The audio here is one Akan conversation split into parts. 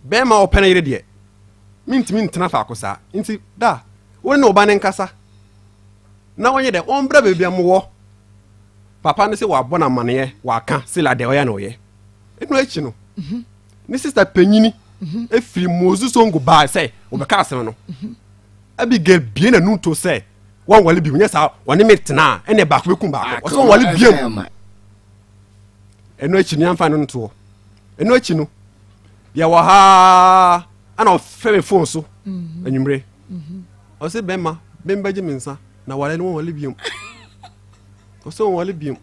bema opena ire de mintimi ntena fa akosa nti da woni no ba ne nkasa na wonye de ombra bebia mo papa ne se wa bona mane wa ka se la de oya no ye enu echi no ni sister penyini efiri mozu songo ba se obeka asem no Abigail bien na nunto se wan wale bi nya sa woni metena ene ba ko bekum ba ko so wale biam enu echi ni amfa no nto enu echi no ya wa ha ana ofeme phone so anwumre o se bema bembaje minsa na wale no wale biam o so wale biam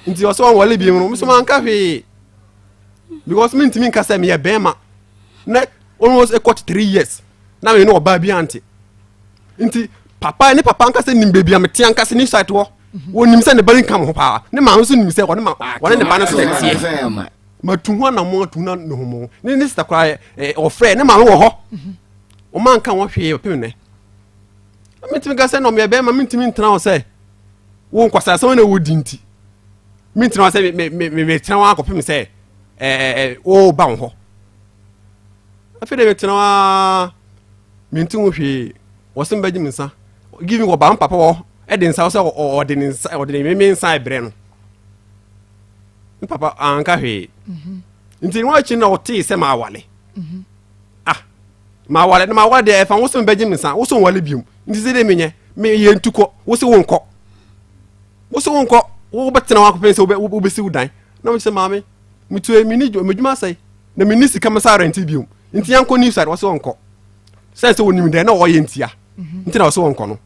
nti o so wale biam no so man ka hwe because me ntimi nka se me ye bema na almost a 3 years na me no oba bi ante nti papa nka se nim baby am te anka se ni site wo wonim se ne bari kam ho pa ne ma ho so nim se wo ne ba no so tie matu ho na mo atu na no ho ne sister kwa ofre ne ma ho ho o man kan wo hwe pe ne metimi ka se no me be ma mentimi ntena wo se wo nkwasa se wo na wo dinti mentena wo se me tena wo akopem se o ba ho afede metena wa menti wo hwe wo se mbaji minsa give me wo ba papa wo e de nsa wo se o de nsa o de me nsa ebre no papa anka hwe nti no achi na wote se ma wale ma wale de e fa wo se mbaji minsa wo so wale biom nti se de menye me ye ntuko wo se wo nko wo betena wa kopese wo besi udan na mo se maame mitu emini medjuma sai na minisi kama sa rent biom nti yanko ni side wo se wonko se wonim de na wo ye ntia nti na wo se wonko no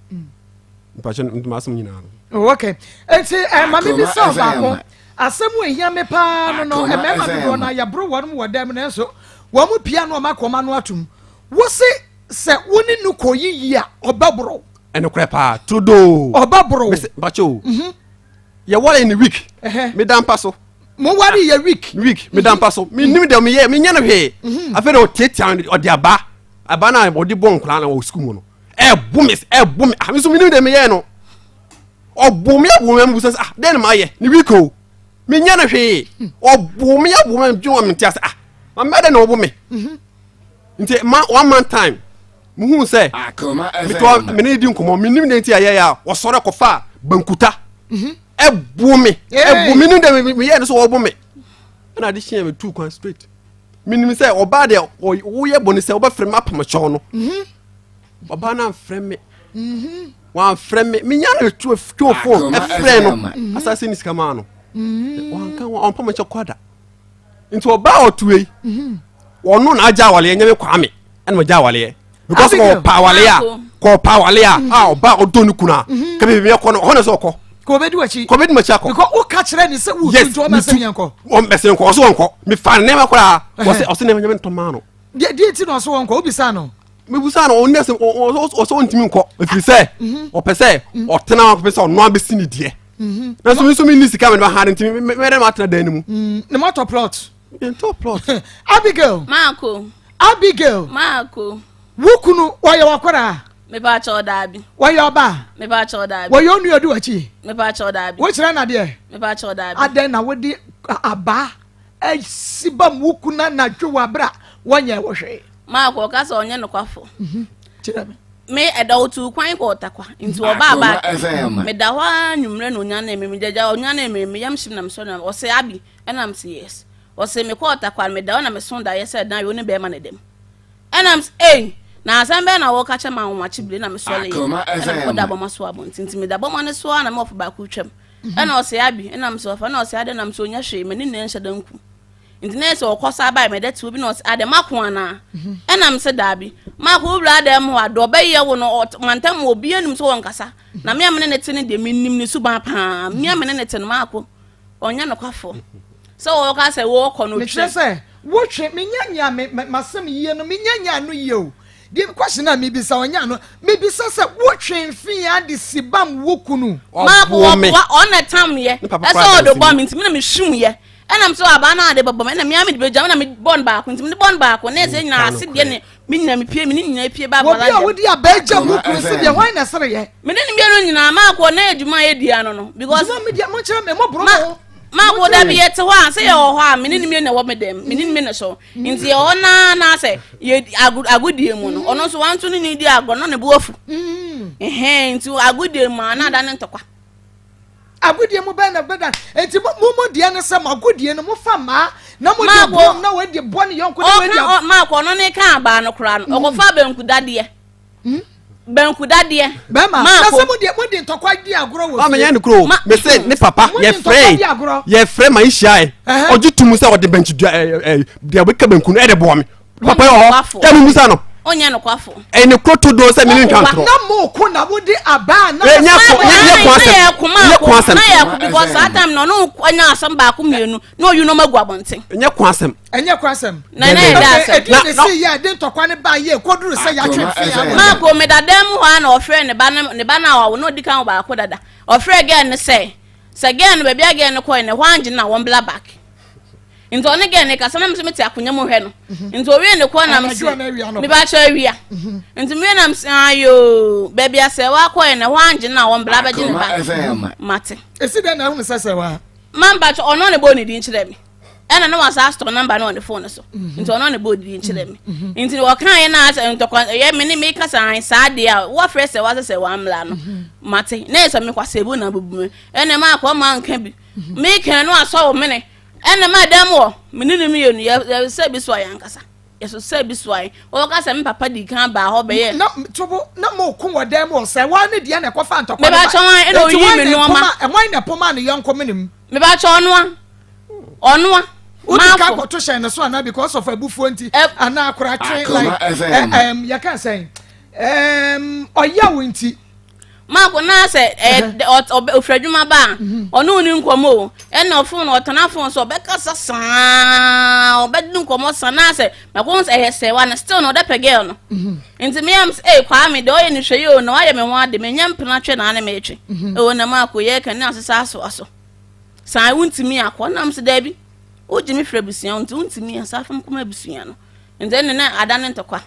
mpache nti masem nyina no okay enti mami bi so ba ko asemu ehia me pa no emema bi na ya bro won mo dem na so wo mu pia no makoma no atum wo se woni nu koyiyi a obabro ene kure pa trudo obabro bacho ya wale ni week me dan paso mo wari ya week me dan paso me nim de me ye me nya no hwe afere o tietian o de aba na o de bon kula na o school mu no bumi ami so me nim de me ye no o bumi mu so den ma ye ni week o me nya no hwe o bumi dwo me tiasa ma mede na o bumi nti one man time muhu se me ne di nkomo me nim de nti aye ya wo sore kofa bankuta ebumi nim de me ye no so wo bumi na de hia me two kwan straight minim se oba de wo ye boni se oba frem apam cho no oba na frem me wa frem me nya na two phone e frem no assassin is kama no wan kan on pam cho kwada nti oba otuei wonu na aja wale nya me kwa me en mo ja wale because ko pa wale a oba odonu kuna ka be me ko no hono so ko ko be duachi ako because o ka kire ni se wo tuntu o mesem yanko o mesem ko so wonko me fa ne ma kora o se ne nya me ntoma no de ti no so wonko obisa no me busa no onese o so ntimi nko efiri se o pese o tena wa pese o no abesi ni de na so me ni sika me ba ha ntimi me re ma tena dan mu ne motor plot Abigail Marco wukunu oya wakora me ba cho dabi oya oba me ba cho dabi wo yo nu edu achi me ba cho dabi wo kire na de me ba cho dabi aden na wodi aba sibam wukuna na dwo abra wonya wo hwe Marco ka so onye no kwafo kire me edotu kwan ko takwa nti oba aba me da hwa nwumre no nya na me jaja onya na me yam shim na me so na o se abi enam se yes o se me ko takwa me da na me so da yes dan yo ne be ma ne dem enam na asambe na wo ka cha ma nwa chibile na me so le na ko da bo maso abonti nti me da bo ma ne so na me ofa ba ku twam ena o se abi enam so ofa na o se ade na me so nya hwe me ne nhyɛ danku nti na so okosa ba me da ti obi na o se ade mako ana enam se dabi mako bra da mo ado be ye wo no mantam obi anum so wonkasa na me amene ne tene de minnim ne suba pa me amene ne tene mako onya no kwafo so wo ka se wo ko no twe se wo twe me nyanya me masem yie no me nyanya no yie o di question na me bisa onya no me bisa se wo twe mfi ya de sibam wokunu mako on tam ye eso do bom ntimi na me hwum ye enam so aba na de bobom na me am de bejam na me bon ba ko ntimi de bon ba ko na se nyina ase de ne me nyina me pie me nyina pie ba bala wo bi wodi abeja wokunu se de wan na sere ye me ne bia no nyina mako na adwuma ye dia no because me dia mo kire me mo bro ma go da bi yete ho an say ye ho a menini me na wo medem menini me na so nti ye ona na say ye agudie mu no ono so wanto ni di ago no ne bo afu nti agudie mu na da ne ntokwa agudie mu ba na beda enti mo die ne se magudie no mo fa ma na mo de bom na we de bone yonko na we de ma ko no ne kan ba no kra no ogofa banku dade banku dade ba ma na se mo de ntokwa di agoro wo ma me yan kro me say ne papa ye frɛ ma ihia oju tumu say o de bench de we ka banku no e de bo me papa yo ya mu musa no onya no kwafo ne kroto do say me ni ntwantro na mo ko na wo de aba na ye kwasem na ya because that time no onya asem ba ko mienu na oyu no magu abonten enye kwasem na da asem na see ya de ntokwa ne ba ye koduru say ya twe ya ma ko me dadam ho na ofre ne ba na wa no di kan ba ko dada ofre again ne say again be bia again ko ne hwange na won bla back into ne again ne ka sana mse akonya mo hwe no into owie ne ko na mse me ba cha awia into me na mse ayo be bia se wa ko ne hwange na won bla ba gi ne ba mate esi da na hu sese wa man ba cho ono ne bo ne di nchire me ena no wasa store number no on the phone so into ono ne bo di nchire me into wo kan ye na into ye me ni me ka san sa de a wo frɛ se wa se wa mla no mate na so me kwase bu na bubu ena ma ko ma nka bi me kan no aso wo me ne ena ma dem wo me ni me yenu ye se bi so ayankasa ye so se bi so ay wo ka se me papa di kan ba ho be ye na tobo na mo ku wo dem wo se wa ne de na ko fa ntokwa me ba cho wan ena oyi me no ma e wan na poma ne yonko menim me ba cho ono Uti ka to shine so ana because of abufuo nti ana akora train like you can say oya wonti Marco na say ofradwuma ba ono ni nkomo e na ofun no otana fon so be kasa san obedu nkomo sana say makon say say one still no de pegel no nti me am kwa me de oye ni hwe yo no aye me ho ade me nyam pena twe na na me etwe e wona Marco ye kan na asesa aso san wuntimi akwa nam se da bi o jimi frebusian wuntimi asafam kuma busuan no nti ne na adane ntokwa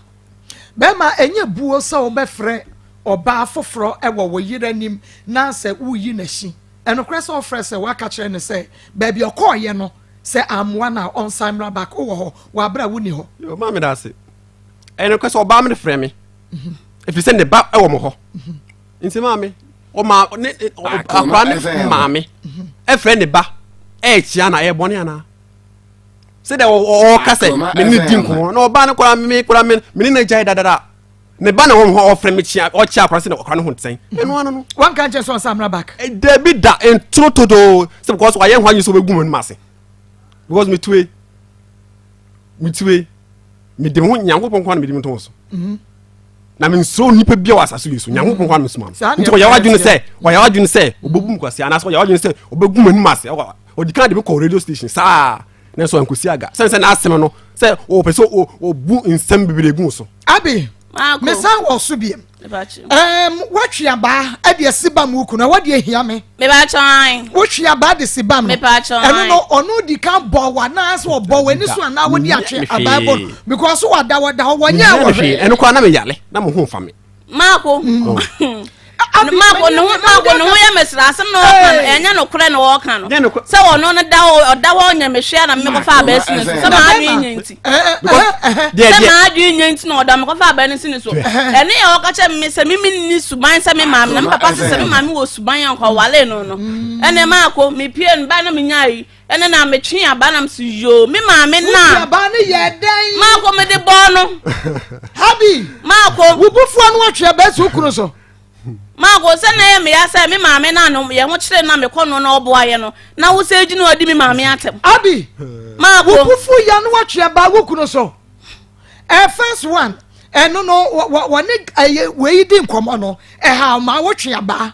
be ma enye buo se obefre oba foforo ewo wo yiranim na se uyi na hyi eno kra se ofre se waka kire ne se ba bi okoye no se amwa na on samra back wo ho wa bra woni ho yo ma me da se eno kra se oba me frɛ me if you send the back ewo mo ho nti ma me o ma akra me ma me e frɛ ne ba e chia na e bone ana se de o ka se me ni din ko no oba ne kora me ni na jai dadada ne ba na ho ofre me chia o chia akra se ne okra no ho nten eno ano no one can just on samra back there be that en trotodo se because why hwan you so be gumu mase because me tuwe me de ho nyankopon kwa na me de mton so na me so nipa bia wa asaso yesu nyankopon kwa na me suma nti ya wadwune se obegum kwase ana so ya wadwune se obegum anu mase o di kan de be call radio station sa na so ankosi aga sense na asem no se o pese o bu nsem bibire gun so abi me san wo so biem watchia ba e de siba mu ku na wade ahia me ba chan watchia ba de siba me ba chan eno no onu di kan bo wa na so bo wa ni so na wade atwe abaibo because wada wonya wo eno kwa na me yale na mo ho fa me Marco Marco no ya mesra asem no enya no kure no wo kan no se wono no da wo nya mehwe na me ko fa ba sinu se ma adwi nyanti se ma adwi nyanti no da me ko fa ba ne sinu so ene ya wo ka che me se mimi ni suban se me mam na me papa se me mam wo suban yan kwa wale no ene Marco me pie no ba na me nyai ene na me twe aba na me so yo me mam na aba ne ye den Marco me de bo no habi Marco wo bufu anu atwe ba su kunu so Marco se na me ya se me maame na no ye ho kire na me kono na obo aye no na wo se ginu odi me maame atem abi Marco wo bufu ya no atwe ba wo kunu so first one eno no wo ne we di nkomo no ha ma wo twe ba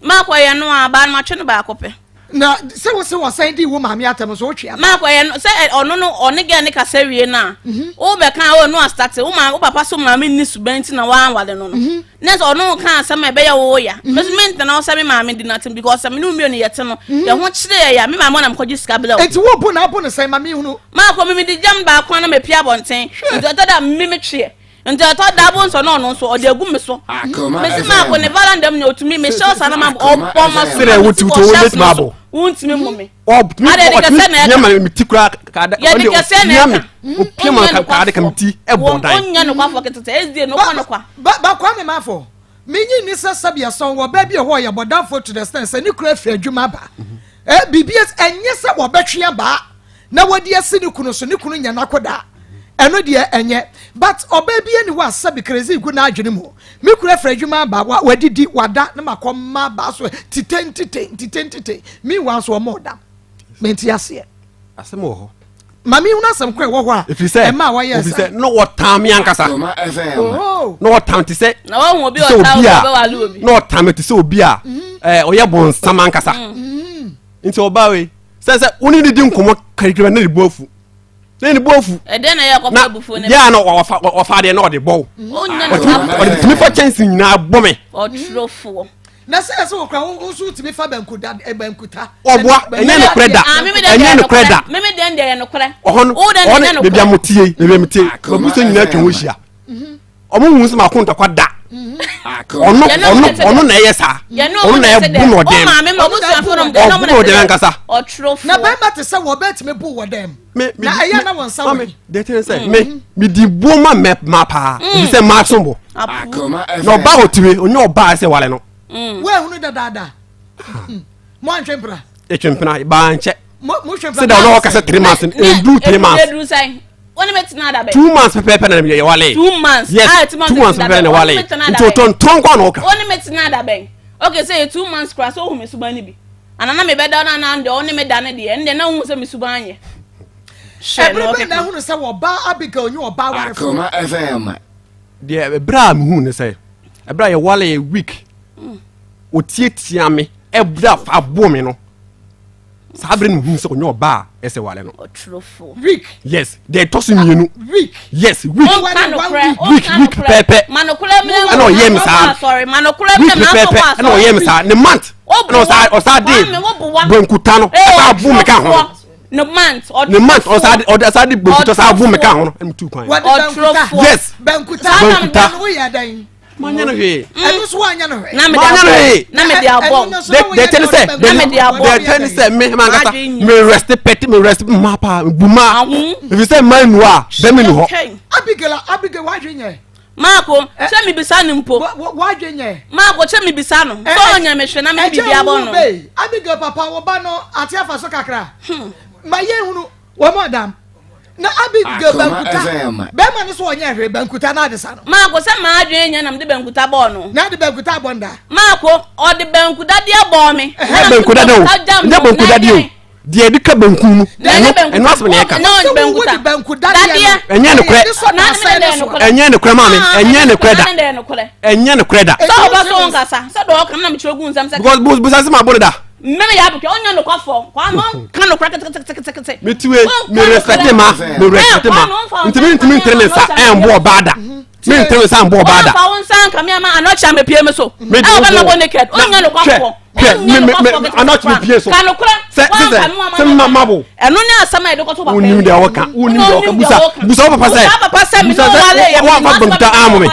Marco ye no aba na twe no ba akopɛ na se wo say di wo maame atem so wo twe Marco ye no se ono no one ge ne kasa wie na wo be kan wo no start wo papa so maame ni subanti na wa wale no nes ono kan asem ebe ya wo ya measurement na wo say me maame di natem because me no mi yete no ye ho kire ya me maame na mkoji sika bela enti wo bu na bu ne say maame hunu Marco me di jam ba kwa na me pia bonten enti da me twe nti to double so no so o de gu me so me se ma ko ne valanda me otumi me show sana ma o ma sere wuti to wole mabo wuntimi mo me o nyama me ti kura ka da o nyama o pima ka da ka mti e bodan onya no kwa fo ketete SD no kwa no kwa ba kwa me mafo menyi ni sabia son wo ba bi ho ya bodan fo to the stand se ni kura fi adwuma ba BBS enye se wo betwe ba na wodi ase ni kunu so ni kunu nya nakoda eno de enye but oba bi ani wa sabi crazy gu na adwene mu mi kura fra adwuma ba wadidi wada na makoma ba so titentite mi wan so mo da menti ase asem wo ho mami una sem kwe wo ho a e ma wa yes no what time yankasa no what time ti say na wo obi o ta wo be wa lu obi no time ti say obi a oye bon samankasa nti oba we say uni di nkomo karikira na ribofu na ni bofu de na ya ko fa bufu ne ya no wa fa de na ode bo onya no o de timi fa chance nyina bo me o trofo na say so kwa unsu timi fa bankuda bankuta oboa enye no kreda enye no kreda me de de no kre o de bia motie bia motie babu so nyina atwa wo hia omo hu so makonta kwa da ono na yesa ono na ebu no dem o ma me mo so aforo de no mo de nkasa o trofo na ba ma te say wo betime bu wo dem na eya na won sa we de te say me di bu ma pa di say ma sombo no ba otime onye oba say wale no we hunu da mo antwempra e twempna ba nche mo twempra say da no ka say 3 months e do 3 months One minute na da be 2 months pepe na me wale 2 months yes 2 months pepe na wale nto ton kwa no ka one minute na da be okay say 2 months cross o hu me suban ni bi anana me be da na ande one me da na de ende na hu say me suban anye everybody na hu say wo ba abiga onye oba ware fo FM de bra me hu ne say bra ye wale week o tietia me bra fa bo me no sabre ni hu say onye oba ese wale no otrofo week yes they toss me week yes week week pepe manokula me no yem sa sorry manokula me na pepe no yem sa ne month no sa day bankuta no sa bu me ka ho no month o sa day bankuta sa bu me ka ho no em 2 kwan yes bankuta no ya dan manya no he enu so anya no he na me dia bom they tell say na me dia bom they tell say me mangata me rest mapa buma if you say man wa be me no ho Abigail wa dwenye Marco che mi bisa ni mpo wa dwenye Marco che mi bisa no so onya me hwe na me bibia bom no Abigail papa wo ba no ate afa so kakra ma ye hunu wo madam na Abigail bankuta be ma no so onya hwe bankuta na de sa no Marco se ma adwen nya na me de bankuta bo no na de bankuta bonda Marco o de bankuta de bo me bankuta de o nya bankuta de o de edi ka banku nu eno asme ne ka no bankuta de enye ne kre enye ne kre ma me enye ne kre da enye ne kre da so ba so ngasa so do ka na me chiro gu nsam se because busa se ma bo da meme ya buke onya no kwafo kwa no kan no kra kete me tiwe me respect ma ntimi ntre sa en bo bada me ntre sa en bo bada fa won san ka me ma anocha me pie me so e o ba na go naked onya no kwafo me anocha me pie so kan no kra se mabo eno ne asama e do ko to ba uni de waka busa papa say me no wale ya wa fa bankuta amu me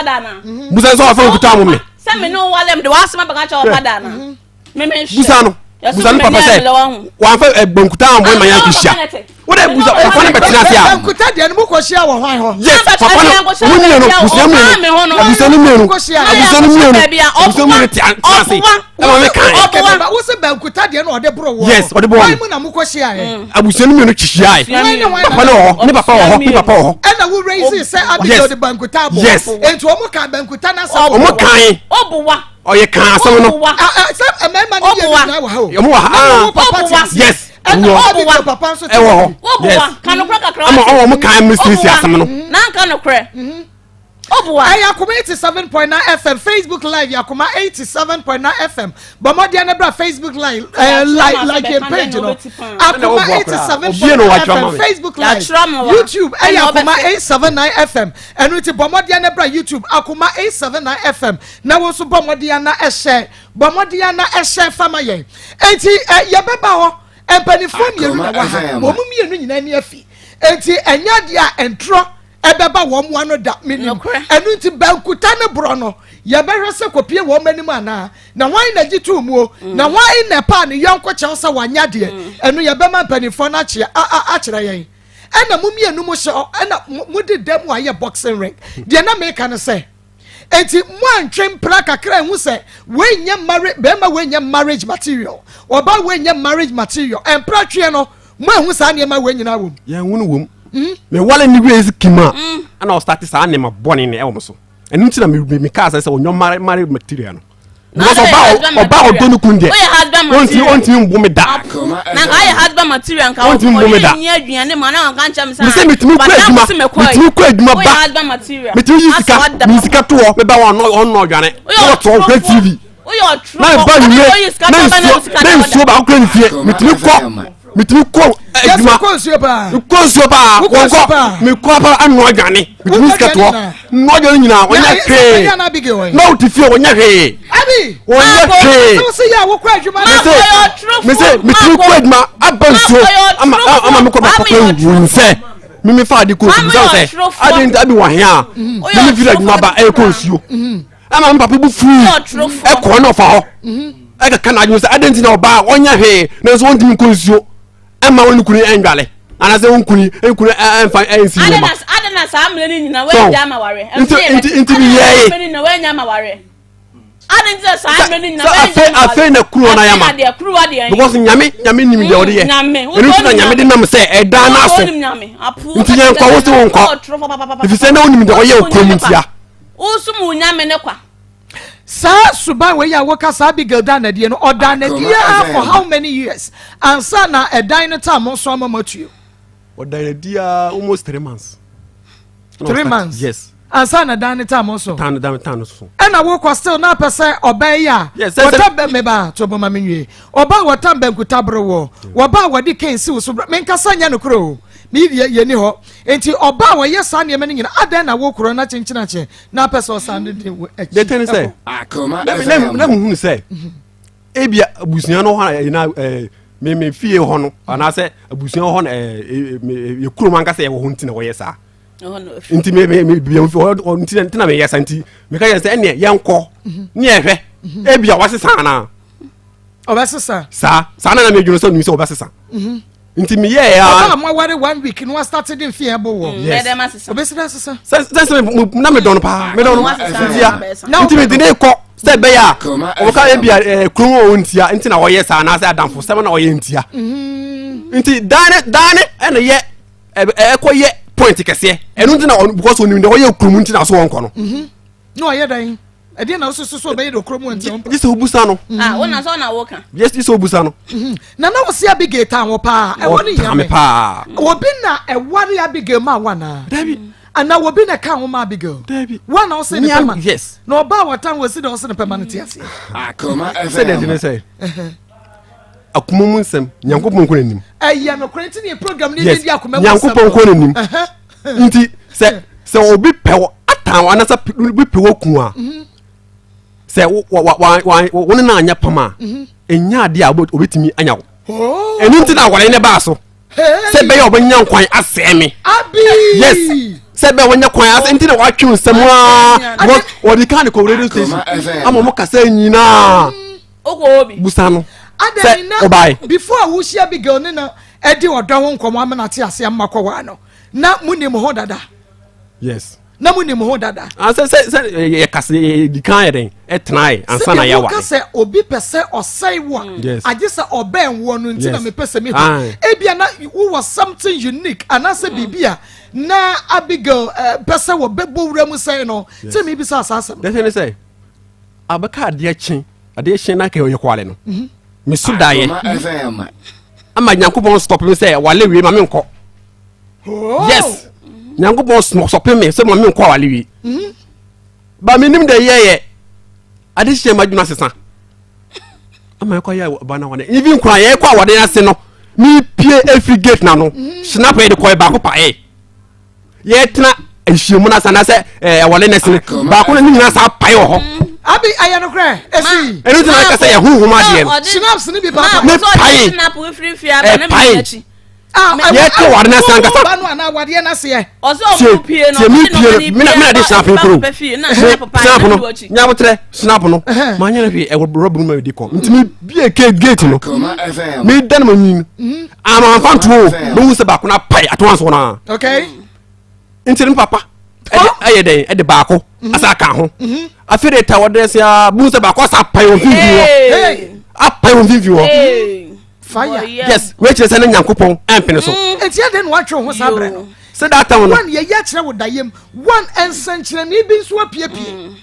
busa so fa bankuta amu me se me no wale me de wasama ba ka cha o bada na me busa no busa no papa say wa fa bankuta amu ma yan kishia wo de busa papa ne betina sia bankuta de no ko hia wo hwan ho yes papa no woni no busa me busa no me busa me ti anse ama me kan wo se bankuta de no ode bro wo yes ode bro why mu na mu ko hia abusa no me no kishia papa no ni papa ho na wo raise say Abigail de bankuta bo enti o mu ka bankuta na sa o mu kan obuwa oye kan asem no say mema ni ye na wa ho yo mu wa yes Abigail papa so e wo obuwa kan no kra kakra ama o mu kan mystery asem no na kan no kra obuwa Yakuma 87.9 FM Facebook live Yakuma 87.9 FM Bomodia na bra Facebook live like your page no Yakuma 87.9 FM Facebook live YouTube Yakuma 879 FM and with Bomodia na bra YouTube Yakuma 879 FM na wo so Bomodia na ehye Bomodia na ehye fama yen enti ye beba ho empanifo mienu na wa ha wo mu mienu nyina ni afi enti enya dia entro ebeba wo mo ano da minim enu nti bankuta ne bro no ye behwe se kopie wo manim ana na wan na gitu mu na wan na pa ne yonko che se wanya de enu ye be man panifo na che a kire yen ena mu mienu mu hye ena mu de dem aye boxing ring de na me kan se enti mu antwem pra kakra hu se we nya marriage be ma we nya marriage material oba we nya marriage material empra twe no mu hu sa ne ma we nyina wom ye hu no wom me wale ni we kima ana o start sa ne ma boni ne e wo so enu nti na me ka say onyo marriage material no because oba odonu kunde onti mbu me da na ga ye husband material nka onti mbu me da ni aduane ma na kan cham sa me say mitimi ko aduma ba husband material mitimi yisika to me ba won no adwane to go TV na ba ni na nsuo ba ko nfie mitimi ko aduma ko nsuo ba me ko ba anu adwane mitimi yisika to no adwane nyina onya pe na utifie onya he abi onya pe so se ya wo kwa adwuma me say mitimi ko aduma abansuo ama me ko ba ko nse mimi fa di ko so say adin abi wa hia mimi fi aduma ba e ko nsuo ama me papa bu fu e ko no fa ho e ka kana adwuma say adin na oba onya he na so won dim ko nsuo ama won kunu enwale ana se won kunu enfa ensi no ma adana sa amle ni nyina we jama ware inti bi ye ni na we nyama ware adin sa amle ni nyina we afe na kuru na yama because nyame nim de ode ye enu na nyame de nam se edan na so inti yen kwa wo se won kwa if say na onim de oye okomuntia usumu nyame ne kwa sa suba we ya woka sa Abigail dana die no odana die for how many years ansa na edan no time so amamatu odana die almost 3 months 3 months yes ansa na dan time so tan so ena wo kwa still na pese obey ya wotambe meba to boma menwie oba wotambe nkutabro wo ba wodi kensi wo so menkasa nya no kro mi ye ni ho enti oba wo ye sa ne me nyina adan na wo kro na chenchina che na pese o sande de ten say akoma na mu say ebia abusuan no ho na me fie ho no ana say abusuan ho na ye kro man ka say wo ho ntina wo ye sa inti me ntina me yes anti me ka say ene yenko ne ehwe ebia wasesa na obasesa sa na me dwuno so nimi so obasesa inti me ye ya ma ware 1 week no started in fear bo wo obesesa sesa sense na me don pa me don ntia inti me dine ko say be ya o ka ebia kron o ntia inti na wo ye sa na say adamfo sem na wo ye ntia inti dane ene ye ko ye point kese enu ntina because onim de wo ye kron ntina so won ko no no ye dan edi na so be de krom ntia this obusa no wona so na wo kan yes this obusa no na wo se Abigail tan wo pa e woni yame pa obi na e wari Abigail ma wana David ana wobi na kan wo ma Abigail David wana wo se ne pema yes na oba watan wo se de wo se ne pema ntia se akoma se de ne say akumum nsem nyankopon ko nanim eya no kwenti ne program ni ndi akumum nyankopon ko nanim nti se obi pewo atan wana sa bi pewo ku a se won na anya pama enya ade a obetimi anya wo enu nti na wale ne ba so se be yo benya nkwan aseme abi yes se be wonya kwan ase nti na watwe nsem a wodi kan ko radio station ama mo kasa nyina ogo obi busa no adani na before wo shia Abigail ne na edi odon wo nkomo amana te ase amakọ wa no na munim ho dada yes na munim ho dada se ye kasa di kan yeden etnai ansa na yawa kasa obi pese osai wo agisa oben wo no nti na me pese me ebia na wo was something unique anasa bibia na Abigail pese wo bebo wura mu sai no te me bi sa asasem de ne say abaka ade achen na ka ye kwale no me sudaye ama nyankopon stop me say wale wi ma me nko yes nyankopon stop me say ma me nko wale wi ba me nim de ye ade hye madwuna sesa ama ko ya ba na wane even kwa ye kwa wade ase no mi pie every gate na no snap e de ko ba ko pa ye tena ehyiemu na sana se wale na sene ba ko ni nyina sa pa yo ho abi ayano kra esi enu tena ka se ye huhuma de snaps ni bi papa me pai snap we free free aba na me achi ye to ware na san kasa ba no ana wade na se ye ozo opie no me na de snap pro snap no nya botre snap no ma nya na bi e rob no ma di ko ntimi bi ke gate no me dan ma nyin ama fanto bo wu se ba ko na pai atonso na okay ntimi papa aye den e de ba ko asa ka ho afere ta wode se bu se ba ko sa pai o fifi apai o fifi o fire yes we chere se na nyankopon empene so enti ade no atwe ho sabre no se that time no one ye ya kire wo dayem one ensanchire ni bi nso apiepie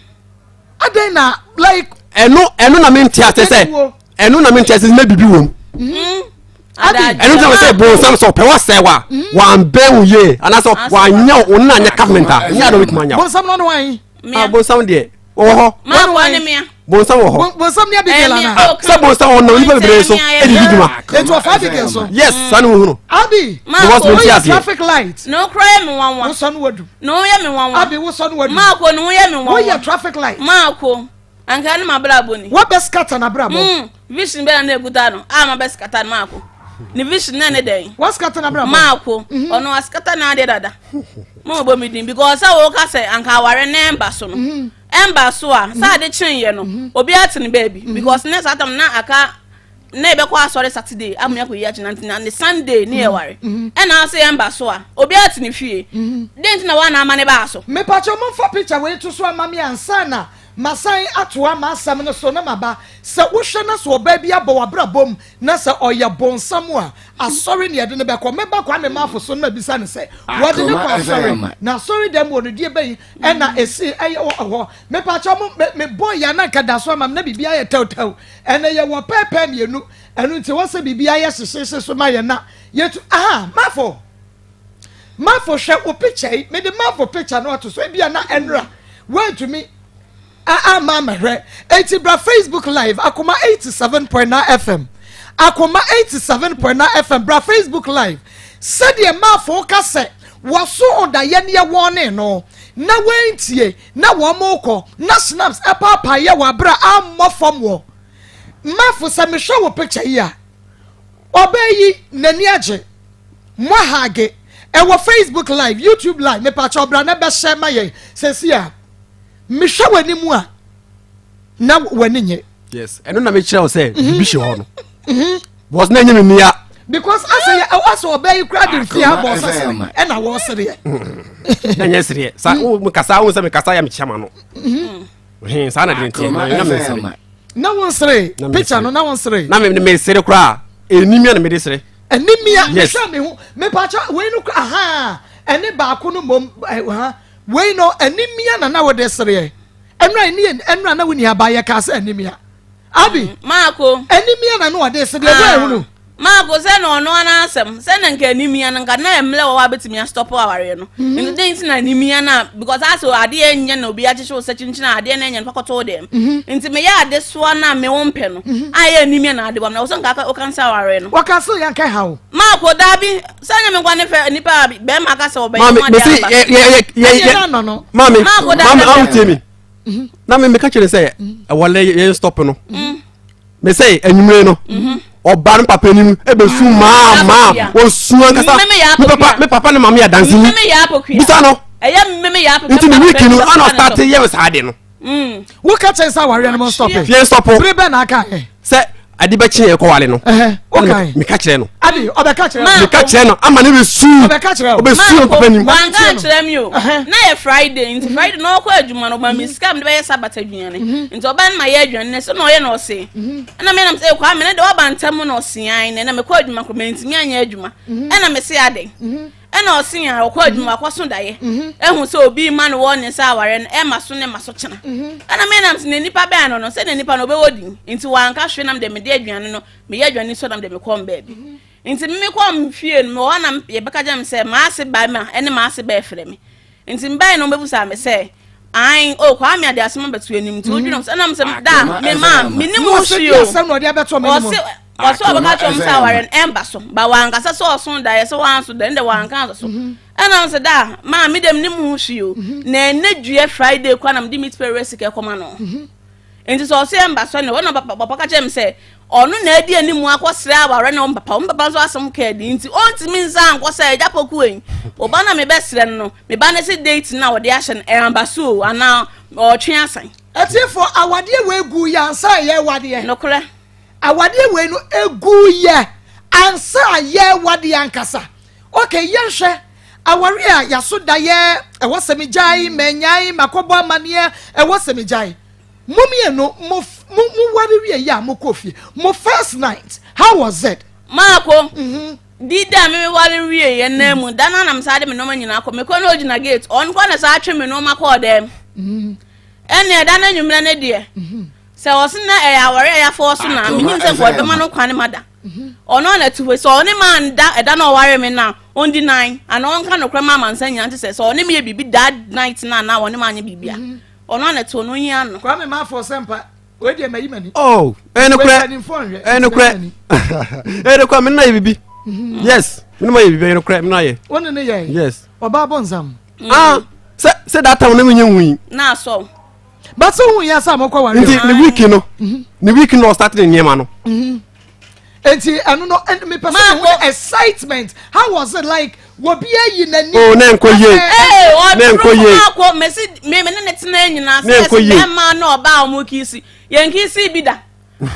ade na like eno na me ntia se eno na me ntia se na bibi wom eno tell say bo sam so pe wa se wa wan be wo ye ana so wa nya wo na nya carpenter nya do with manya bo sam no no wan bo sam de wo ho ma wo ne me bonsa wo ho bonsa ne abigela na sa bonsa wo na ni ba bebre so e di djuma eto of abigela so yes sanu wo hunu abi wo traffic light no cry me wanwa wo son wadu no ye me wanwa abi wo son wadu ma ko no ye me wanwa wo ye traffic light ma ko anka ni ma bra boni wo be scatter na bra bo vision be na eguta no ma be scatter ma ko ni vision na ne den wo scatter na bra bo ma ko ono scatter na de dada mo bo mi din because wo ka say anka ware na emba so no emba so a sa de chenye no obi atene baby because next atam na aka na ebe kwa sorry Saturday amuya ko yachi na Sunday ni e ware e na say emba so a obi atene fie dent na wa na amane ba so me pa cho mo for picture we to so amami ansa na masan atoa ma asam no so na maba se wo hwe na so oba bia bo wabra bom na se oya bonsam a asori ne de ne be ko meba kwa me mafo so na bisa ne se wo de ne kwa sorry na sorry dem wo no die be e na esi eye ho me pa cho mo me boy ya na kada so am na bibia ye tawtaw ene ye wo pepe mienu enu nti wo se bibia ye hyehyehye so ma ye na yetu mafo hwe wo picture me de mafo picture no to so bia na enra wait to me mama hwe etibra Facebook live akoma 87.9 FM akoma 87.9 FM bra Facebook live said ye mafo ka se waso odaye ne wone no na wentie na wo moko na snaps papa ye wa bra amofom wo mafo se me hwe wo picture ya obeyi nani age mo hage e wo Facebook live YouTube live me pa cho bra na be share maye sesia me hwe wani mu a na wani nye yes eno na me kire o say bibi hwe ho no was na nyeme mia because as obey crowd in fear boss e na wo sere na nya sere sa me kasa ya me chama no sa na de ntie na me sere na won sere picture no na won sere na me sere kura enimia na me de sere enimia me hwe me ho me pa cha we no ene ba ko no mom we no enimia na wo de sere enra na woni aba ye ka se enimia abi mako enimia na no wo de sere we hunu mako se no no na asem se na nka enimia na nka na emle wo abetimi stop aware no nti den na enimia na because aso ade enye na obi achiche wo sechinchina ade na enye no kwakoto dem nti me ya ade so na me wo mpe no aye enimia na ade bam na wo so nka o kan sa aware no wakaso yan kai hawo mako dabi sanya me kwa ne fe nipa be ma ka se wo be no mami am temi na me ka kire say e wale ye stop no me say enwumre no oba no papa nim e be su ma wo su ankasa me papa ne mama ya dancing bisa no eya meme ya papa nti me wiki no ana start ye sa ade no wo ka chen sa ware no stop ye stop free be na aka say adi ba chie ko wale no okay me ka kire no abi obeka kire me ka kire no ama ne be su obeka kire obe su papa nim wan ka kire mi o na ye Friday nti Friday no ko adwuma no ba mi scam de be ye Sabbath adwuane nti oba na ye adwuane ne so no ye no se na me nam se kwa me ne de oba ntam no sian ne na me ko adwuma ko me ntimi anya adwuma na me se ade na osin a ko adwuma ko so daye ehun se obi ma no won ne sa aware no e ma so ne ma so chena na me nam se ne nipa be no se ne nipa no be wodi nti wan ka hwe nam de me de adwuane no me ye adwuane so nam de me kom baabi nti me kom fie no wa nam ye beka jam se ma ase ba ma ene ma ase ba efre me nti mbai no bebusa me se ai o kwa me ade asema betu anim nti odwino se nam se da me ma me ni mo hwio se no de abeto me ni mo oso abaka chom sa waren emba so ba wanka se so so da ye se wan so da nde wanka so ena se da ma me dem ni mo hwio na enadue Friday kwa nam di meet pay resike koma no enti so se mba so ne wona papa ka chem se onu na edi animu akosre aware na papa so asem ka edi enti ontimi nza anko se ejapoku en oba na me besre no me ba na se date na wo de ahye amba so ana o twe asan etifo awade we egu ya ansa ye wade nokre awade we no egu ye ansa ye wade ankasa okay yenhwe aware a yaso da ye ewo semijai menyai makobo amane ewo semijai mumie no mo ware wie ya mo kofi mo first night how was it mako dida me ware wie ye na mu dana na msade me no manyina akọ me ko na ogina gate on ko na sa atwe me no makọ dem ene dana nwumra ne de se wosna aware ya fo so na menim se ko dema no kwane mada ono na tuwe so oni man da eda na ware me na on the 9 and on kan no krema man sanya nti se so oni me bibi that night na oni man nya bibia ono na to no hia no kwa me ma for sempa we de mayi mani oh enokra me na bibi yes me na bibi enokra me na ye wona ne ye yes oba bonzam se that time na me nya hui na so but so hu ya sa mo kwa ware nti the week no start the nyema no enti anu no me person excitement how was it like wobi ayi nani oh na enkoye na enkoye akọ mesi me ne tena nyina se be ma na oba omukisi yenkisi bida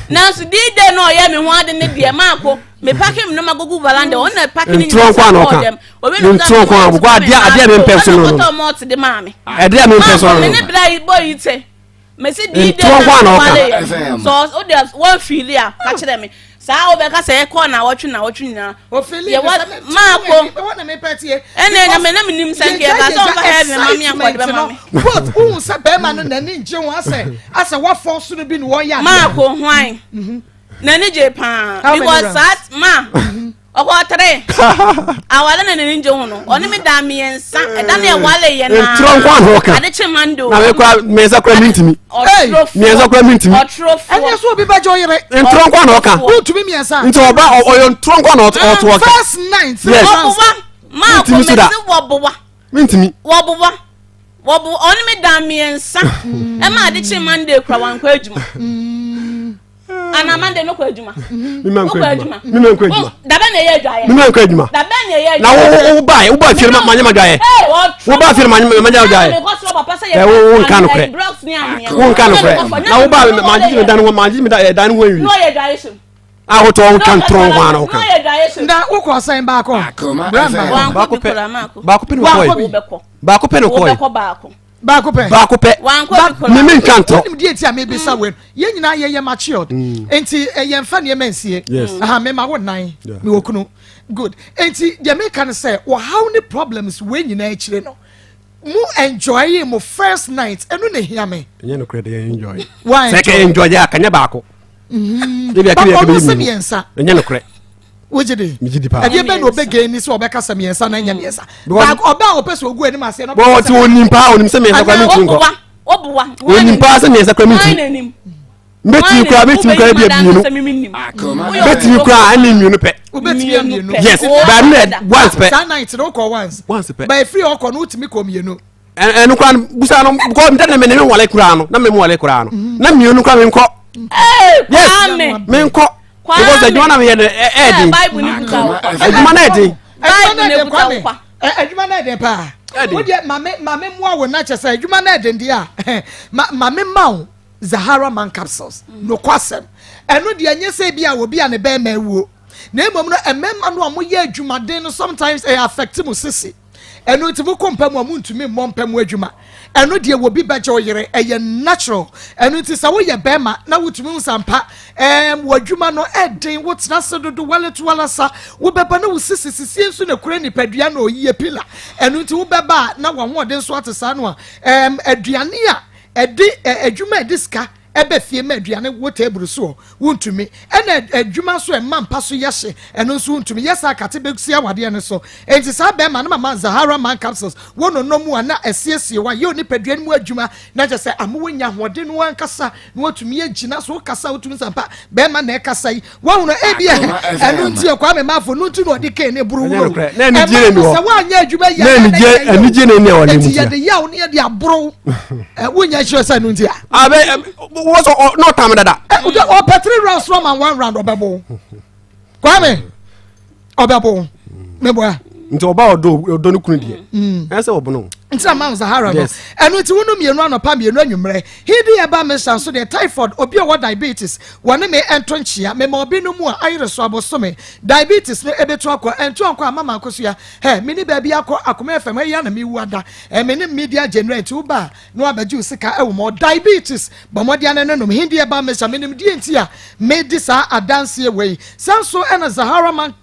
na so dide no ye me ho ade ne de ma akọ me pakim no magogu balande on na pakim ni obi no tron kwa agbo ade me mpemso no no mo te de ma me ade me mpemso no me ne bra boy ite mesi dide so o de one feel ya ka kire me sa obeka se ko na wotwe nyina o feel ye mako wona me petie ene na me na minim sanke ka so ba have mami ankode be mami but un se be ma no na ni nje won ase wa force no bi no wo ya mako hwan na ni je pa because that ma oko 3 awale na ni nje hono oni me da me ensa eda na e wale ye na tronkwa no ka ade chemando na me kwa meza kwa mintimi meza kwa mintimi enye so obi ba jo yire tronkwa no ka utumi miensa nti oba oyo tronkwa no to ka first night ma ko me se wobowa mintimi wobo oni me da me ensa e ma ade chemando kwa wankwa adwuma ana mande no kwa adwuma mi man kwa adwuma da ba na ye adwaye mi man kwa adwuma da ba na ye na wo ba firma manyama adwaye wo ba firma manyama adwaye wo nkan no kre wo nkan no kre na wo ba manji me dan ho wi no ye adwaye so ho to nkan tron ho ana no ye adwaye so nda wo ko san ba ko ba ko pe no ko ba ko pe no ko ba ko pe me nkan tro nim die ti a me be sa we ye nyina ye matured enti ye mfa ne mansie aha me ma wo nan me wo kunu good enti the me can say how many problems we nyina akire no mu enjoy mo first night enu ne hia me enye no credit enjoy why say can enjoy ya kanya ba ko ba ko se miensa enye no credit wojede miji pa e be no bege ni so obeka se miensa na nya miensa ba oba opese ogu ani ma se no bo ti onimpa onim se miensa kwa minti ngo obuwa onimpa se miensa kwa minti mbeti kwa bia bienu mbeti kwa ani mienu pe ubeti mienu yes ba me once pe that night no call once pe by free okọ no utimi ko mienu enu kwa busa no ko mtana me ne wale kura no na me wale kura no na mienu kwa me nko yes me nko because the one am here edi bible ni buta eduma na edi bible ni buta eduma na edi pa wo de mame mu awo na chese eduma na edi ndi a mame mawo Zahara man capsules no kwasem eno de anye se bia obi a ne be ma wuo na emom no emema no amoye adwumaden no sometimes e affect mu sisi eno ti bu kompa mu amuntumi mmompa mu adwuma eno de wo bi beje oyere eye natural eno ti sa wo ye be ma na wutumi nsampa wadwuma no eden wo tena se dodo waletu walasa wo beba na wo sisi enso na kura ni padua na oyiye pila eno ti wo beba na wo ho den so atesa no aduane a edi adwuma ediska ebe fie ma aduane wo table so wontumi ena adwuma so e mampa so yehye eno so wontumi yesa akate bekusi awade ne so enti sa be ma na mama Zahara man capsules wono nomu ana esiesie wa ye oni paduane mu adwuma na je se amowonya hode no ankasa na wotumi agina so kasa wotumi sampa be ma na ekasa yi wono ebia eno nti ekwa me mafo no nti no de ke ne buru wo na ni jire ni wo se wa anya adwuma ya na ni jire ni wo ni mu ya de ya oni de abro wonya hye sa no nti abe what's no time dada o petri rounds from and 1 round obebo kwame obebo meboa nti oba odo no kunu die ense obono nti man Zahara no enu ti wonu mienu anopa mienu anwumre hidi eba me sanso de typhoid obi o diabetes wone me ento nchia me ma obi no mu a ayire so abosome diabetes no ebetu akọ ento anko amama akoso ya he me ni ba bi akọ akoma fm ya na me wuada me ni media generate uba no abaju sika ewo mo diabetes ba mo dia no me hidi eba me me nim die nti a me di sa adanse we sanso ena Zahara man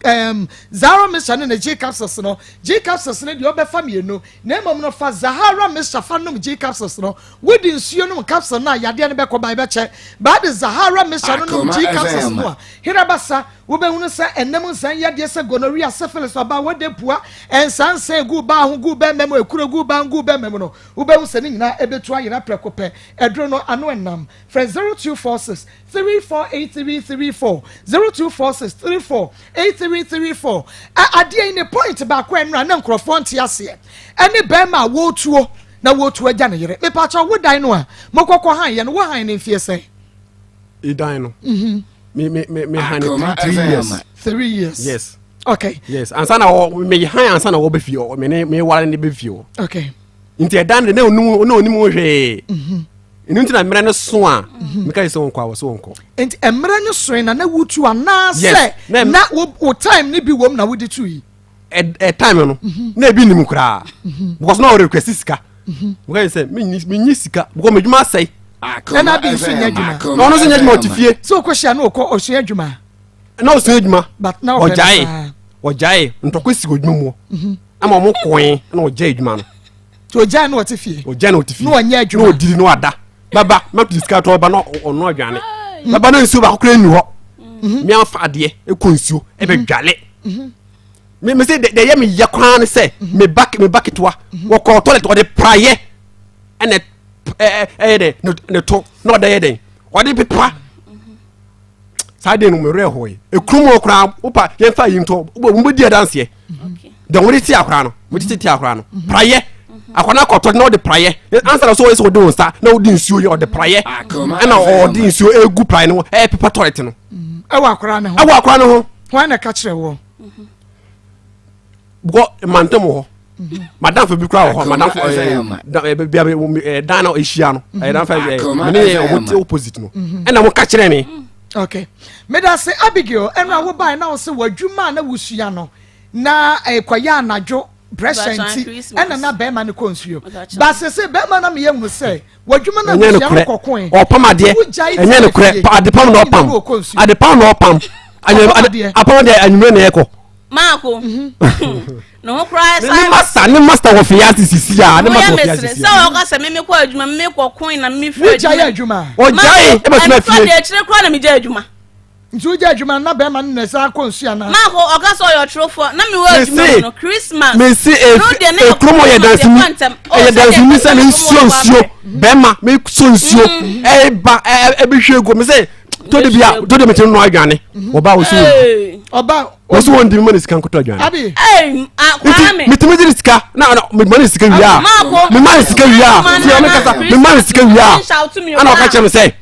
Zahara me sane na G capsules no G capsules ne de obefa mienu na emom no fa Zahara Mr. Fanum G capsules no wodi nsuo no capsule na yade ne be ko ba be che ba de Zahara Mr. no G capsules no hirabasa wo be hunu se enem nsan yade se gonorrhea syphilis oba wode pua ensanse gu ba ho gu be memo ekuro gu ba memo no wo be hu se ni nyina ebetu ayira prekope edro no ano enam friend 0246 348334 0246 348334 ade ne point ba kwa enra na nkrofo nte ase ene bema wotuo na wotuo agya ne yere mepacha wo dan no a mokokọ han ye no wo han ne mfie sen e dan no me han 3 years 3 years yes okay yes ansana me han ansana wo be fie me wale ne be fie okay nti e dan ne onim wo hwe nti na mera ne so a me kai se wonko awo so wonko nti emera ne so na wotu ana se na wo time ne bi wom na wo di tu yi time no na ebi nim kura because no request sika we say me nyi sika because me djuma sai na bi so nya djuma no so nya djuma otifie so ko hia no ko osua djuma na osua djuma but na ojai ntoko sigo djuma mo ama mo koin na ojai djuma no to ojai no otifie ojai no otifie no nya djuma no odiri no ada baba ma sika to ba no ono adwane baba no nsuo ba kokra ni ho mi afa ade e ko nsuo e be dwale me say de ye me yakwan say me back to wo ko toilet wo de praye ene de ne to no de ye den wo de pepa sa de no me rehoy e krumo kra opa ye fa yin to wo di dance ye de wo ti akra no wo ti akra no praye akwana ko to no de praye answer so we so de won sa na wo di nsuo ye o de praye na o di nsuo egu praye no pepa toilet no awa akra no ho ho na ka kire wo go mantem ho madam fa bi kra ho madam dan na ehia no dan fa me opposite no na mo ka kire me okay me da say Abigail enra wo bai na wo se wadwuma na wusua no na kwaya anajo present na be ma ne konsuo ba se be ma na me yemu se wadwuma na wusua no kokon opamade enye ne kure adepam na opam adepam na opam apam de anwure na eko Marco. No cry. Ne master wo fiati sisi ya ne master wo fiati sisi. So o ka se me ko adwuma me ko coin na me free adwuma. O jai e be tuna fie. E kire kro na me jai adwuma. Ntu jai adwuma na be ma ne sa konsu ana. Marco o ka so your trofo na me wo adwuma no Christmas. Me see e kromo ye dance mi. E dance mi se me nsuo be ma me so nsuo e ba e be hwego me say to de me tin no adwane. Oba wo so. Oba wasu wondi mani sika nkoto adwane abi kwame mitimi diri sika na me mani sika wiya me mani sika wiya ti o me kasa me mani sika wiya ana wakache me say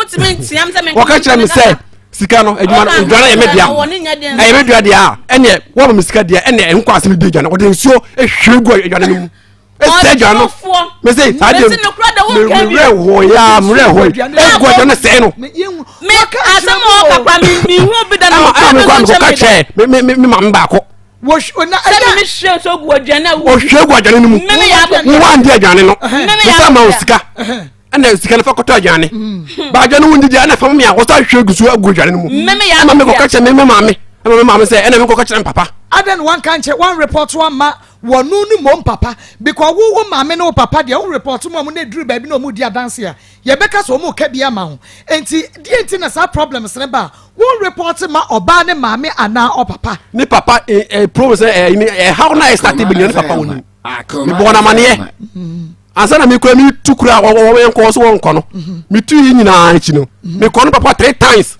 untimi ntiam se me wakache me say sika no adwane ye media e media dia ene wo me sika dia ene enko asem di adwane ode nsuo ehwegu adwane no mu no me say sade me hoya ego adwane se no me asamo kakwa mi hu bi da na ko kache me mamba ko wo na se me hwe so gu adwane wo hwe gu adwane no mu wo andi adwane no me sa ma osika ana sika na fakoto adwane ba adwane wundi dia na fam me a wo sa hwe gu so gu adwane no mu me ko kache me mama say ena me ko kache papa aden one kanche one report one ma wonu nu mom papa because wo maame no papa dia wo report mo na duru ba bi na mo dia dance ya ye beka so mo ka bia ma ho enti die enti na sa problems ne ba wo report ma oba ne maame ana o papa ni papa promise how na start be ni papa woni me bona mane ansa na me kura mi tukura wo enko so wonko no me tu yi nyina achi no me ko no papa 3 times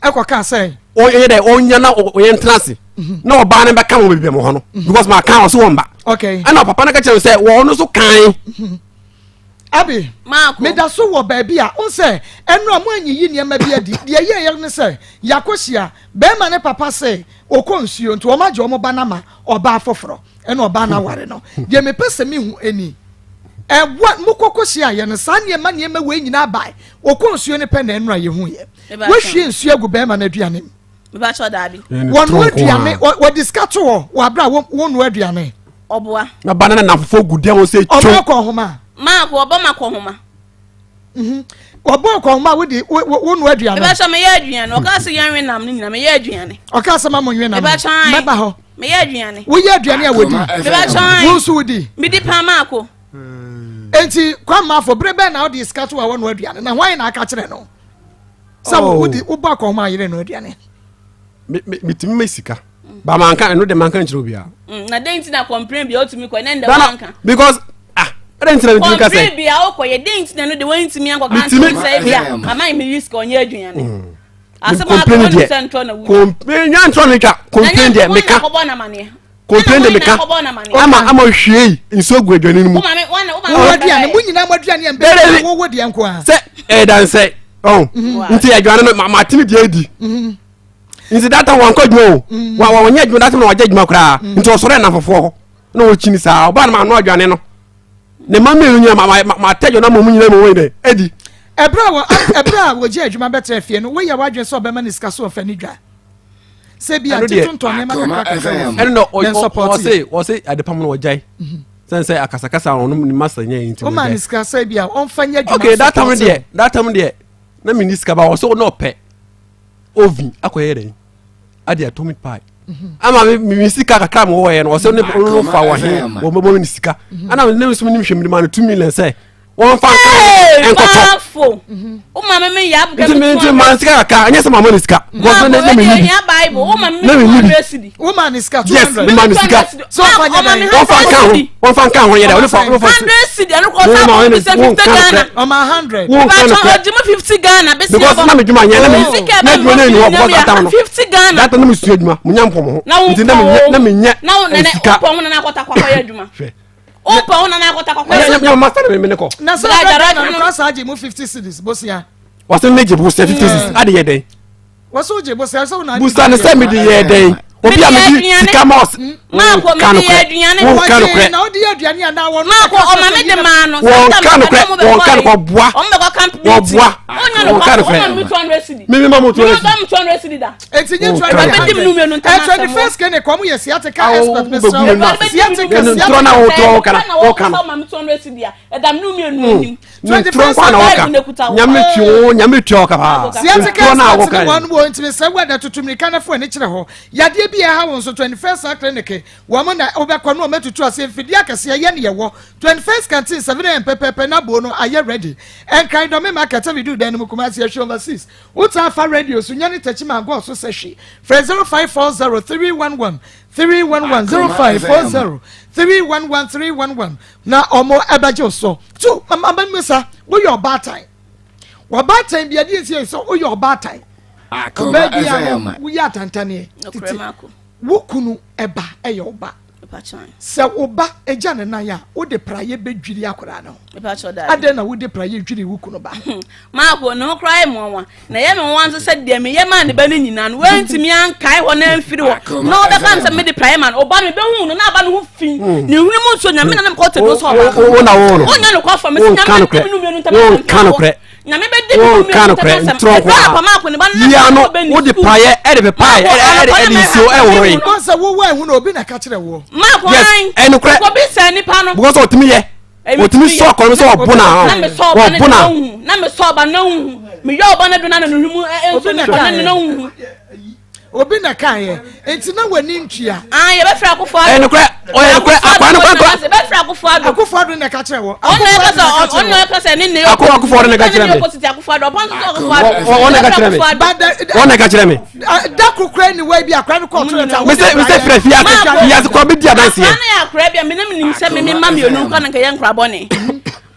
ekwa kan say o ye dey onya na o ye entrance na oba ne be kan wo bebe mo ho no because ma kan so won ba okay ana papa na ka che say wo no so kan Abi me da so wo baabi a on say eno am anyiyi niam bia di de ye ne say yakohia be ma ne papa say okonsuo nto o ma je o mo ba na ma oba afoforo eno oba na ware no de me pese me hu ani what mukokohia ye ne sane ma ne ma we nyina bai okonsuo ne pe na eno ye hu ye we hwie nsuo agu be ma na aduane me ba cho da bi wonu aduane wo discato wo abra wonu aduane oboa na banana na fofo gudia won say cho oboko homa ma ko obo ma ko homa oboko homa wo di wonu aduane me ba cho me ye aduane o ka se yanwe nam ni nyina me ye aduane o ka se ma mo nwe nam me ba ho me ye aduane wo ye aduane a wodi me ba cho wo su wodi me di pa ma ko enti kwa ma fo brebe na o di scato wa wonu aduane na hwan na aka kire no sa wodi wo ba ko homa yire no aduane me timi mesika ba manka no de manka nchiro bia na denti na complain bia otumi ko na manka because denti na me ka say complain bia o ko ye denti na no de wantimi anko kan say bia mama me risk onye aduane asema ko no central na wu complain yan tro nika complain de meka complain de meka ama hwie nso gu aduane mu wo aduane mu nyina mo aduane en be wo wodi enko a say dan say nti aduane no ma timi de edi nti data wan ko dwo wa nya dwo data no wa jadwuma kra nti osore na fofo na wo chini sa oba na ma no adwane no ne ma me nya ma tajo na mo nyina mo we de edi ebra wo je adwuma betre fie no wo ya wadwen so be ma ni ska so fa ni dwa se bia titunto ne ma ka no o say adepam no wajai say akasakasa on ni masa nya nti o ma ni ska se bia on fa nya adwuma okay that time there na mi ni ska ba o so no pe oven akoyere ade atomic pie ama mi sika kakra mo wo ye no so ne fa wa he wo mo ni sika ana ne so ni hwemni ma no 2 million say won fa enkoto o ma me ya buga mi man sika kakra anya se ma mo ni sika go ne mi ni ya bible o ma me 200 o ma ni sika 200 yes mi man ni sika so fa nya won fa kan ho ye da won fa 100 anu ko sa 50 Ghana o ma 100 won kan ko 50 Ghana be because na me djuma nya na djuma ni wo ko ta no 50 Ghana that na me su djuma mu nya mpom ho nti na me nya na sika pom na akota kwa ya djuma o pa ona na akota kwa ya master me ne ko na so na cross aje mu 50 cedis bosia wase meje bu 50 cedis ade ye den wase oje bosia so na busa ne se me de ye den obi a me di sika mos ma ko me de aduane wo na odi aduane ana won ma ko o ma me de ma no won kan ko boa o me ko camp wo boa onya no ko me 200 cedi me ma mo 200 cedi da eti nye 200 21st kene ko mu ye siatica expert me so siatica tro na wo to kana o kana ma me 200 cedi a edam no me enu 21st nyame tuo ka ba siatica na wo kana won bo ntime se wa da tutumri kana fo ne kire ho yade bi ha won so 21st clinic wo mo na obekọ no metutu ase mfidi akase ye ne ye wo 21st canteen 7 pepepe na bo no aye ready en kan do me market we do then mu kuma se show overseas uta fa radio so nyane tachi ma go so se hwe 0540 311 0540 na omo ebaje so tu mama mesa wo your bad time wo bad time bia die sie so wo your bad time baby am wo ya tantane wo kunu eba eye oba se oba eja ne nan ya wo de praye bedwiri akora no ade na wo de praye dwiri wo kunu ba ma ko no cry mo wa na ye me wan se de me ye man ba ne nyina no wantimi ankai ho na amfiri ho no be kan se me de praye man oba me be hu no na ba no ho fi ne hunu mu so nya me na me ko te do so oba wo na wo no onya no ko fa me se nya me no me no kan na me be de me kan tro ko ya no wo de praye e de praye e so e wo yi ko se wo wa hu no obi na ka kire wo ma ko ai ko bi se ni pa no because otimi ye otimi so ko so obuna na me so ba na hu me yo ba na do na no humu enso na hu obi na kan ye enti na wani ntwia ye be fra akofo no kra akwa no be fra akofo do na ka kire wo onno ka se ni ne akofo do na ka kire me akofo do pon onno ka kire me onno ka kire me da kokra ni we bi akwa no ko to ta me se fra fia ko bi dia danse ya na akra bia me nem nim se me ma me onu kan ka ye nkra bone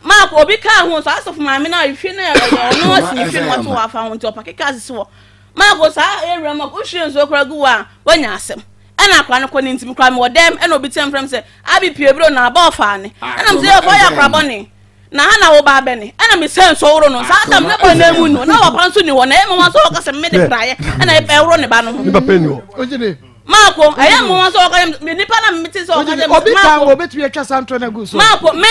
ma ko obi ka ho so asofu ma me na ihwe na ono asi ihwe no to wa fa ho nti opake ka sisi wo ma ko sa area ma ko hwe nso kra gu wa wanya asem ana akwa no ko ni ntimi kra me wo dem ana obi tem frem se abi pie bro na ba ofa ne ana mse yo fa ya kra bone na hana wo ba bene ana me sense woro no sa adam ne ba na mu no na wa panso ni wo na e mama so ka se me de praye ana e woro ne ba no ni papa ni wo ojide mako aya mama so ka me nipa na me ti so ka de obi kan obetu ya twa santo na gu so mako me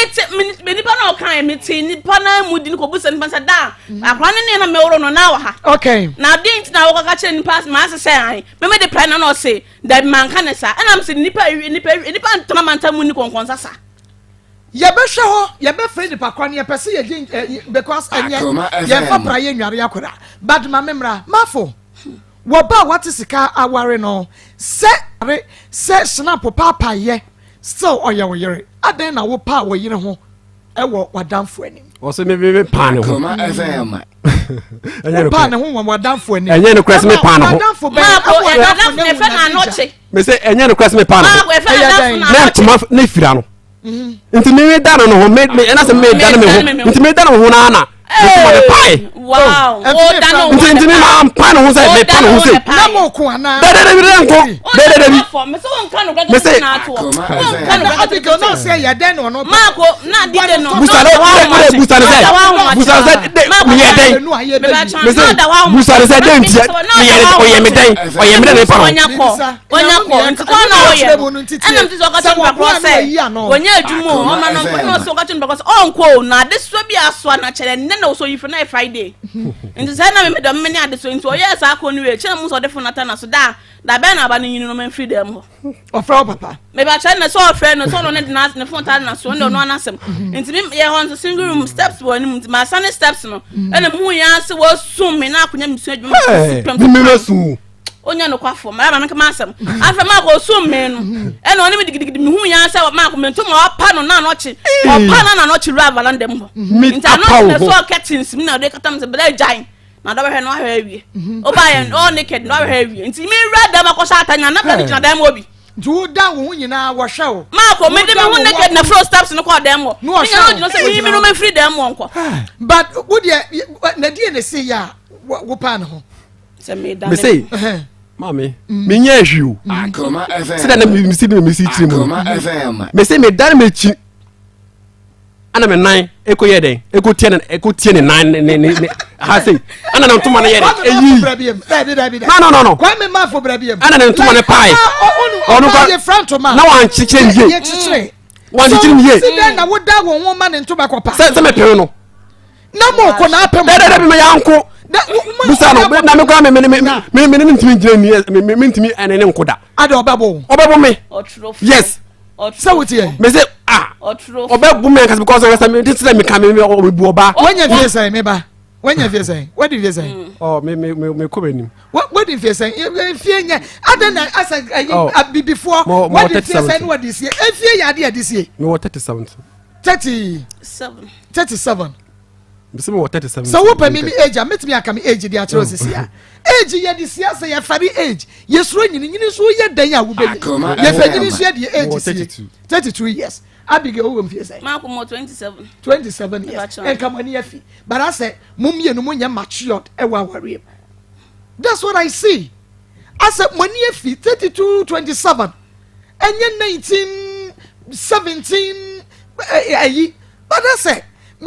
nipa na o kan me ti nipa na mu di ko bu se nipa sa da akwa ne na me woro no na wa ha okay na dint na wo ka che nipa ma se ai me de praye na no se da man kan sa ana me se nipa ntama mu ni konkon sa yebehwe ho yebefre nipa kwan ye pese ye because enye ye fa praye nware yakora but ma memra mafo wo ba what sika aware no se snap papa ye still oye wo yere aden na wo pa wo yere ho e wo wadamfo anim wo se me pa ne ho enye pa ne ho wo wadamfo anim enye ne kwese me pa ne ho wadamfo be wadamfo ne fe na anoche me se enye ne kwese me pa ne ho na tuma ne fira no nti me dano no ho me na se me dano me ho nti me dano ho na na wow o dano nti me ma pa no ho se me pa no ho se na mo ko ana de me so won kan no gege na ato kan no abigo no se ya den no no mako na di de no busale me ye den me se busale se den ti me ye o ye me den ne pa no onya ko nti ko na o ye ana mti so ka tin ba process onya adwumo o ma no so ka tin ba process onko na de so bi aso na chere ne na so yifu na Friday nti say na me do me ne ade so nti o ye sa ko ni we chere mu so de fo na so da be na ba ni nyinu no man freedom ho ofra papa me ba chere na so ofra no so no ne de na ne fo ta na so no anasem nti me ye hon so single room steps woni nti ma sane steps no ene mu ya se wo sum me na akonya misu adwuma me me su onya no kwafo ma me kama asem afa ma ko sum me no ene oni me digidi me hu ya se ma ko mentum opa no na no chi opa na no chi rival landem ho nti ano ne so curtains me na de katam se bela giant na do he no ahwe awie oba ye no naked no ahwe awie nti me rada ma ko sha atanya na bela gina dam obi ju da wo nyina wo hwe wo ma ko me de me hu naked na floor steps no ko dam wo no se me no me free dam wo nko but wo de na die ne se ya wo pa no ho se me da me say mami me nya hwiu se da na me si tiri mu me say me dan me chi ana me nan ekoye den ekotie ne nan ne ha say ana na ntoma na ye no kwa me ma fo brabiem ana na ntoma ne pai onu kwa ye front ma na wan chiche nje wan chiche nje se da na wo da wo ho ma ne ntoma kwa pa se me pe no na mo ko na apem da me yanko busa no na me kwa me ntimi jira ni me ntimi anene nkoda ade obebo me yes so what here me say obebo me cause because of me this me can me obu oba when you feel say me ba when you feel say what do you say oh me ko benim what do you feel say feel nya ade na asa before what do you feel say what this year feel ya ade this year me 37 Bisi me 37 so wo pa me age ametimi aka me age dia chero sisia age ye di sia say ya fari age ye suro nyini so ye dan a wo be ye fa nyini so ye di age 32 years Abigail wo mfie say ma ko mo 27 years en kamani ya fi but I say mum ye no munya matured e wa ware. That's what I see. I said money ya fi 32 27 enye 19 17 ayi but I say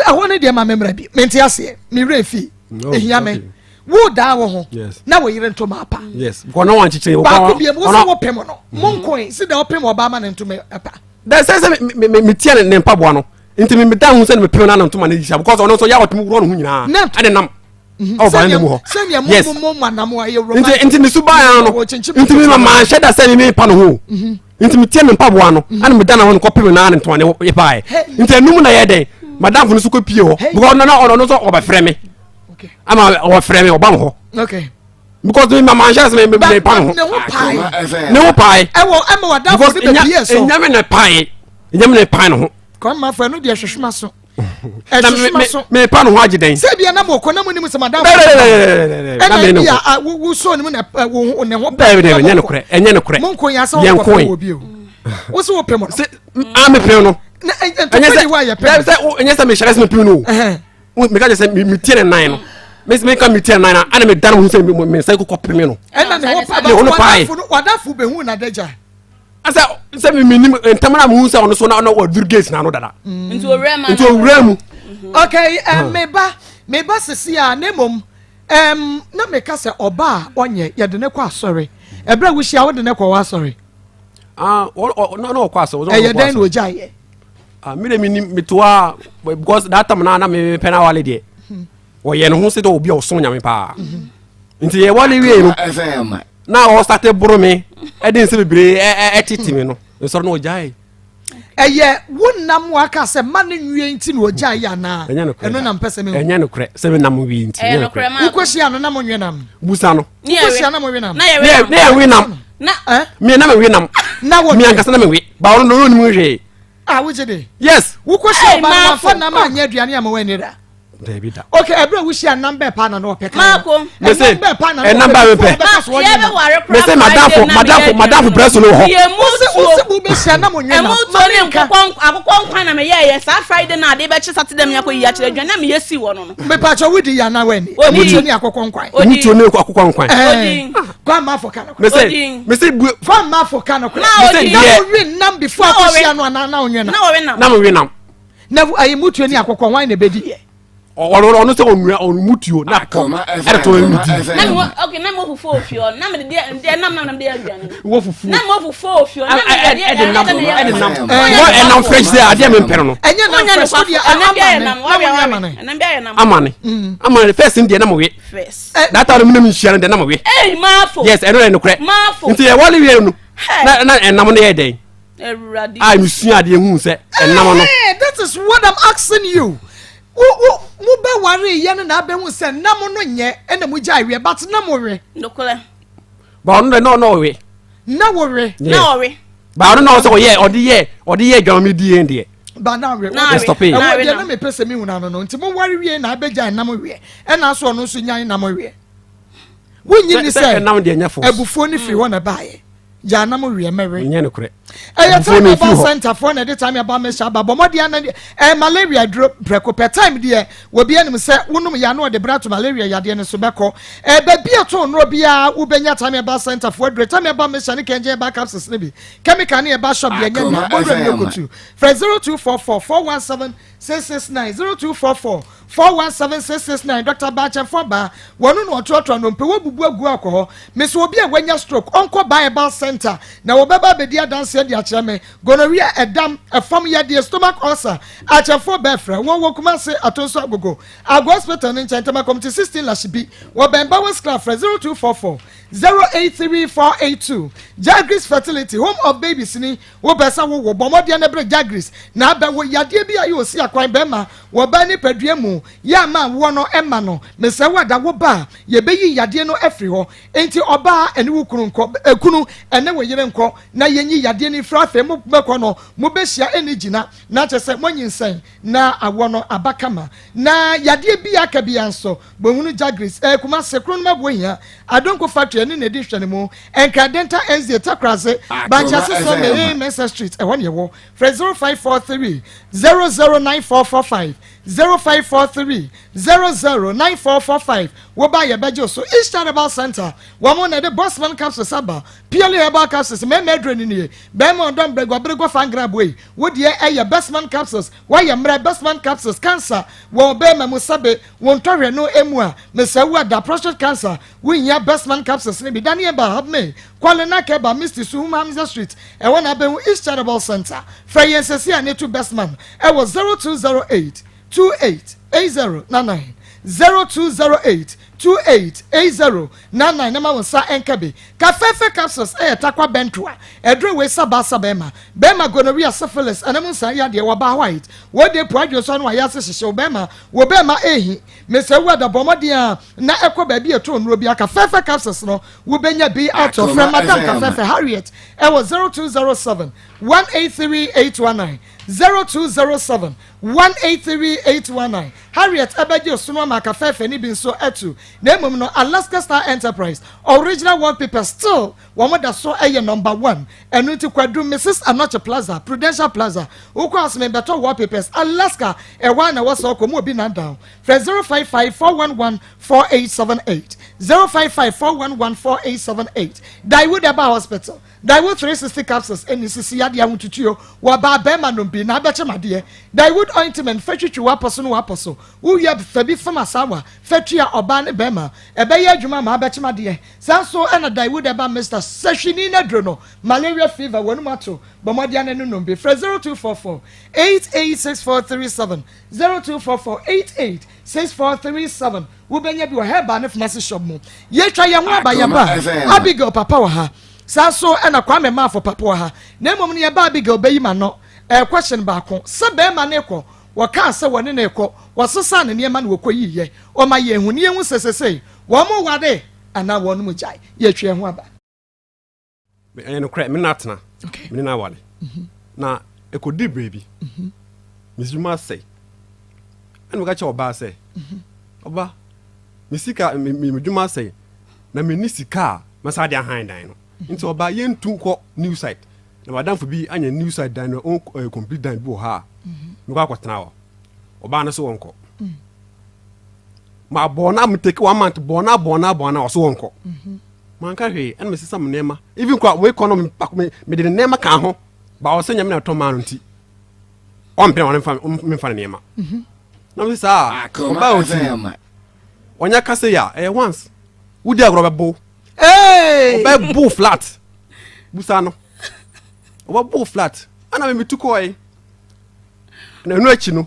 I want to my memory be mentiase me refi ehia me wo da wo ho na wo yire nto mapa yes because no one chiche wo ba ko bia wo so wo pem no monko si da wo pem oba ma nto me apa da say me tie ne mpaboa no nti me da hu se me pem na nto ma na jisha because ono so ya wo pem wo no hu nyina ade nam oh ba ne mu ho senya mo manam aye ro nti me suba ya no nti me ma hye da say me pa no ho nti me tie ne mpaboa no ana me da na ho ko pem na nto ma ne ye pa nti enum na ye den madam funu suko pie ho because no so obafre me okay ama obafre me obam ho okay because me mama share me pan ho ne ho pai e wo ama wadam funu be pie so enyame ne pan ho come ma fa no de hwehwema so me pan ho agiden se bia na mo ko na mo nim se madam na me ne wo so nim na wo ne ho ba be enye ne kure mo ko ya so wo bi o wo so wo pem se a me pem no enye se me share se me pem no me ka se me tie ne nan no me ka me tie nan ana me dan hu se me sai ko pem no na ne ho pa wadafu be hu na daja asa se me nim entamara mu hu se ono so na wa durgate na no dada into rema into remu Okay, meba sisi a nemom na meka se oba onye ye de ne kwa sorry ebra wuhia wo de ne kwa sorry no kwa so ye den no jaye me de me toa because that time na me pena wale de wo ye no ho se do obi o so nyame pa nti ye wale wie no na o start buru me e den se bebre titi me no so no jaye eye wonnam waka se ma ne nwie nti no jaye ana eno na mpese me enye no kre se me nam wi nti enye no kre ma ukohia no na mo nwe nam busa no ukohia na mo nwe nam na ye wi nam na me na me wi nam na wo me ankasa na me wi ba no no mu hwe wujede yes ukohia ba fa na ma nya aduane am wani da David. Okay, every wish and number pan and open. Marco, listen, and number repair. Me say madam for press no ho. Ye mu be share na mo nwe na. E mu akokon kwan na me ye sa Friday na dey be chi Saturday me yakọ yi akire dwan na me yesi wo no no. Me pa cho wudi ya na wani. Mu cho ni akokon kwan. Mu cho ni akokon kwan. Kwa ma for kana. Me say kwa ma for kana. Me say na win nam before akosha no na onwe na. Na wo win nam. Na mo win nam. Na ayi mu cho ni akokon wan na bedi. Ono se mutuo na ko e to muti na okay na mo fufu ofio na me de nam de aduane wo fufu na mo fufu ofio na me de nam fresh there ade me mpere no enye na fresh so dia amane first in there na mo we first that time me nhia na mo we mafo yes eno eno kre mafo nti e wale we no na enam no ye den eradi ai musua ade hu se enam no that is what I'm asking you. Mu be ware ye na be hu se nam no nye ena mu jai we but nam we nokole ba no we na we ba no so ye odi ye dwan me die ndie ba na we stop it na me pese mi hu na no nti mu ware we na be jai nam we ena so no so nyan nam we wunyi ni se nam de nya fo ebufuo ni fi ho na baaye ja nam we mewe nya no kure e time about center for na the time about me shaba bomodi na malaria drop preko per time there we be anim se wonum ya no de brato malaria yade ne so beko ba bia to no bia wo benya time about center for the time about me shane kenje backup system bi chemical ne ba shop ya nya na bodu for 0244 417 669 0244 417 669 Dr. Bacha Foba wonu no trotro no mpe wo bubu agu akoho me so obi a wanya stroke onko Bible center na wo beba bedia dance dia kyereme gonorrhea edam afam ya dia stomach ulcer achafo befra wo kuma se atonso agogo ago hospital in Chantama community 16 Lashibi wo bemba was club 0244 083482 Jagris fertility home of babies ni wo besa wo bomodia na bre Jagris na ba wo yade bi ayi osi akwan bema wo ba ni paduamu ya ma wo no ema no me se wada wo ba ye beyi yade no afri ho enti oba ene wo kunu nko ekunu ene wo yire nko na yenyi yade ni frafe mo beko no mo behia ene gina na chese monyinsen na awo no abakama na yade bi aka bi anso bohunu Jagris kuma se kunu mabo hia adonko factory ene ne di hwene mu enka dental enzi takrase bancha so me Mesa Street e won ye wo 0543 009445 0543 009445 wo ba ye bejo so East Herbal Center wo mo na de Bossman capsule saba purely herbal capsules me medre ni ne be mo don brego fangra boy wo de ye Bossman capsules wo ye mre Bossman capsules cancer wo be mamu sabe wo ntore no emu a me se wo da prostate cancer wo nya Bossman capsules ne bi daniel ba have me kwalena ke ba Mr. Suhumamza Street e wona be East Herbal Center Frey Sesi anetu Bossman e was 0208 288099 0208 288099 nama wonsa enkabe kafefe capsules takwa bentoa edre we sabasa bema gonorrhea syphilis anamunsa ya de wa ba white wo de poadwo so no ya sehye bema wo bema ehi mese wada bomodia na ekoba bi eto nro bi aka fefe capsules no wo benya bi out of from madam kafefe Harriet e was 0207 183819 0207 183819 Harriet abaje osuno maka fefe ni bi nso etu na emom no Alaska Star Enterprise original wallpapers still wɔn da so ɛyɛ number 1 ɛnu ti kwadu Mrs. Anoche Plaza Prudential Plaza okɔ asome beto wallpapers Alaska ɛwa na wɔsɔ kɔ mu obi na down fɛ 055-411-4878 055-411-4878 Daiwood Eba Hospital Daiwood 360 capsules ɛni sisi yadeɛ ahotutuo wɔ ba bɛrima nom bi na abɛkyɛ madeɛ Daiwood ointment fɛtwitwi wapɔso no wapɔso wuyɛ fɛbi fam asawa fɛtua ɔbaa ne bɛrima ɛbɛyɛ adwuma ma abɛkyɛ madeɛ sanso ɛna Daiwood Eba Mr. Seshini na drono malaria fever wɔnum ato bɔmɔdeɛ ne nom bi fɛ 0244-886437 0244-886437 wobɛnya bi wɔ herba ne pharmacy shop mu yɛtwa yɛn ho abayɛba Abigail papa wɔ ha sanso ɛna Kwame Mafo papa wɔ ha na mmom ne yɛba Abigail bɛyi ma no question baako sɛ bɛrima ne kɔ wɔka sɛ wɔne ne kɔ wɔsesa ne nneɛma ne wɔkɔ yiyɛ ɔma yɛn hu ne yɛn hu sɛsɛsɛ wɔn mo wade ana wɔn mo gyae yɛtwa ho aba ɛno kra me natena me na wale na ekodi baby misuma say ɛno ka kyɛ ɔba sɛ ɔba misika me say na me ni sika masa de ahan dan no nti ɔba yɛntu kɔ new site na madam fo bi anya new site dan no complete dan bi wɔ ha me kɔ akɔtena hɔ ɔba no so wɔnkɔ ma bona me take 1 month bona ɔso wɔnkɔ manka hwe ɛna me sisa me nema even kwa we economy me de nema ka ho ba wo senya me na tɔma no nti ɔmpɛ wɔn fa nema na me sisa ɔba o ti onya kase ya once wudi agro bɛbo ɔba bo flat busa no ɔba bo flat ana me tu kɔ na enu achi no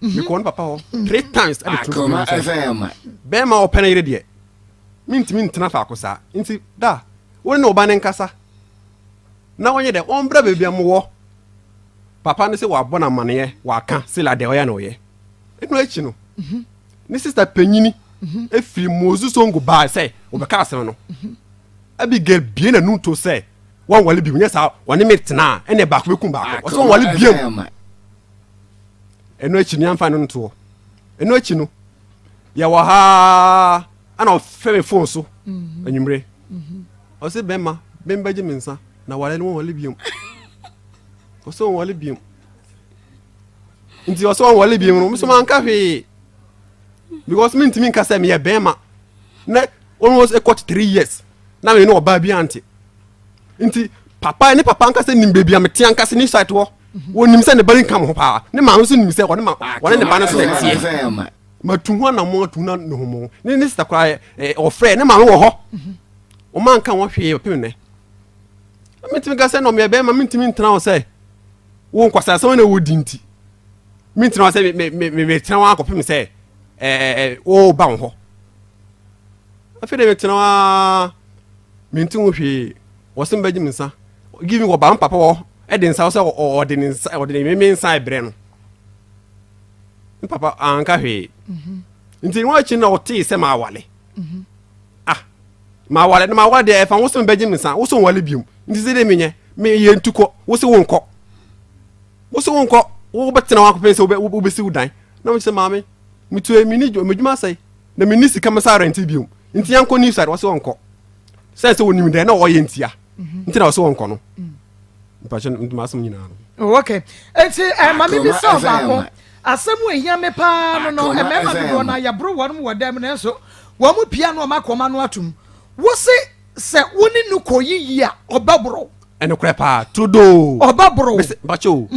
me kɔ no papa hɔ 3 times at the 2 be ma open yire de mintimi ntena fa akosa nti da woni na oba ne nkasa na wonye de ombra bebia mo papa ne se wa bona mane wa ka se la de oya na oye enu achi no ni sister panyini efiri mozu songo ba se obeka asem no Abigail bie na nuto se wan wale bi nyesa woni metena ene ba ko bekum ba ko so wale biem enu achi ni amfa no nto enu achi no ya wa ha ana ofeme phone so anwumre o se bemba je mensa na wale no wale biem o so wale biem nti o so wale biem no so man ka hwe because me ntimi nka se me ye bemma na almost a quarter 3 years na me no oba bi ante nti papa nka se nim baby am te anka se ni site wo wonim se ne bari kam ho pa ne ma ho se nim se wone ma wone ne ba no so tie matu ho na mo atu na no mo ne sister kwa ofre ne ma wo ho o man kan wo hwe pe ne mentimi ka se no me be ma mentimi ntena wo se wo nkwasa se wona wo dinti mentina wo se me tena wo akopem se o ba wo ho afede me tena wa menti wo hwe wo se mbaji msa give me wo ba papa wo e de nsa wo se o de nsa o de me nsa ebre no papa anka hwe nti wo achi na o te se ma wale ma wale na ma wale de fa wo se mbaji msa wo so wale biom nti se de menye me ye ntuko wo se wonko wo betena wa ko pense wo besi udan na mo se maame mitu emini medwuma sai na mini sika masa rent biom nti yanko ni side wo se wonko sense wo nim de na wo ye ntia nti na wo se wonko no mpacho ntumasum nyina no okay enti mami bi so ba ko asemu ehia me pa no no emema do na ya bro won wo dem na so wo mu pia no makoma no atum wo se woni nu koyiyi a obabro ene krepa todo obabro bacho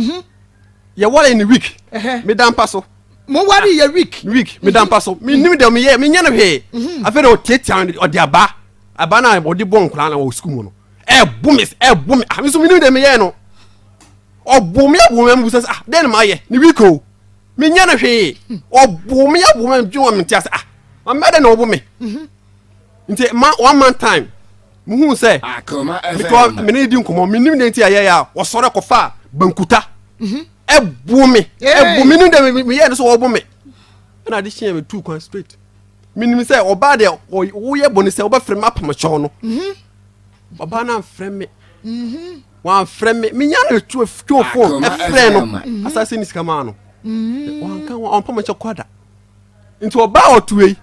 ya wala in week me dan paso mo wari ya week me dan paso me nim de me ye me nya no hwe afere o tietian o de aba na o de bon kran na wo school mu no bumis ami so me nim de me ye no obumi busa den ma ye ni week o me nya no hwe obumi dwo me ntia ma me de no obumi nti one man time muhu se because me ne di nkomo me nim de ntia ye ya wo sore kofa bankuta ebumi nim de me ye no so obumi na de hia me two kwan straight me nim se oba de wo ye boni se oba frem apam cho no baba na frem me wan frem me nya no two phone e frem no asase ni sika ma no wan kan wan pam cho kwada nti oba otuei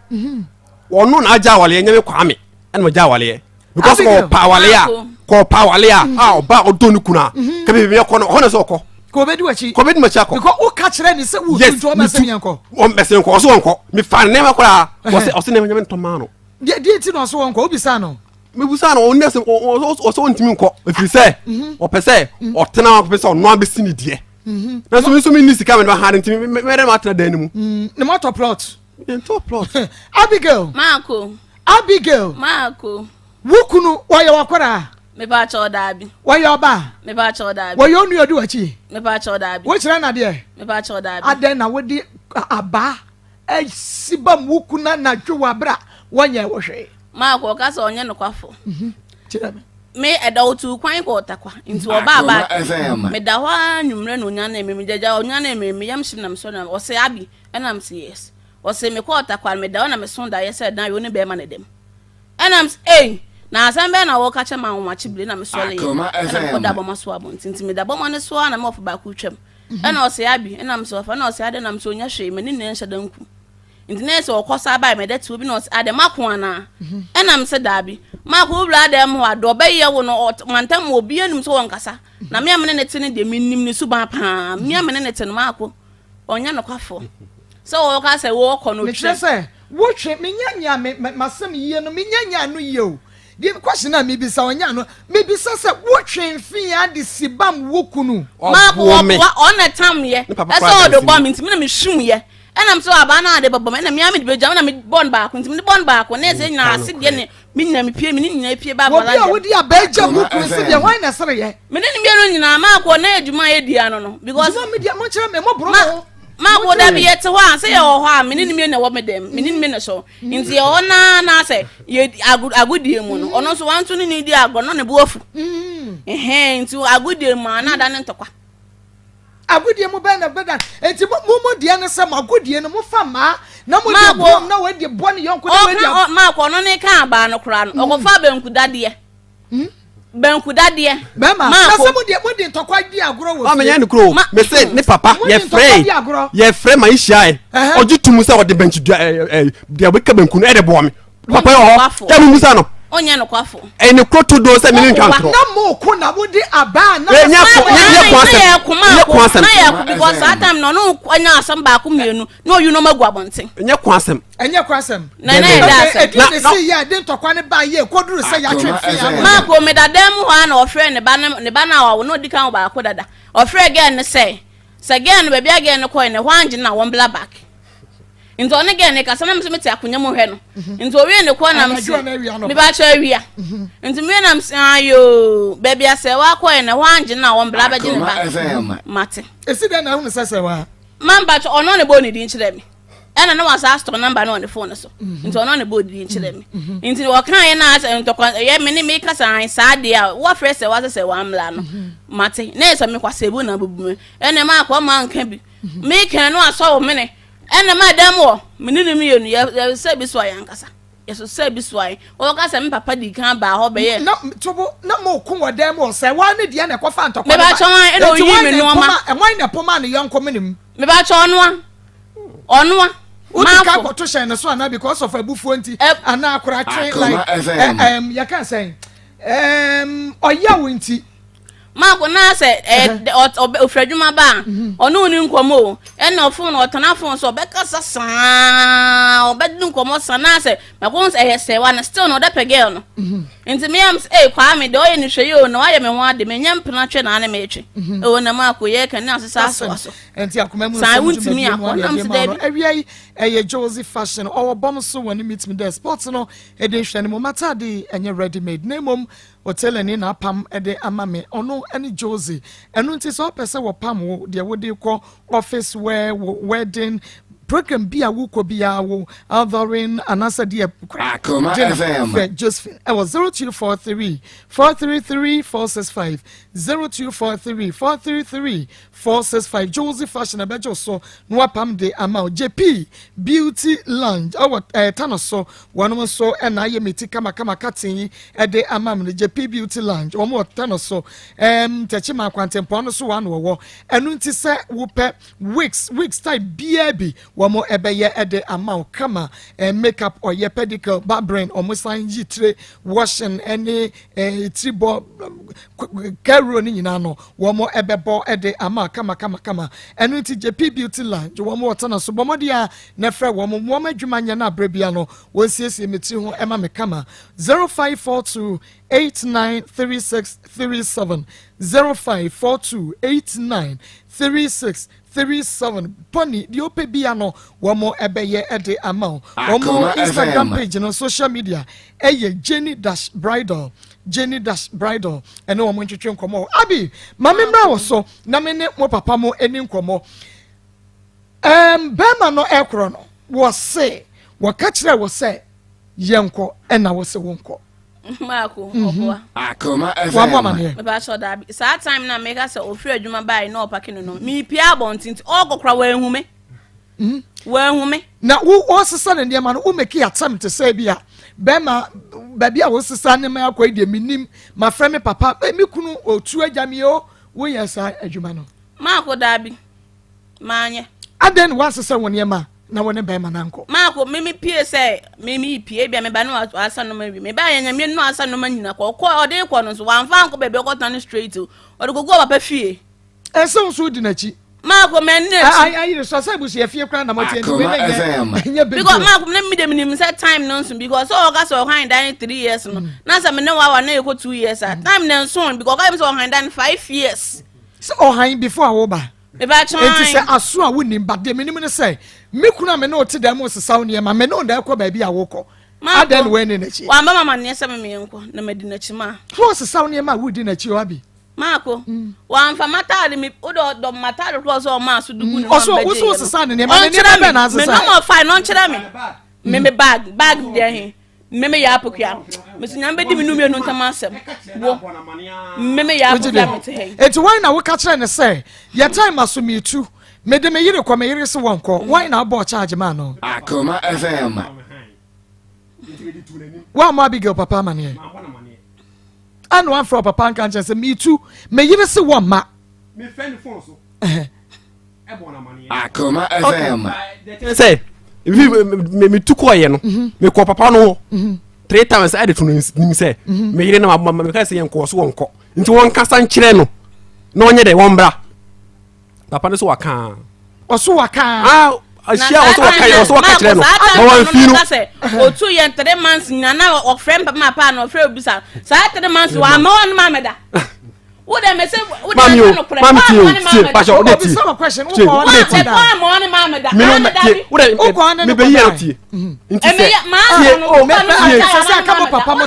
wono na aja wale nya me kwa me and my jawale because of powerlia how ba odonu kuna ka be me kono hono so ko be di wachi ko be di machi ko because o ka kire ni se wo tuntu o mesen ko o mesen ko so wonko me fa ne ma kora o se ne nyame ntomano di ti no so wonko obisa no me busa no onese o so ntimi nko efiri se o pese o tena ko pese o no abesi ni die na so mi ni sika me ba ha ntimi me de ma tena dan ni mu ne ma top plot Abigail Marco wukunu waya wakwara me ba cho dabi waya oba me ba cho dabi waya onu odu achi me ba cho dabi wo kire na de me ba cho dabi aden na wodi aba sibam wukuna na dwowa bra wanya wo hwe Marco ka so onye no kwafo kire me edotu kwan ko takwa nti oba me da hwa nwumre no nya na me jaja onya na me yam shim na me so na o se abi enam se yes o se me ko takwa me da na me so da yes dan yo ne be ma ne dem enam na asambe na wo ka chema wo machi bile na me so le ko da bo maso abo nti me da bo ma ne so na me of ba ku twam ena o se abi enam so fa na o se ade na me so nya hwe me ne ne nhya danku nti na se o kosa ba me da ti obi na o se ade mako ana enam se dabi mako bla ade mo ado be ye wo no mantam obi anum so wonkasa na me amene ne te ne de minnim ne suba pa me amene ne te no mako onya no kwafo so o ka se wo ko no twe se wo twe me nya masem yie no me nya no yie o di question na me bi sa onya no me bi sa se wo twe mfi ade sibam wokunu mako on na tam ye eso do bom nti me na me hwum ye enam so aba na ade bobom na me amede beja na me bon ba ko nti me bon ba ko na se nyina ase de ne me nyina me pie me nyina pie ba bala wo di abeja wokunu se de wan na sere ye me ne me nyina mako na adwuma ye dia no no because me dia mo kire me mo bro mako da bi yete ho se ye ho a me ne na wo me dem me ne na so nti ye ona na se ye agudie mu no ono so wanto ne di ago no ne bo afu nti agudie mu na da ne ntokwa agudie mu be na beda enti mo die ne se agudie no mo fa ma na mo di bom na we di bon yonko na we di mako no ne ka ba no kra no okofa benku dade benku dade bema na se mo di ntokwa di agoro wo me yan kro me say ne papa ye frɛ ma ihia oji tumu se ode benchi de be ka benku no e de bo me papa yo ya mu musa no onya no kwafo ene kroto do se me ntwa ntro na mo ko na wo di aba na ye kwasem na ya because adam no no onya asem ba ko mienu na oyu no magu abonten enye kwasem na ya asem na see ya de ntokwa ne ba ye koduru se ya twe fi ya ma ko me dadam ho ana ofre ne ba na wo no di kan ba ko dada ofre again ne se again be bia again ko ne hwanje na won bla back nti one ge ne kasa na me meti akonya mo hwe no nti owie ne ko na me ba cha awia nti me na ayo baby ase wa ko ne hwanje na won bla ba je ne ba mate esi de na hu sese wa man ba cha ono ne bo ne di nchire me ena na wasa store number na on the phone so nti ono ne bo di nchire me nti wo kan ye na ase ntokwa ye me ne me kasa an sa de a wo frɛ se wa sese wa mla no mate na eso me kwasa ebu na bubu me ena ma akwa ma nka bi me kan no aso wo me ne ena madam wo menene me yenu ya se bi so ayankasa yeso se bi so ay wo ka se me papa di kan ba ho be ye na tobo na mo ku wodam wo se wa ne dia na kofa ntokwa me ba chon ena oyi me no ma e wan na poma ne yonko menim me ba chon ono a ma ka ko to shen no so na because of abufuo nti ana akora twen like ya kan say oya wo nti mako na se ofradwuma ba ono ni nkomo ena ofun no otana fon so be kasa san obedi nkomo san na se mako se se wa na still no da pegel no enti me am kwa me de oye ni hwe yo no aye me ho ade me nyam pena twe na me etwe e wona mako ye kan na asesa so enti akoma mu san wuntimi akona am se da awia eye Josie fashion our bomb so when meet me there sports no e de hwe ne mo mata de enye ready made na mom hotel ni na pam e de amame ono any Josie enu nti so pese wo pam wo de wo de ko office wear wedding program bia wo ko bia wo othering anasa de Josephine I was 0243 433 465 0243 433 465 Josie fashion abejo so no pam de ama JP beauty lounge our tanoso one so na ye meti kama katin e de ama me JP beauty lounge omo tanoso techi ma kwantempo no so one wo enu nti se wo pe wigs type bia bi womo ebeye ede amount kama makeup or ye pedicure barbering omo san yitre washing any tribo kero ni nyina no womo ebebo ede amount kama enu ti JP Beauty Lounge womo wotana so bomo dia na frɛ womo adwuma nya na brabia no wonsiesie meti ho ema me kama 0542893637 0542893637 pony the ope bia no womo ebeye ede amount womo Instagram page no social media Jenny-Bridal ene womo ntwetwe nkomo abi mame mra wo so na me ne mo papa mo eni nkomo bema no ekro no wo se wo ka kire wo se yenko ena wo se wonko Marco, Akoma FM. About so that saa time na make us ofri adwuma bai na opake no. Me pia bontinti ogokra wan hume. Na wo sesa ne ndie ma no wo make attempt to say bia bema babia wo sesa ne ma akwa die minim ma frɛ me papa me kunu otu agyame o wo yesa adwuma no. Marco dabi. Manye. Aden wo sesa won ma na wone bema na nko Marco mimi pie say mimi pie bia me ba no asa no ma wi me ba yanya me no asa no ma nyina ko ode ko no so wan fa nko bebe ko tan straight o ode gogo papa fie eso so di na chi Marco men ne ai so say busu fie kra na moti enti nya because Marco me dem nim say time no so because so ga so han dan 3 years no na say me ne wa na e ko 2 years time na so because ga me so han dan 5 years so han before awo ba enti say aso a wonim ba de menim ne say me kuna me no te dem osesaw ne ma me no da ekọ ba bia wokọ aden we ne nachi wa mama ne say me enko na me di nachi ma so osesaw ne ma wo di nachi obi Marco wa mfa matade me do matade ko so ma so dugu ne ma so osesaw ne ma ne be na asesa me no fine no nkyere me bag de he me ya apokua me sinya be di me numie no ntama asem wo me ya apokua me te he eti why na wo ka kire ne say your time aso me tu me de me yire kwa me yire se wonko why na abo charge man no Akoma FM wa ma big papa man here anu an from papa kan say me tu me yire se won ma me friend phone so bona mani Akoma FM say me tu ko ye no me ko papa no 3 times I dey to nim say me yire na me ka say yenko so wonko nti won kasa nkire no na onye de won bra papa no so waka oso waka ashia oso waka kire no na wan finu otu ye 3 months na o friend papa na o friend obisa sa 3 months wa ma won ma meda wo dem say wo dem no kure mami ti pasha o dey ti some question wo ko ma meda me be yi ati nti say say ka papa mo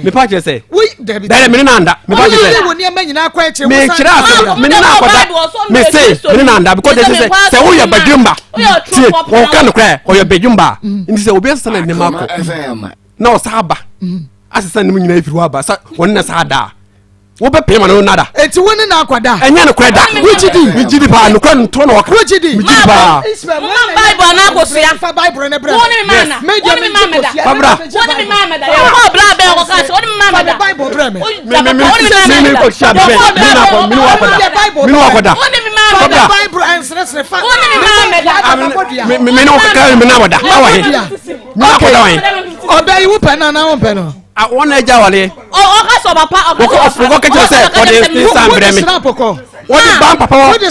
me pa che say we David me na anda me pa che say wo ni ma nyina kwa eche me kira ase me na akoda me say me na anda because they say wo ya badwumba ti wo kan kra wo ya badwumba nti say obi asa na ne mako na o saba asesa ne nyina ifiri wa ba sa won na sada wo be pema no nada enti woni na akwada enya no kwada wigidi pa no kwan to no wigidi pa Bible na go sia fa Bible ne bra woni mana woni mama da babra woni mama da ko bra be ko ka woni mama da Bible bra me me ko sha be mi no akwada woni mama da Bible answer fa woni mama da me no ka me na wada awa he mi akwada wan obey wu pe na won pe no a wona eja wale o ka so papa o ko ke je say o de instant bre me o de ban papa o de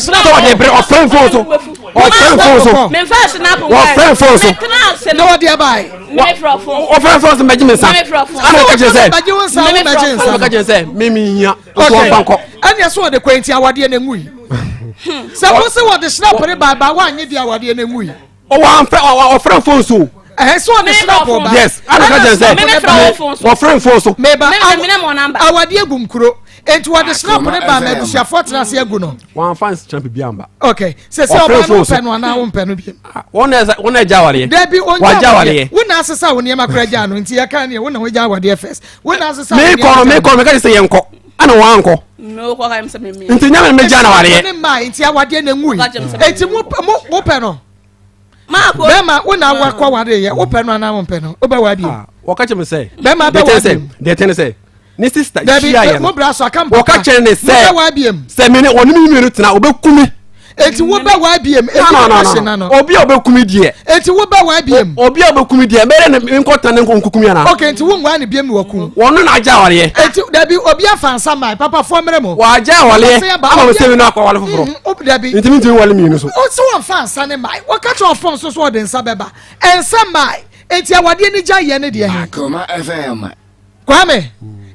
bre o friend phone so me fa snap o friend phone so no what dey buy me from phone o friend phone so me me sa ana ka je say me ka je say me hia o so banko anya so de kwenti awade na ngui se wo se wo de snap re baba wa anye di awade na ngui o wa friend phone so so on the snap over yes ana ka je say o friend phone so me mo number awade agum kuro enti wo de snap ne ba na busia fortuna se agu no one fans champ bi amba okay se o ba no pe no na wo pe no bi wona eja wale debi wa ja wale wona asesa wo ne makra ja no enti ya kan ne wona wo ja wade first wona asesa me ko me ka say yenko ana wa anko no ko ka im se me enti nya me ja na wale ne ma enti awade na ngui enti mo pe no Marco bema wona wakwa wade ye wo pe no na wo pe no oba wade wo ka che me say bema ba wade de ten say ni sister chia ye mo bra so akam wo ka che ne say wabiem say me ne oni mi tena obekumi enti wo ba wa biem no obi obekumi die enti wo ba wa biem obi obekumi die mere ne nkota ne nkukumi ana okay enti wo ngwa ne biem wakum wono na aja wale enti dabi obi afansa mai papa fo mere mo wa aja wale ama mo semi na akwa wale foforo obi dabi enti mi tin wale mi no so o se wo fansa ne mai wo ka cho fon so de nsa beba ensa mai enti awade ni gya ye ne de he Akoma FM Kwame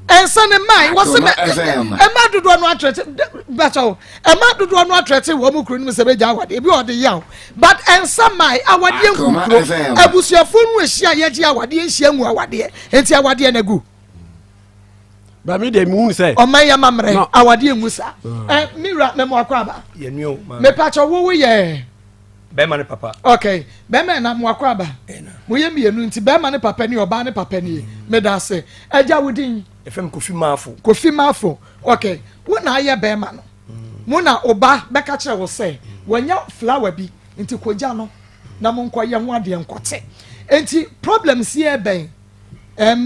ensa ne mai wo se ema dodo no atrete bacho ema dodo no atrete wo mu kru ni se be gya awade ebi o de yaw but ensa mai awade nkukro abusuafo nu ehia ye gya awade ehia ngu awade enti awade na gu ba mi de mi hu se o man ya mamre awade ngu sa mira me mo akwa ba ye nyo me pacho wo ye Bema ne papa. Okay. Bema na mo akwa ba. Mo ye mienu nti bema ne papa ni oba ne papa ni. Me da se. Eja wudin. Efem Kofi Mafo. Kofi Mafo. Okay. Wo na aye bema no. Mo na oba beka kire wo se. Wanya flower bi nti koja no. Na mo nkoye ho ade nkote. Enti problems here ben.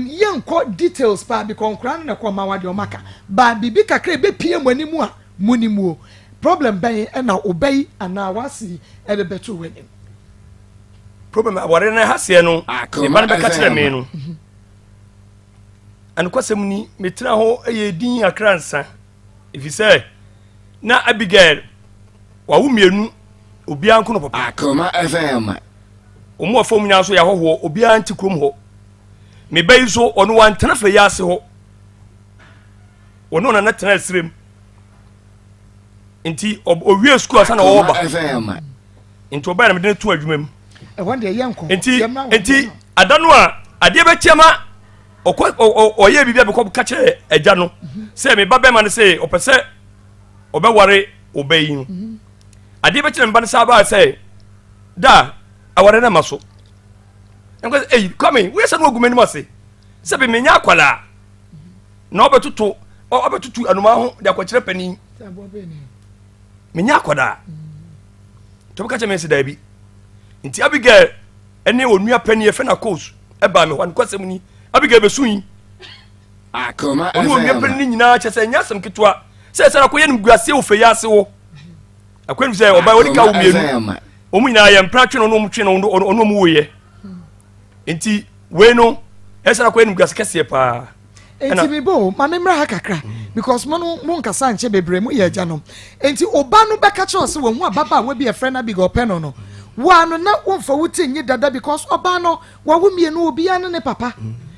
Ye nko details pa bi konkran na ko ma wade o maka. Ba bibi kakra be pie mo animu a munimu. Problem ben na obey ana wasi e de betu wenim problem aware na hase no e man be ka kire me no an kwasem ni metra ho eye din akransa if you say na Abigail wa wo mienu obi anko no papa Akoma FM omo afom nya so ya hoho obi anti krom ho me bai so ono wan tanafa ya se ho ono na tana sirem Inti owie school asa na wo ba inti oba na me tu adwumam e wonde ye nko inti adanu a ade be tiama oye bibia be ko ka kire agya no se me ba be ma ne se opese obe ware obeyi no ade be kire me ba ne sa ba se da aware na maso enko come we se no ogumani mo se se be menya akwala na obetutu anuma ho de akwakire pani menya akoda to ka cheme se da bi nti Abigail ene onua pani efe na course e ba me hwan kwasem ni Abigail besuyi Akoma FM onua pani nyina chese nyasem ketwa se na koye nim guase ofe yase wo akwenu se oba woni ka wo mienu omu nyina ye mpratwe no mu twe no ono mu woye nti we no na koye nim guase kese pa enti bibo mame mra ha kakra because mo nkasa nche bebre mu ye agya no enti oba no beka che ose wo hu ababa wa bi e friend na big openo no wa no na wonfa wuti nyi dada because oba no wa wo mienu obi ane ne papa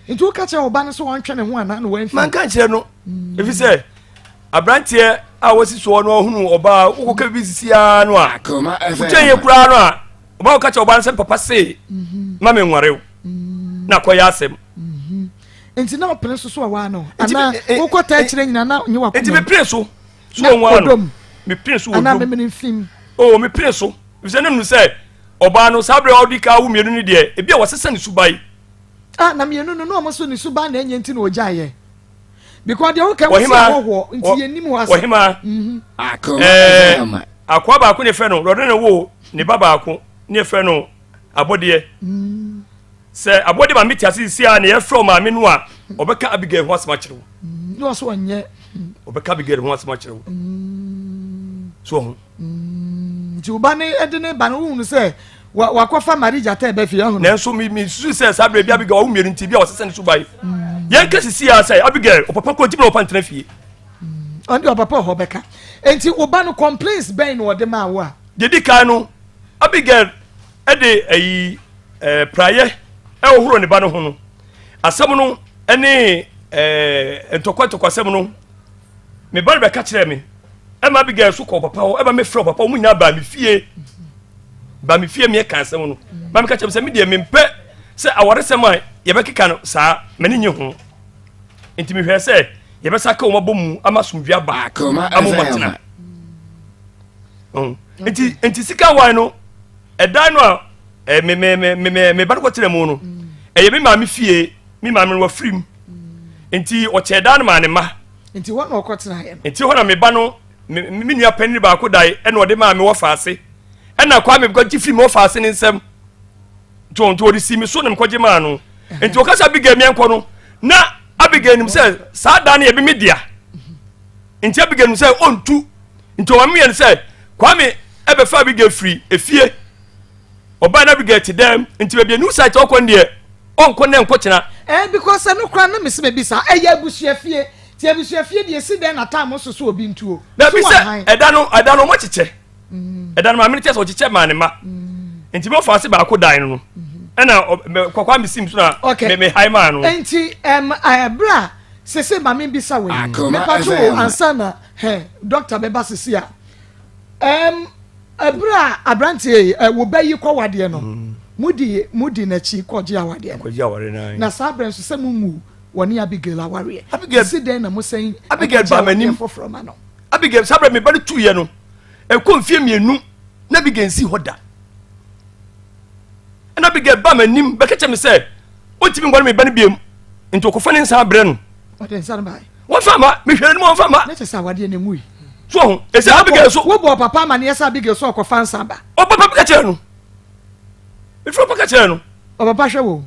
enti wo ka che oba no so wantwe ne ho ana na wanfi man kan che no if you say abrantie a wasi so no hunu oba wo ka bi sisia no a Akoma FM utye kura no a oba wo ka che oba no se papa se mame nwarew na koya asem enti na opene so wa no ana wo kwata kire nyina na nyi wa ko enti me pire so nwa no me pire so ana me me film oh me pire so if say nanu say oba no sabre odika wo mienu ni de e bia wasesa ni subai na mienu no mo so ni subai na enye enti na ojaye because they all can see wo enti yenim ho asa ohima Akoma FM akwa ba ko ne fe no rodo ne wo ne baba ako ne fe no abode se abode ba meti asisi a ne ye from ma me no a obeka Abigail ho asema kire wo no so onye obeka Abigail ho asema kire wo so ho juba ne edene ba no hu se wakofa marija ta be fi ahu nanso mi su se sabre bia Abigail wo mienu nti bia wasesa ne subai ye nkasisi a say Abigail opapa ko tiblo pantena fie andi opapa ho beka enti oba no complaints ben no de ma wo a dedi kan no Abigail ede ayi praye e ohuro ne ba no ho no asem no ene entokwa asem no me ba be ka kire me e ma Abigail so ko papa ho e ba me fro papa mu nya ba me fie me ka asem no ba me ka kire se me de me mpe se awore sem a ye be keka no sa me ne nye ho enti me hwe se ye be saka o mabomu amasumdua ba amomatena enti sika wan no edan no a me ba ko kire mu no eye me ma me fie me ma me wa frim enti o chedan ma ne ma enti wo na okotena ye enti ho na me ba no me nua panni ba ko dai e na o de ma me wo faase e na kwa me ko gi frim wo faase ne nsem to odi si me so na me ko gi ma no enti o ka sa Abigail me enko no na Abigail nim say sa da na ye be media enti Abigail nim say ontu enti o ma me say kwa me ebe fa Abigail free efie oba na Abigail te dem nti be new site okon de onko ne nko kina because no kra na mese be bisa eya abusua fie ti abusua fie de esi den na time so so obi ntuo na bi se eda no mo chiche eda no ma me tese o chiche ma ne ma nti me fa se ba ko dan no ena kwakwa me sim so na me high man no nti bra sese ma me bisa we me pato ansa na doctor beba sese a bra abrantie wo bayi kwa wade no mudi na chi koje awade na sabren so se mumu woni Abigail aware Abigail si den na mo sen Abigail ba manim foforo ma no Abigail sabren me ba de tuye no konfie mienu na Abigail si hoda na Abigail ba manim be keche me se o timi ngwan me ba ne biem nti okofa ne nsa abre no o den sa ba won fama me hwere no won fama na chesa awade ne mui so ese Abigail so wo bo papa ma ne esa Abigail so okofa nsa ba o papa keche no me fro paka keche no o papa hwe wo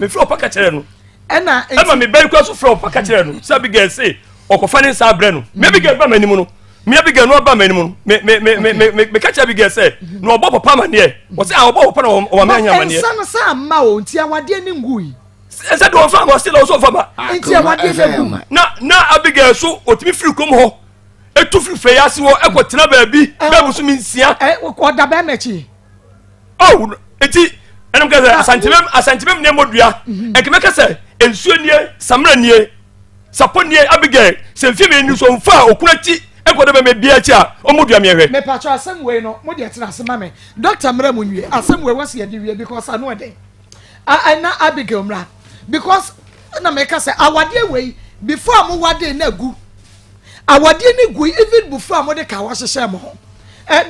me fro paka keche no ena ema me bel kwa so fro paka keche no se Abigail se okofa ne nsa abre no me Abigail ba manim no me Abigail no ba manim no me keche Abigail se no obo papa ma ne o se obo papa na o ma anya ma ne ensa no sa ma o nti awade ne ngui ese do fama still also fama nti awade ne ngui na Abigail so otimi free kom ho etu free fe yase wo ekotena ba bi ba musu mi nsia o da ba mechi oh eti enum ka asantimem ne modua ekeme ka se ensuo nie samra nie sapo nie Abigail se mfie me ni so mfa okunati ekodo be me bia chi a omodua me hwe me pacho asem we no mo de tena asema me doctor mra mu nwie asem we wasi ye wie because anu eden na Abigail mra because na me ka se awade we before mo wade na gu awade ni gu even before mo de ka wa hye mo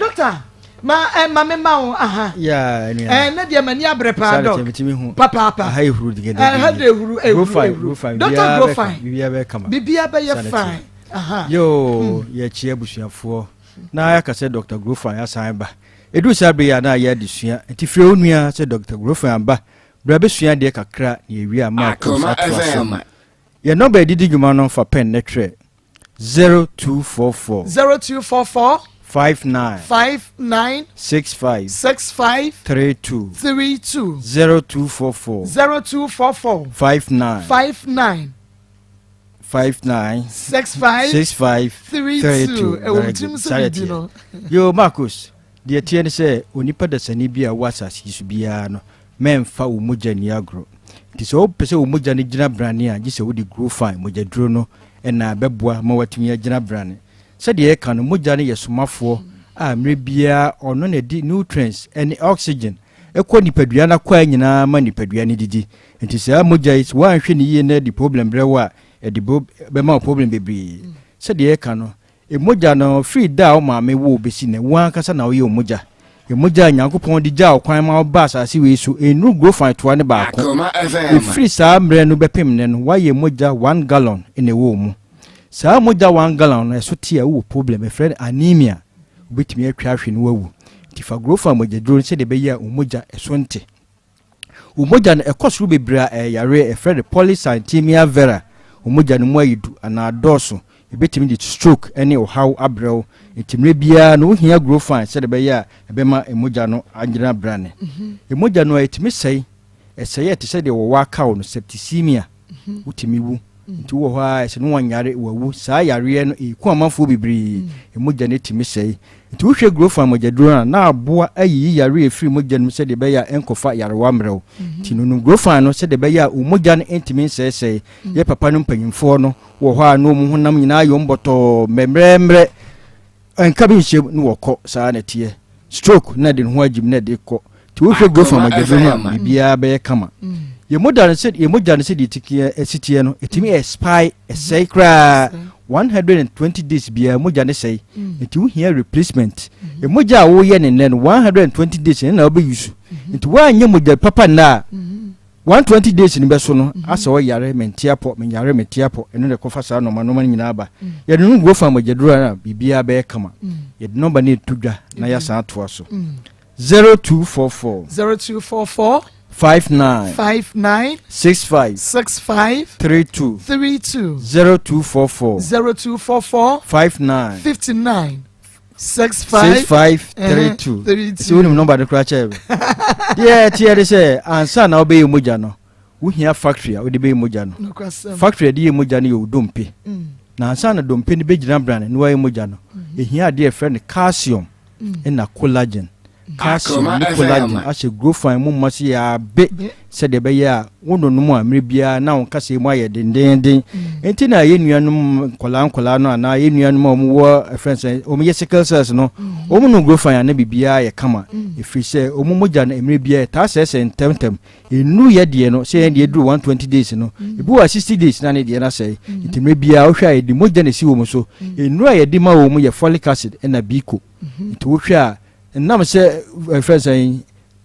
doctor ma me ma aha ya na dia mani abrepa doc papa ha ehuru digede ha de ehuru doctor go fine bibia be kama bibia be ye fine aha yo ye chia busuafo na ya ka se Dr. Grofan ya san ba edu sabe ya na ya disua ntifre onua se Dr. Grofan ba bra be sua de kakra ye wi ama ko satwa ye number didi dwuma no fa pen ne tre 0244 59 65 32 0244 59 65 32 yo Marcus de tie ne se onipa da sani bia wasasi su bia no memfa wo moja ni agro ti so pese wo moja ni gina brane a gise wo di Grofan moja duro no na beboa ma watumi agina brane se de e ka no moja ne yesomafo a mre bia ono na di nutrients and oxygen ekọ nipadua na kwa nyina ma nipadua ne didi enti se moja is wa hwe ne ye na di problem brewa e di be ma problem bebre se de e ka no e moja no free da o ma me wo besi ne wan kasa na o ye o moja e moja nyankopon di ja o kwan ma ba asase we so enu Grofan to ne ba ko e free sa mre no bepem ne no wa ye moja 1 gallon ene wo mu sa moja 1 gallon no so tie wo problem e friend anemia obetimi atwa hwe no wawu ti fa Grofan moja duro se de be ya o moja esonte o moja no ekosuru bebra yare e friend polycythemia vera o moja no mu ayidu ana doso ebetimi di stroke ene o how abrel etimre bia no hia Grofan se de be ya ebema emoja no agina brane emoja no etimi sei eseye te se de wo waka no septicemia utimi wu nti wo ha se no wanyare wawu saa yare no eku amanfo bibiri emoja ne etimi sei nti wo hwe Grofan moja duro na aboa ayi yare efiri moja no se de be ya enkofa yare wa mrew ti no Grofan no se de be ya emoja no etimi sei ye papa no mpanyimfo no wo ha no mu honam nyina yo mboto memremre enka bi hye no wokọ saa na tie stroke na de ho agim na de kọ ti wo hwe Grofan moja duro na bibia be kama ye modern said itikie esitie no etimi spy secret 120 days bia moja ne sei enti wo hia replacement ye moja wo ye ne 120 days na obe use enti wa anya moja papa na 120 days ni beso no asa wo yare mentiapo menyare mentiapo eno de kofa sa no manoma nyina ba ye de no Grofan moja duro na bibia be kama ye de number ni tudwa na ya sa ato so 0244 59 65 32 0244 59 6532 si woni number de kra che dia tie de say ansa na obey moja no wo hia factory a wo de be moja no factory de moja no yo dompe na ansa na dompe ni be gina brand no wa moja no ehia de friend calcium na collagen calcium ni collagen a she grow fine mu masi ya be se de be ya wono no mu amre bia na won kase mu aye dendenden enti na ye nuanum kola no na ye nuanum omu wo friends omu ye sickle cells no omu no grow fine na bibia ye kama efi se omu moja na amre bia ta se ntem enu ye de no se ye de duru 120 days no ebi wa 60 days na ne de na se enti mre bia wo hwa ye de moja na si wo mu so enu ye de ma wo mu ye folic acid na biko enti wo hwa nam se friends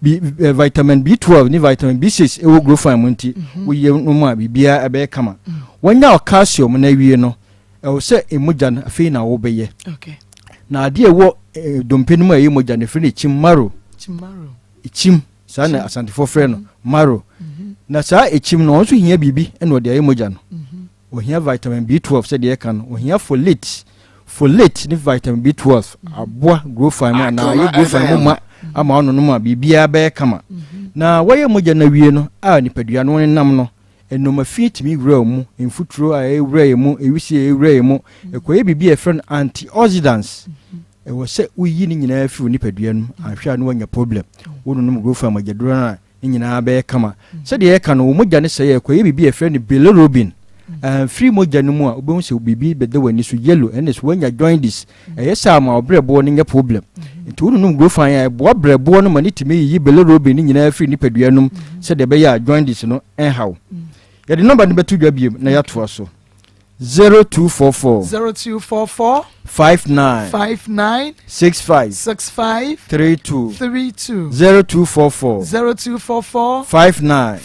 vitamin B12 ni vitamin B6 e wo grow fine munti wo ye no bibia ebe kama wonya calcium na wie no e wo se emoja na afi na wo beye na ade e wo dompe no ma ye emoja na firi chimaro sa na asantifo frɛ no maro na sa echim no so hia bibi e no de ye emoja no wo hia vitamin B12 se de ka no wo hia folate ni vitamin B12 aboa grow fine na ye grow fine ma ama ono no ma bibia be kama na waye moja na wie no a nipadua no nam no enoma fitimi wura mu mfuturo a ewura mu ewisi ewura mu ekoye bibia e friend antioxidants e wo se uyi ni nyina fi nipadua no ahwa no wanya problem wono no grow fine magedro na nyina be kama se de ye ka no moja ne se ekoye bibia e friend bilirubin free moja no mu a obehu se bibi bede wani so yellow and is when you join this yesa ma obrebo no nya problem nti wonu no grow fine ya bo obrebo no mani timi yi bilirubin ni nyina free ni paduanum se de be ya join this no how ya the number ni betu dwa biem na ya to so 0244 59 65 32 0244 59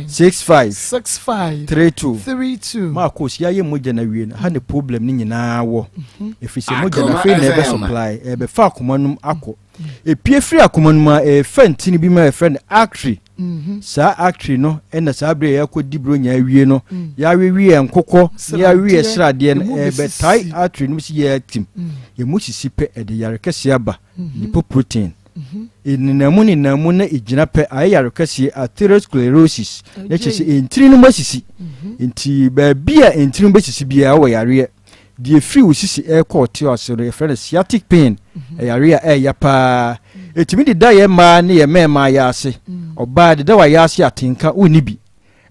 65 32 Marcos ya ye moja na wie ha ne problem ni nyina wo efise moja na fe na ebe supply ebe fa akomanum akọ epie free akomanum a fantini bi ma friend actry sa actry no ena sa bre ya ko dibro nya wie no ya wie enkokọ ya wie srade no ebe tai actry no si ya tim ye mu sisipe ede yare kese aba lipoprotein ininamu na ejina pe ayare kese atherosclerosis na chese entiri no masisi enti ba bia entiri no basisi bia wo yare die free usisi e court o so re friend sciatic pain yare ya pa etimi de da ye ma ne ye mema ya ase oba de da wa ya ase atinka oni bi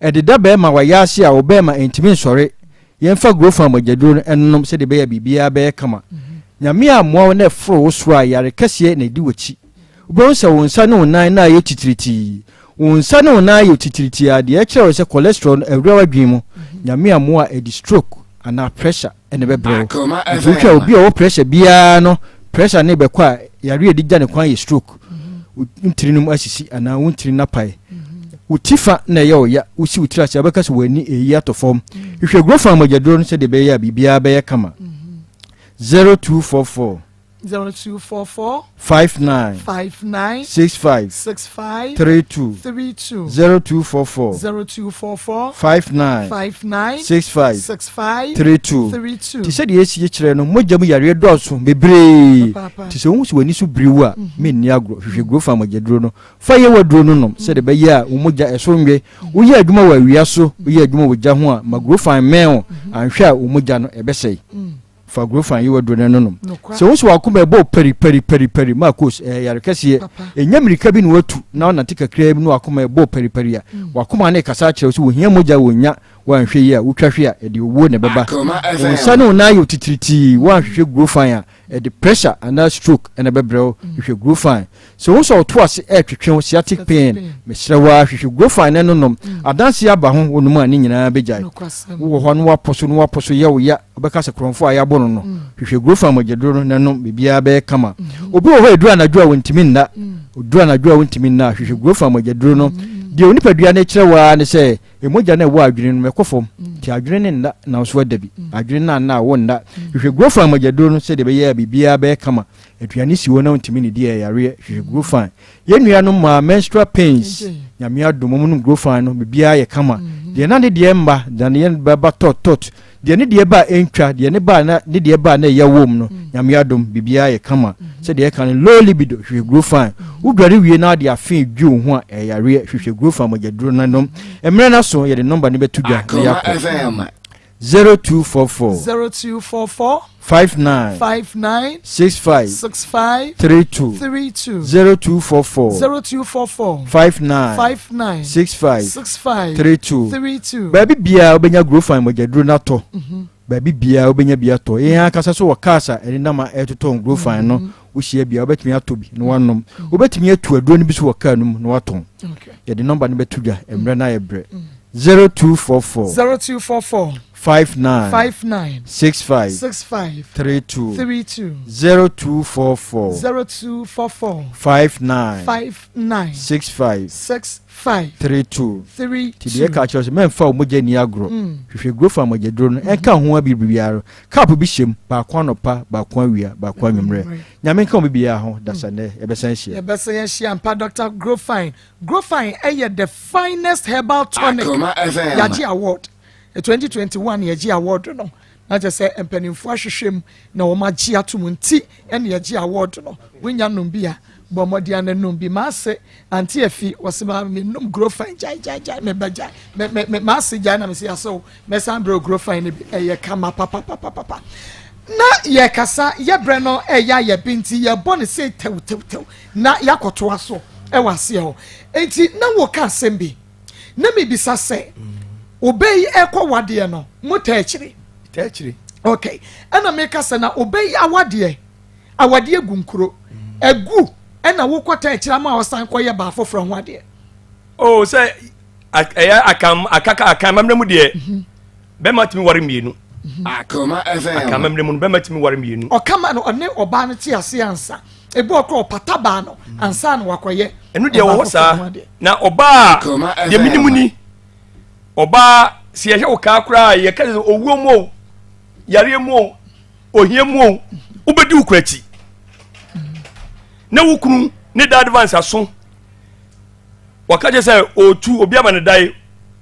e de da ba ma wa ya ase a oba ma entimi nsore ye mfa grow from agedro ennom se de be ya bibia be kama nyame amwa na fro wo so ayare kase na di wachi obo nsa wonsa no nan na ye titiriti wonsa no na ye titiriti ade e kire se cholesterol ewura wadwin mu nyame amwa e di stroke ana pressure ene be bro wo obi o pressure bia no pressure ne be kwa yare edi gya ne kwan ye stroke ntirinum asisi ana wontirin na pai utifa na ye oya usi utira se abeka se wani eyi atofom hwehwe grow from agedro no se de be ya bibia be kama 0244 59 65 32 0244 59 65 32 ti se de esi kire no mojamu yare doso bebre ti se hu se wani so briwu a menni agro hwehwe grow from agedro no fa ye wadro no no se de be ya umoja esonwe wo ye adwuma wa wia so wo ye adwuma wo ja ho a magro fan men anhwe a umoja no ebesei fa grow fan you do no so wo so akoma ebo peri Marcos yare kase enyamirika bi no watu na ona tika kra bi no akoma ebo peri a wakoma na kasa kire so wo hia moja wonya wanhwe yi a wotwahwe a de wo ne beba wonsa no na yo titiriti wanhwe grow fan a the pressure and stroke and bebrel hwe grow fan so wo so to ase twetwe sciatic pain me hrewa hwe grow fan no no adanse aba ho wonum ani nyina bejai wo ho no waposo ye wo ya obeka se kronfo a ya bono no hwe grow fan magedro no no bibia be kama obi wo edu anadwo a wontimi nna odu anadwo a wontimi nna hwe grow fan magedro no de onipadua na kirewa ne se emoja na wo adwene no mekofom ti adwene nna na so adabi adwene na wo nna hwe grow fan magedro no se de be ya bibia be kama aduane si wo na wontimi ne de yare hwe grow fan ye nua no ma menstrual pains nyame adomom no grow fan no bibia ye kama deɛ na ne deɛ mba da ne bɛba tot deɛ ne deɛ ba entwa deɛ ne ba na ne deɛ ba na ɛyɛ wom no nyame adom bibia yɛ kama sɛ deɛ ka no low libido hwehwɛ grow fine wodware wie na de afen dwi wo ho a ɛyare hwehwɛ grow fine mogyaduro na nom emre na so yɛ de number ne betu dwa na yakɔ 0244 59 65 32 0244 59 65 32 baby bia obenya grow fine mogyaduro na to baby bia obenya bia to yɛn akasa so wɔ kasa ɛne nama ɛtoto grow fine no wo hia bia obetumi atobi no wanom obetumi atu aduro no bi so wɔ ka no no waton yɛ de number ne betu dwa emre na yɛ bre 0244 59 65 32 0244 59 65 32 tidiye ka chose men fa omoje ni agro hwehwe grofa moje dro no enka ho abibibiaro cap bi hyem ba kwa no pa ba kwa wia ba kwa nwumre nyame nka obibia ho dasane ebesan hia mpa Dr. Grofine the finest herbal tonic yaji award 2021 yaji award no na je say empanimfo ahwehwem na wo magye atom nti ene yaji award no wonya nom bia bomodia na nom bi maase anti afi wosema me nom Grofine jai me baja me maase jai na me se aso me san bro Grofine bi eye kama papa na ye kasa ye bre no eya ye binti ye bone se tew na yakoto aso e wase ho enti na wo ka sembi na me bisa se obey ekọ wade no mota akiri okay ana me kasa na obey awade gunkuro egu ena wo kwata akira ma osan koye ba foforo ho ade oh say akam mamremu de be matimi ware mienu akoma FM akam mamremu be matimi ware mienu o kama no one oba no ti ase ansa ebi okro pataba no ansa no wakoye enu de wo sa na oba de minimu ni oba si ehwe oka kura ye ka owuo mu yare mu ohie mu ubedi ukurachi na wukunu ne da advance aso wakaje say otu obi ama ne dai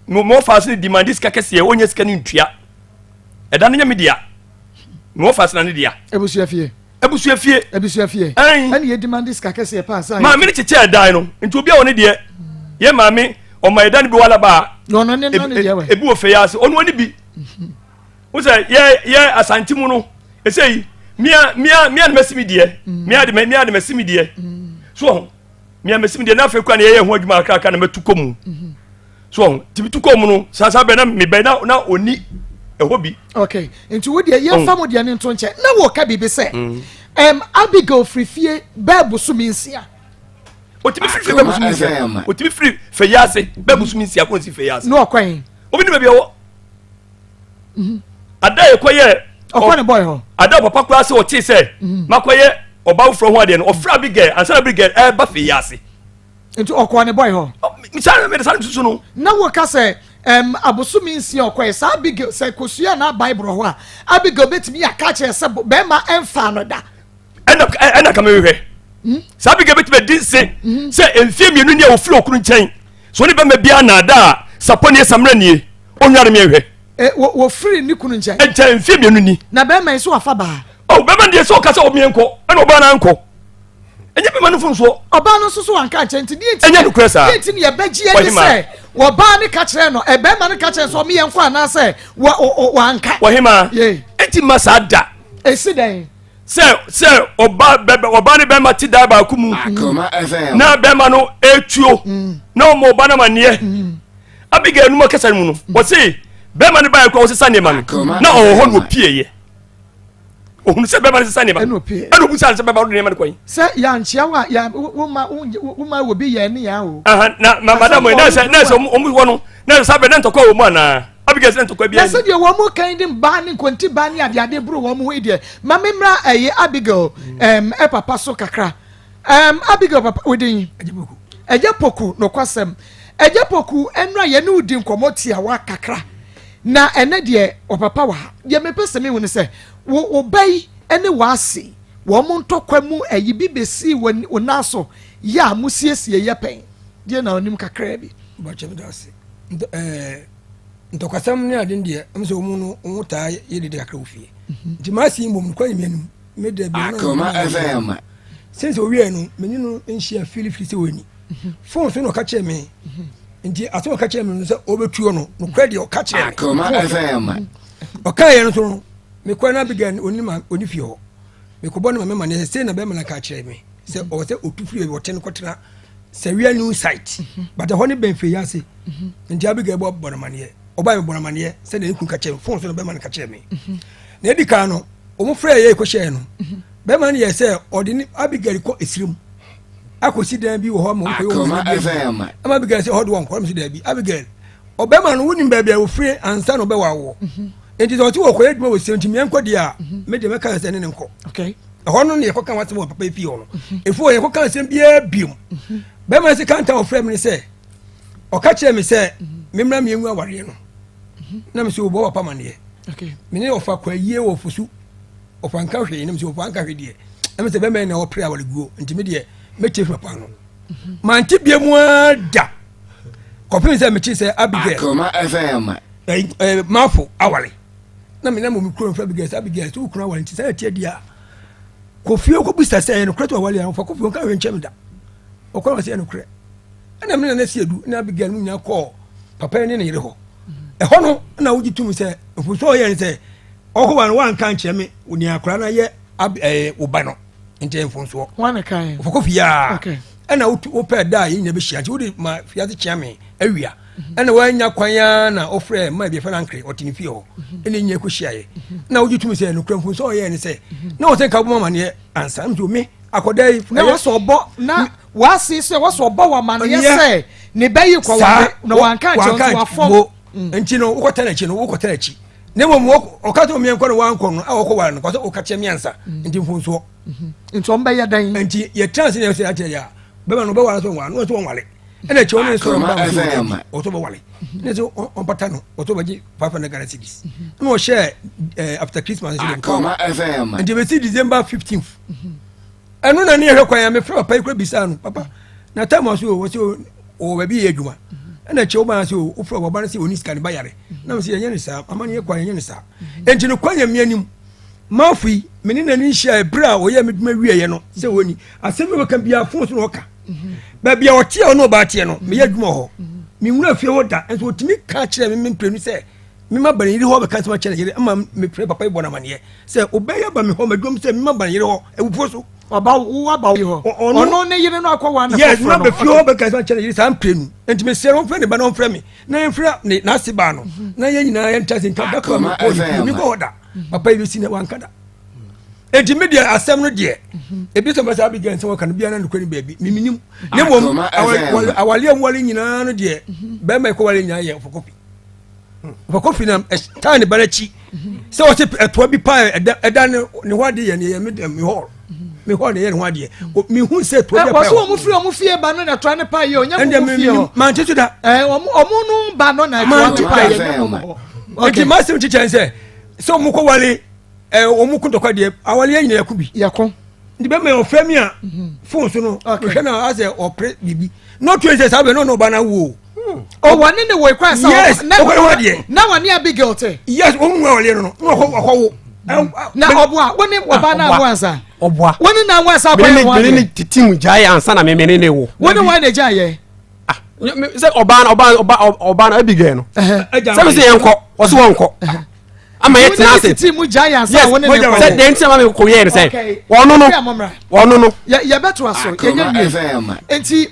mo fast ni demand sika kese onye sika ni ntua eda no nya media mo fast na ne dia ebusu afie ani ye demand sika kese pa sa ma me ne cheche dai no nti obi a woni de ye ma me o ma eda ni bi wala ba no ne de we ebi wo fe ya se onu oni bi wo say ye asantimu no e say mia de mesimi de mia de mesimi de so mia mesimi de na fe kwa na ye ho adwuma aka na metuko mu so tibi tuko mu no sasa be na me be na oni ehobi okay nti wo de ye fa mo de ne nto nche na wo ka bibi se Abigail frifie bebusu minsia otimi free bebusu minsia otimi free feyase bebusu minsia ko si feyase no kwan obi ne be wo ada ye koye okwane boy ho ada papa kwa se o chi se makoye oba from ho de no ofra Abigail ansana Abigail ba feyase nti okwane boy ho mi sa me san susu no na wo ka se abosu minsia okwae sa Abigail se kosua na Bible ho a Abigail betimi aka che se be ma emfa no da ena kama wewe sa Abigail betime din se enfie mienu ne ofri okuru nchen so ne be ma bia na da saponi esamra nie onware me hwe wo free ni kunu nchen enche enfie mienu ni na be ma so afa ba oh be ma de so ka se omienko ena oba na nko enye be ma no funso oba no so anka nchen ti die enye no kresa die ti ne be gie ni se wo ba ni ka kire no e be ma ni ka kire so omienko ana se wo anka wo hima enti masa da esi den se oba ni be ma ti da ba kumu na be ma no etuo na mo oba na manie Abigail numo kesa mu no wo se be ma ni ba ko wo se sane ma no na ho no pieye ohun se be ma ni sane ma eno bu se be ma do ne ma ko yi se ya nchia wa ya wo ma wo bi ye ni ya o na madam na se omu wo no na se be na ntokwa wo mu ana Abigail se ntokwa bia na se de wo mu kan din ba ni konti ba ni ade bro wo mu ho de ma memra Abigail papa so kakra Abigail papa wedin ejepoku no kwasem ejepoku enra ye ne udi nkomoti a wa kakra na ene de opapa wa ye mepese me woni se wo bai ene wasi wo mo ntokwa mu bi besi wo naso ya musiesie ye pen de na onim kakra bi ba chem dase ntokasam ne aden de am so mu no mu taa yede de akra ofie nti ma si mbom kwa yemi me de bi Akoma FM since owie no meni no nhia filifili se wani phone so no ka che me nti aso ka che me no se obetuo no no kwa de o ka che me Akoma FM o ka ye no so me kwa na bigan oni fie ho me ko bɔ ne ma ne se na be ma ka che me se o se otufiri o ten ko tena se wi new site but ho ne ben fe yase nti abiga bɔ bɔ na mane oba me bɔ na mane se na ikun ka che me phone so no be ma ka che me na edika no o mo frɛ ye ko hye no be ma ne ye se odini abiga ko esirim akosi dan bi wo ho mo ko yo ama abiga se ho do won ko mo si dan bi abiga obema no woni ba bia wo frɛ ansa no be wa wo enti so ti wo ko eduma wo senti me enko dia me de me ka se ne nko okay ho no ne yekoka wate mo papa fi ho no efu wo yekoka se bia biom be ma se kanta wo frɛ me se o ka kire me se me mra me enwu aware no na me se wo bo papa mane okay me ne ofa kwa yie wo fusu ofa nka hwe ne me se ofa nka hwe die na me se be me na wo pre aware guo enti me de me tie papa no man ti bia mu da kopi se me chi se Abigail Akoma FM mafo awale na me na mo mikro mfa Abigail so kura awale nti se tie dia kofi ko bisa se no kreto awale an fa kofi on ka wenchem da okora se no kre na me na se edu na Abigail mu nya ko papa ne ne yire ho e ho no na wogi tum se fuso ye se okwo wan wan kan cheme oni akora na ye oba no nti enfonso wan kan fa kofi ya okay ana wo pe da yi nya be hia nti wo de ma fiate chiame awia ana wanya kwanya na ofre ma bi fa na nkre otini fie ho ene nya ko hia ye na wogi tum se no kramfu so ye ne se na wo se ka bo ma ne ansa mtu me akoda yi na waso obo na wasi se waso obo wa ma ne se ne bayi kwa wa na wanka che wa fo nti no wo kotana chi no wo kotana chi ne mo o ka to me enko no wanko no a wo ko wa no ko so o ka che me ansa nti mfunso nti on ba ya dan nti ye chance ne se ate ya beba no be wa so wa no so wale ene che ono so ba o to ba wale ne so on patano o to ba ji 500 Ghana cedis no share after Christmas Akoma FM and be see December 15th anu na ne hwe kwan ya me fra papa ikra bisa no papa na time so wo so o ba bi eduma ene che o ba so o fra baba na se oni scan ba yare na me se yenye ni sa amane ye kwan yenye ni sa enti no kwan ya me anim mafi menina ni hia ebra o ye meduma wieye no se woni asemi we kan bia fon so no ka ba bia o tie no ba tie no me ya dwuma ho me nwura fie ho da enso otimi ka kire me mprenu se me ma ban yiri ho be kan se ma kire yiri ama me pre papa ibo na mane se obeya ba me ho madwom se me ma ban yiri ho ewupo so oba wo aba ho ono ne yiri no akwa na yes na be fie ho be kan se ma kire yiri sa mprenu enti me se ron fre ne ba no fre me na enfra ne na se ba no na ye nyina ye ntase nka da ko me ko da papa ibi sine wankada enti media asem no de ebi so basa Abigail so kan bia na no kwani baabi miminim ne mom awale amwale nyina no de be mai ko wale nyina ye fokofi na tane barachi se o se eto bi pa eda ne hwade ye ne medam me hall me hall ne ye ne hwade me hu se to bi pa so omu fie ba no na to ne pa ye onya mu fie man tetu da omu no ba no na to pa ye enti masim chichen se mu ko wale omu kunto kwa de awale ya nyina yakubi yakon ndi be me ofremi a phone so no hwe na as opre bibi no to say sabe no ba na wo o wani ne wo kwa sa na wani Abigail te yes o mu wale no no wo na obua woni oba na abo ansa obua woni na ansa kwa woni ne titimu jaye ansa na me ne wo woni wa ne jaye se oba na Abigail no se se yenko o se wonko ama yet na se titimu jaye ansa woni ne se den ti ma me ko ye ne se wono no ya beto aso yenye wie enti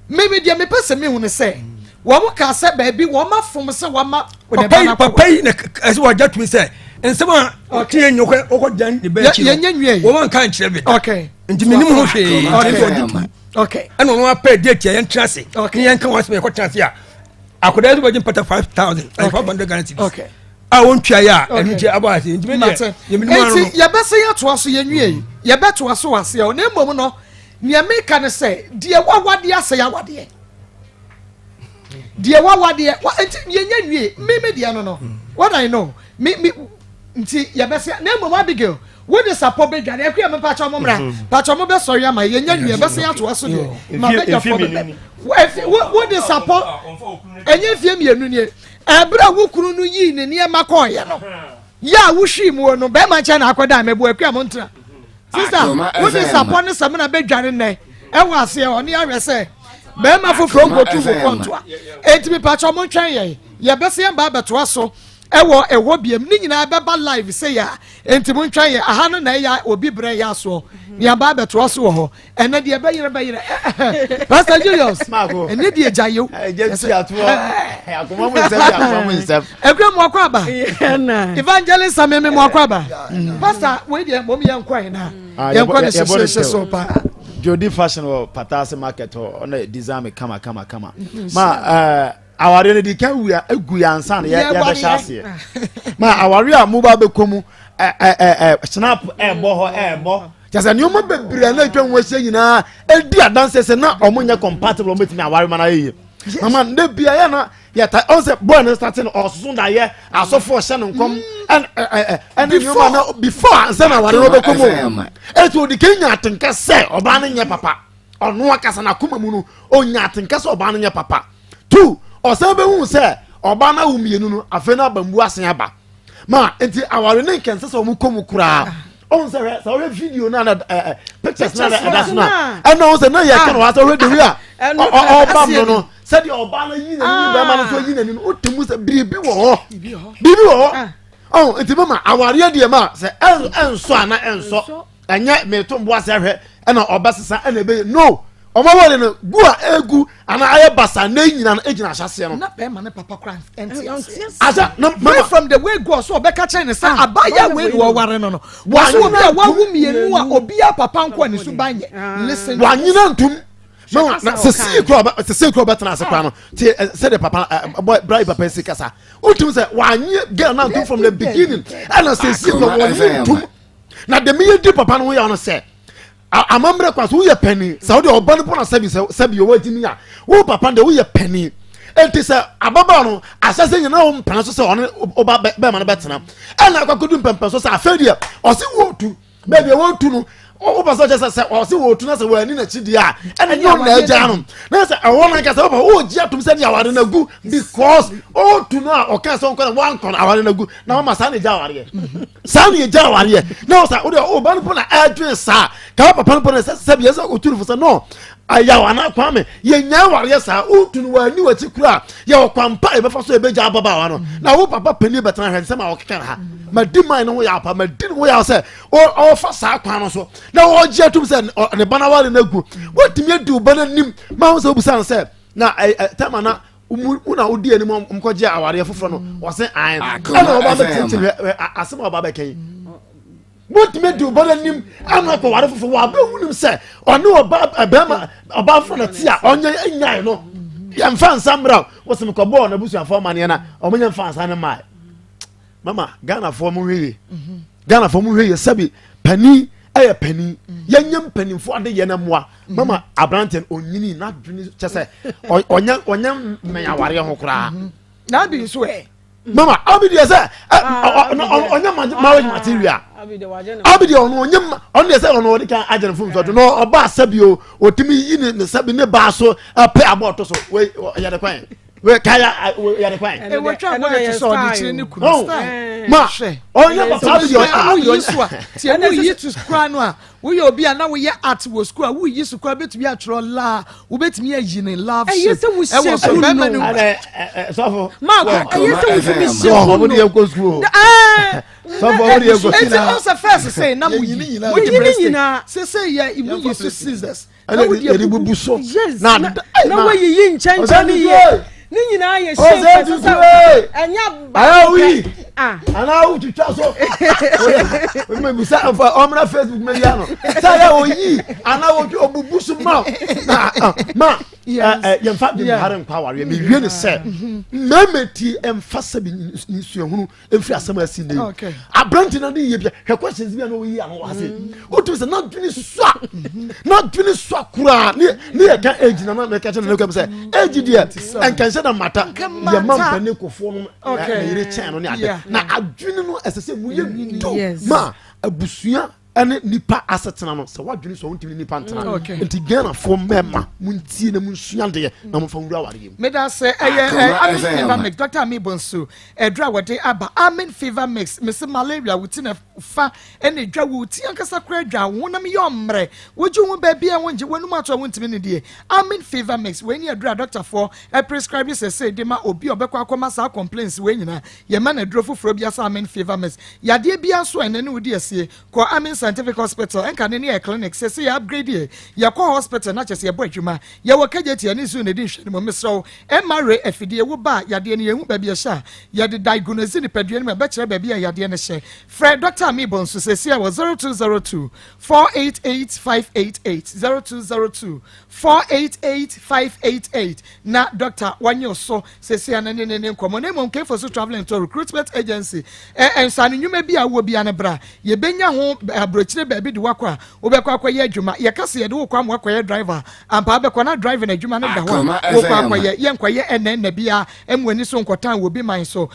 maybe dia me pese me hu ne se wo mo ka se ba bi wo ma fom se wo ma papa na ase wo jatu se ensema tie nyoko okodan de ba chi yenye wie wo man kan kire bi okay nti menim ho hwe okay ana no pa date ya entrance yen kan wasu me ko trance ya akoda zo bajin pata 5,500 Ghana cedis okay a won twa ya enu je abase nti me enti ya bese ya to aso yenwie ya beto aso wase o na emom no ne America ne se de wawade ase ya wade de wawade enti yenye wie me dia no what I know me nti ya bese na emom Abigail wo de support be dwane akua me pacha mo mra pacha mo be sori ama yenye wie bese ya to aso de ma be ja for wo de support enye fie mienu nie ebra wo kunu no yi ne niema koye no ya wo hwi mu no be ma cha na akoda me bo akua mo ntra sister wo di support ne sam na bedware ne e wo ase oni ahwe se be ma foforo nkotu wo kontoa etimi pa cho mo twen ye be se ba beto aso ewo biem ni nyina beba live say ya entimu ntwan ye aha no na ya obi bre ya so ni aba beto so ho ene de be yire Pastor Julius ene de jayo ejesi ato akoma mo nsem ekwe mo akwa ba evangelist ameme mo akwa ba pastor we de mo ye nkwa na ye nkwa ne so pa Jody fashion or Patase market or on a design kama ma awari ne dika wia egu ya ansa na ya be shase ma awari a mu ba be komu snap bo jasa ni o mo bebre na atwa nwase nyina edi adanse se na o mo nya compatible o metimi awari mana ye mama nde bia ya na ya ta on se boy na starting osusun da ye asofo hye no nkom and before ansa na awari no be komu eto di Kenya atenka se oba na nya papa ono akasa na kuma mu no onya atenka se oba na nya papa 2 osabe hu se oba na wumienu no afe na bambu asen aba ma enti aware ne kense se o mu komu kura on se we video na pictures na that's na and on se na ye kan wa se we de wi a oba no se de oba na yi na ni ba ma no so yi na ni o temu se bibi wo oh enti mama aware de ma se enso ana enso anya me to mbo ase hwe na oba sesa na be no omo wole no gua egu ana aye basa na nyina na ejina hyase no na be ma ne papa kran enti asa no mama from the way go so obeka chen ne sa abaya we wo ware no waso obi a wawu mienu a obi a papa nko ne su banye listen wanyina ntum mama na se kro betana se kwa no se de papa boy bride papa se kasa utum se wanye girl na ntum from the beginning ana se no wanye ntum na de me di papa no ya no se amambre kwa so wo ye penny saudi oban po na sabi o wajini ya wo papa de wo ye penny enti se ababa no asase nyina wo mpana so se one oba be ma no betena ana akwakodu mpempe so se afedie o se wo tu be wo tu no o ba so se o se wo tu na se wo ani na chidi a ene nyo na aja no na se awon na kasa o ji atum se dia ware na gu because o tu na o kan so nko wan kon aware na gu na mama sa na ja ware sa na ja ware na o sa o ba no po na adwen sa ka papa no se bia se o tu fu se no aya wana kwame ye nya ware sa o tu no wani wati kura ye o kwampa e be fa so e be ja baba wa no na wo papa pani betana hwe se ma o keka ha ma di man no ya pa ma di no ya se o fa sa kwan no so na o je atum se ne bana wale na gu wotimi adi o bana nim ma ho se obusan se na tama na una odi ani mkoje aware foforo no wo se an na o ba be asema o ba be kai wotimi adi o bana nim ana ko ware foforo wa ba hunim se ono oba bema oba fo na ti a onye nyai no ya mfa nsamra wo se mko bo na busu afo mane na o menye mfa nsa ne mai mama Ghana fo mu hweye sabi pani aya pani yanyam panimfo ade ye na moa mama abranten onyini na dwini chese onya meyaware ho kura na bi so mama abidi say onya marriage material abidi ono say ono kan agent fun so no oba sabio otimi yi ne sabi ne ba so pe aboto so we ya de kwan we kaya ya de kwan e we twa boy to so di chire ni kunu ma onya papa abidi yiswa ti ene yi to school no a we ye obi na we ye art wo school we yi school betumi atro la we betumi ayi ne love e yese wo se so so ma ko yese wo fi se so wo dey go school so wo dey go it's also first say na we nyina say ya ibu yesu scissors na we dey bubu so na we yi nchancha ni ye ni nyina ye enya ba wi ana u tu so we me busa omra Facebook me ya no say ya oyi ana wo obubu so ma ye mfa bi hare power me wie ne se memeti emfasa bi nsuahunu emfiri asem asi ne abranti na ye bia he questions bi na wo yi ano ase o tu se na dwini so kura ni ye ka age na na ka chena na say age dia en kan se na mata ye mampa ne kofo no yire chen no ne ade na adwini no esese mu ye do ma abusua ɛne nipa asetena no sɛ wadwene so wontimi nipa ntena nti Ghana fo mɛma muntie na munsua deɛ na momfa wura ware yam meda sɛ ɛyɛ Amen Fever Mix Dr. Amibonso ɛdra wɔde aba Amen Fever Mix mese malaria wuti na fa ɛne dwa wuti ankasa kora dwa wonam yɛ ɔmmerɛ wogye wo baabi a wonje wanum ato a wontimi ne die Amen Fever Mix we ni ɛdra doctor for prescribe sɛ de ma obi obɛkɔ akɔma saa complaints we nyina yɛ ma na duro foforo bia sa Amen Fever Mix yade bia so ɛne ne wodi asie kɔ Amen Scientific Hospital enka ne ne clinic sɛ yɛ upgrade yɛ kɔ hospital na kyɛse yɛ bɔ adwuma yɛ wɔ kageti ani so ne di hwɛ mo mesrɛw MRA afidie wo ba yade ne yehu baabi ɛhyɛ yɛde diagnose ne padua ne ma bɛkyerɛ baabi a yade ne hyɛ frɛ Dr. Amibonso sɛ sia wɔ 0202 488588 0202 488588 na Dr. Wanyo so sɛ sia ne nkɔmɔ ne mom kefo so traveling to recruitment agency ɛnsa ne nnwuma bi a wo bia ne bra yɛbɛnya ho abrokyire baabi de wakɔ a wobɛkɔ akɔyɛ adwuma yɛkase yɛde wo kwa mo akɔyɛ driver ampa bɛkɔ na driver na adwuma ne da hɔ wo kwa akɔyɛ yɛnkɔyɛ ɛnɛ bia ɛmwani so nkɔtan wo bi man so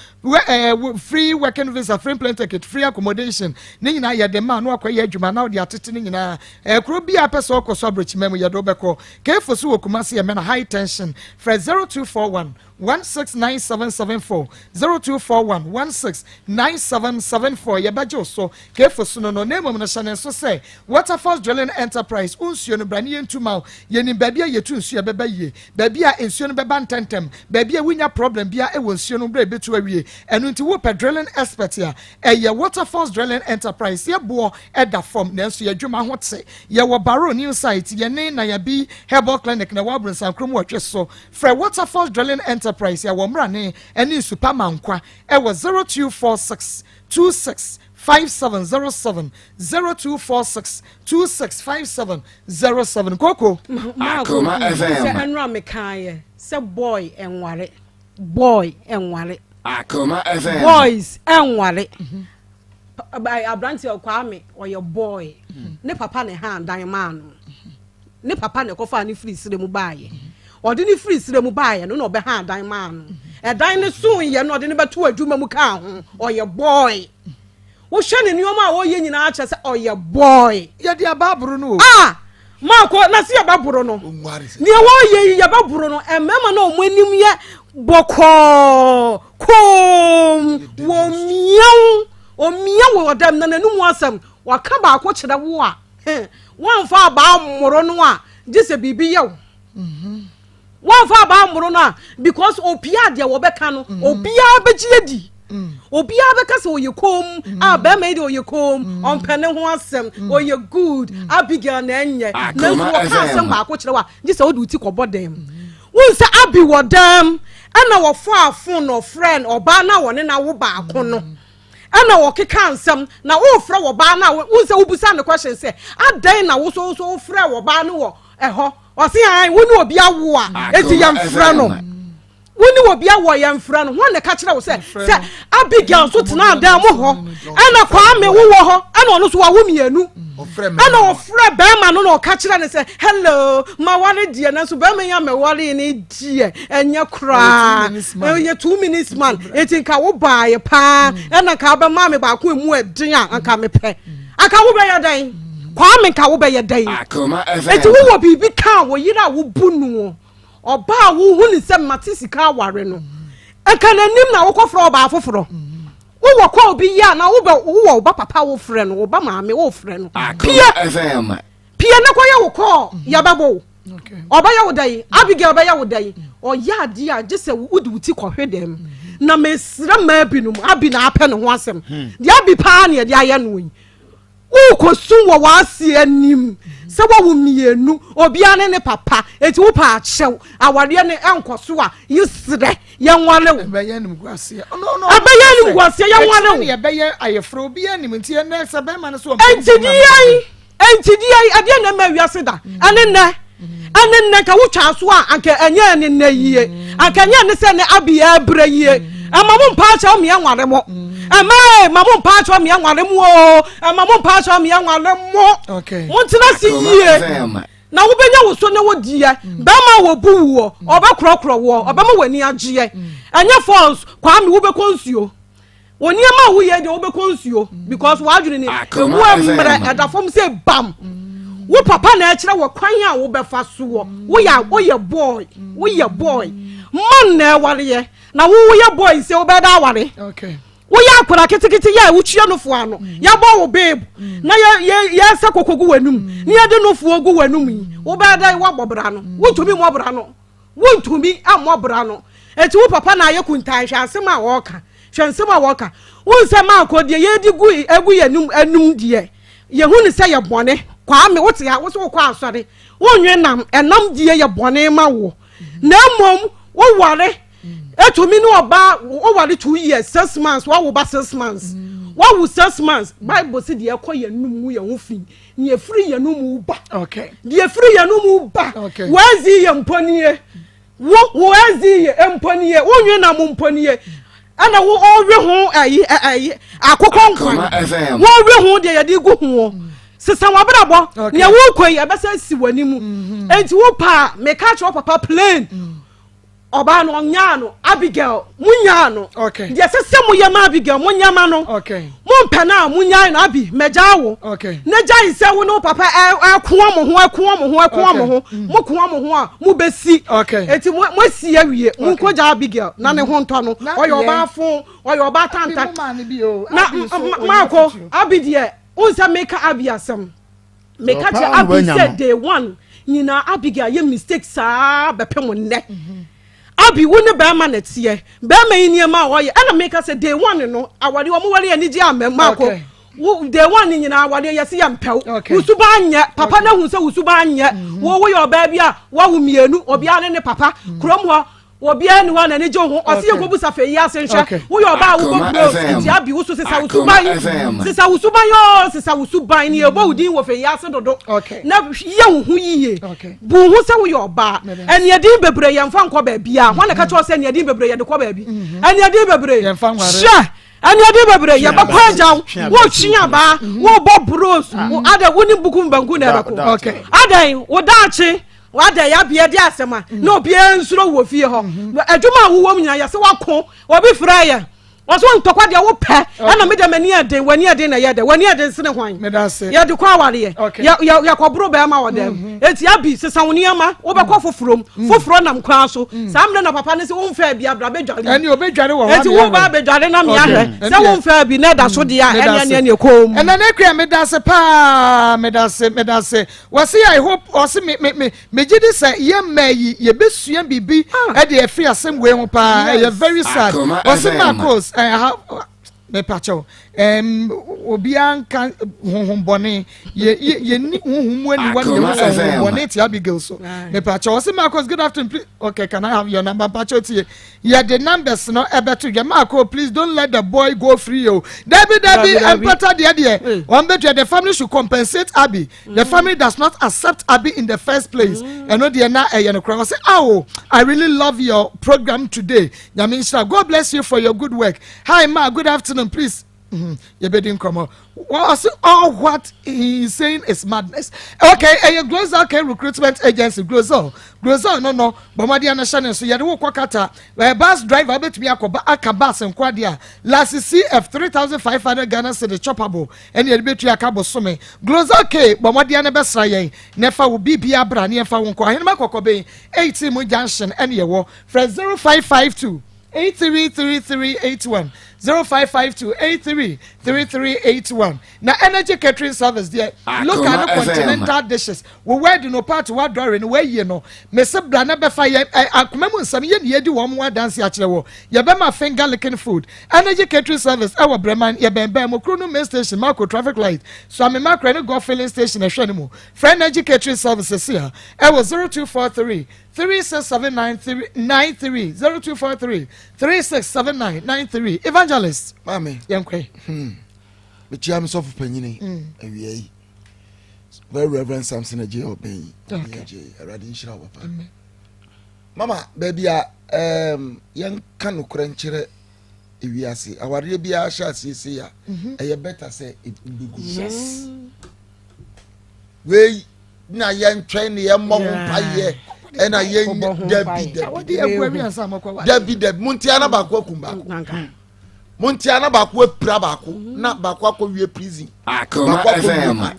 free working visa free plane ticket free accommodation ne nyina yɛde ma no akɔyɛ adwuma na wode atete ne nyina kuro bi a pɛ sɛ ɔkɔ so abrokyima mu yɛde wobɛkɔ kefo so wɔ Kumasi yɛ mena high tension frɛ 0241 169774 0241 169774 yɛbɛgye so kefo so no name no hyɛ so say Waterfalls Drilling Enterprise unsuo no brane yɛntuma yɛnim baabi a yɛtu nsuo bɛba yie baabi a nsuo no bɛba ntɛntɛm baabi a wonya problem bia ɛwɔ nsuo no brɛ betu awie ɛno nti wo pɛ drilling expert a ɛyɛ Waterfalls Drilling Enterprise yɛboɔ ɛda fam nanso yɛdwuma ho te yɛwɔ Baro new site yɛne na yɛbi herbal clinic na wabrunsan krom wɔtwe so frɛ Waterfalls Drilling Enterprise ya womrane eni supermankwa ewo 0246 26 5707 0246 265707 koko Akoma FM se enra mekaye se boy enware Akoma FM boys enware abranti okwame oye boy ne papa ne hand dan man ne papa ne kofa ne free sire mu baaye odi ni free sire mu baaye no obe hand dan man dan ne so ye no odi ne beto adwuma mu ka ho oye boy wo hwe ne nioma wo ye nyina ache se oye boy ye dia baburu no mako na se baburu no ne wo ye ye baburu no emema na omanim ye boko kom wo miau o miau wo dam na nanum asam waka ba ko kyerɛ wo a wan fa ba mmoro no a gise bibi yew wan fa ba mmoro no a because opia de wo beka no obia begye di obia beka se oye kom a ba me de oye kom on pene ho asem oye good Abigail na enye na so ka asem ba ko kyerɛ wa gise wo de uti kɔbɔdem won se abi wo dam ana wo fa afon no friend oba na wo ne na wo ba ko no ana wo keka ansam na wo frɛ wo ba na wo se wo busa ne question say adan na wo so frɛ wo ba no wo ɛhɔ o se an wo ni obi awo a eti yam frɛ no wo ni obi awo yam frɛ no ho ne ka kyerɛ wo se Abigail so tena adan mo ho ana kwa me wo wo ho ana ono so wa wo mienu ana wo frɛ ba ma no na o ka kyerɛ ne se hello ma wale die na so ba me ya me wale ni die enye kra ye 2 minutes man eti ka wo ba ye pa ana ka ba ma me ba ko emu edin a anka me pɛ aka wo be ya dan kwa me ka wo be ya dan eti wo wo bibi ka wo yira wo bunu oba wo hu ni se mate sika aware no aka nanim na wo kɔfrɛ oba afoforo wo wo kwa obi ya na wo ba papa wo frɛ no wo ba maame wo frɛ no pia na koya wo kɔ ya babo oba ya wo dai Abigail oba ya wo dai o ya di a gise wo di wuti kɔhwe dem na mesra ma binum abi na apɛ ne ho asɛm di abi pa na di aya no yi wo kosun wo wase anim se wo mienu obi ane ne papa eti wo pa akyɛw aware ne enkoso a yisre yenwale wo bɛyɛ nim guase no abɛyɛ nim guase yenwale wo ye bɛyɛ ayefro obi anim ntie ne se bɛ ma ne so entidiyai ade na ma wiase da ane ne ka wo twa so a anka enye ne na yie anka enye ne se ne abia bra yie ama mo mpa akyɛw me yenware mo mamu mpa cho me anware mu o mamu mpa cho me anware mu okay wontina si yie na wo benya wo so na wo die ba ma wo bu wo oba krokro wo oba ma wani agye anya falls kwa me wo be konsuo oniema wo ye de wo be konsuo because wa adwene ni emu amre edafom say bam wo papa na akire wo kwan a wo be fa so wo ye boy man na ware ye na wo ye boy say wo be da ware okay wo ya akora ketekete ya wo twia no fo ano ya bo wo babe na ya sa kokogu wanum ni ya de no fo ogu wanum yi wo be da wo bobra no wo tumi mo bra no wo ntumi amobra no eti wo papa na ayekuntan hwe asem a wo ka hwe nsem a wo ka wo nsem akode ye di gu egu yanum anum die ye hu ni se ye bone kwa me wo te ya wo so kwa asore wo nwe nam enam die ye bone ma wo na mom wo ware etumi no oba wo ware 2 years 6 months wo ba 6 months wo 6 months bible say de ekoye num ye hu fi ni e free ye num ba okay de free ye num ba wazi ye mponiye wo wazi ye mponiye wo nwe na mo mponiye ana wo owe ho ayi akokonkwan wo owe ho de ye de gu ho sisa wabrabo ne wo koyi abesa si wanimu enti wo pa me catch wo papa plane oba no nyano Abigail munyano okay de sese mu yema Abigail munyama no okay mu mpana munyan no abi mejawo okay ne jai se wo no papa akoa mo ho mu koa mo ho a mu besi okay enti mo si awie mu ko ja Abigail na ne ho nto no oyo oba fo oyo oba tanta na mako abi de unsa make abi asem make cha abi said day one nyina Abigail ye mistake saa bepem ne abi wo ne ba ma na tie ba ma yin ma wo ye ana make say day one no awade wo mo wale ani ji amema ko wo day one nyina awade ye se ya mpew usuba anya papa na hu se usuba anya wo ye oba bia wo hu mienu obia ne papa krom ho obia ni ho na ne je ho ose ye kobu safe yi asenhwe wo ye oba wo go ti abi wo so sisa usuban yo sisa usuban ni ebo udin wo fe yi ase dodo na ye hu yiye bu hu se wo ye oba eni edin bebre ye mfa nkọ ba bia ho na ka cho se eni edin bebre ye de kọ ba bi eni edin bebre ye mfa nware sha eni edin bebre ye ba kwa jaw wo twia ba wo bo bros wo ada woni buku mbangu na ba ko ada wo daachi wada ya bia di asema na obi ensuro wo fie ho adwuma wo nyina ya se wako obi fra ya waso ntokwa de wo pe na me de mani ade wani ade na ye de wani ade sene hwan ya de kwa ware ya kobro be ma wodem eti abi sesa woni ama wo be kwa foforo nam kwa so samle na papa ne se wo mfa bia bra be dware eni obedware wo eti wo ba be dware na me ahwe se wo mfa bi na da so de a eni ekom ena na kwa me da se pa me da se wasi I hope osi me gidi se ye mayi ye besua bibi e de afri asem we ho pa ye very sad osi Marcos me pacho obian kan honhombone ye ni honhomu ani wan ye honhombone ti Abigail so me pacho osi Marcos good afternoon please okay can I have your number pacho ti ye the numbers no ebeto ye Marco please don't let the boy go free yo Debbie empata de one better the family should compensate Abi the family does not accept Abi in the first place and no de na ye no kra say oh I really love your program today Nyamisha God bless you for your good work hi ma good afternoon please you bedding come all what he is saying is madness okay a Global recruitment agency Global no but my dear national so you do kwakata bus driver bet me akoba akabas nkwadia last CF 3500 Ghana cedi choppable and you bet you akabo so me Global K but my dear na besra yen nefa wo bibia bra ne fa wonko ahenema kokobe 18 mu junction and ye wo for 0552 833381 0552-833381. Now energy catering service there. Look at the continental dishes. We wear the no part to what drawing way you know. Mr. Brana Befire I remember some year do one more dance actually. Yabema finger licking food. Energy catering service our Bremen Yabem Mokruno main station Marco traffic light. So I'm a Macro go filling station a Shenimo. Friend energy catering services here. I was 0243 367993 0243 367993 Evangelist Mami Yankwe me chiam so for panyini awie very reverend Samson Aje obey Aje already nshira papa mama baby yan kan okura nkyere ewiase aware bia sha sisi ya eye better say ndugu yes we na yan train ye mom paye ena ye David muntia na ba kwa kumba montia na baako apira baako na baako akɔwie prison Akoma FM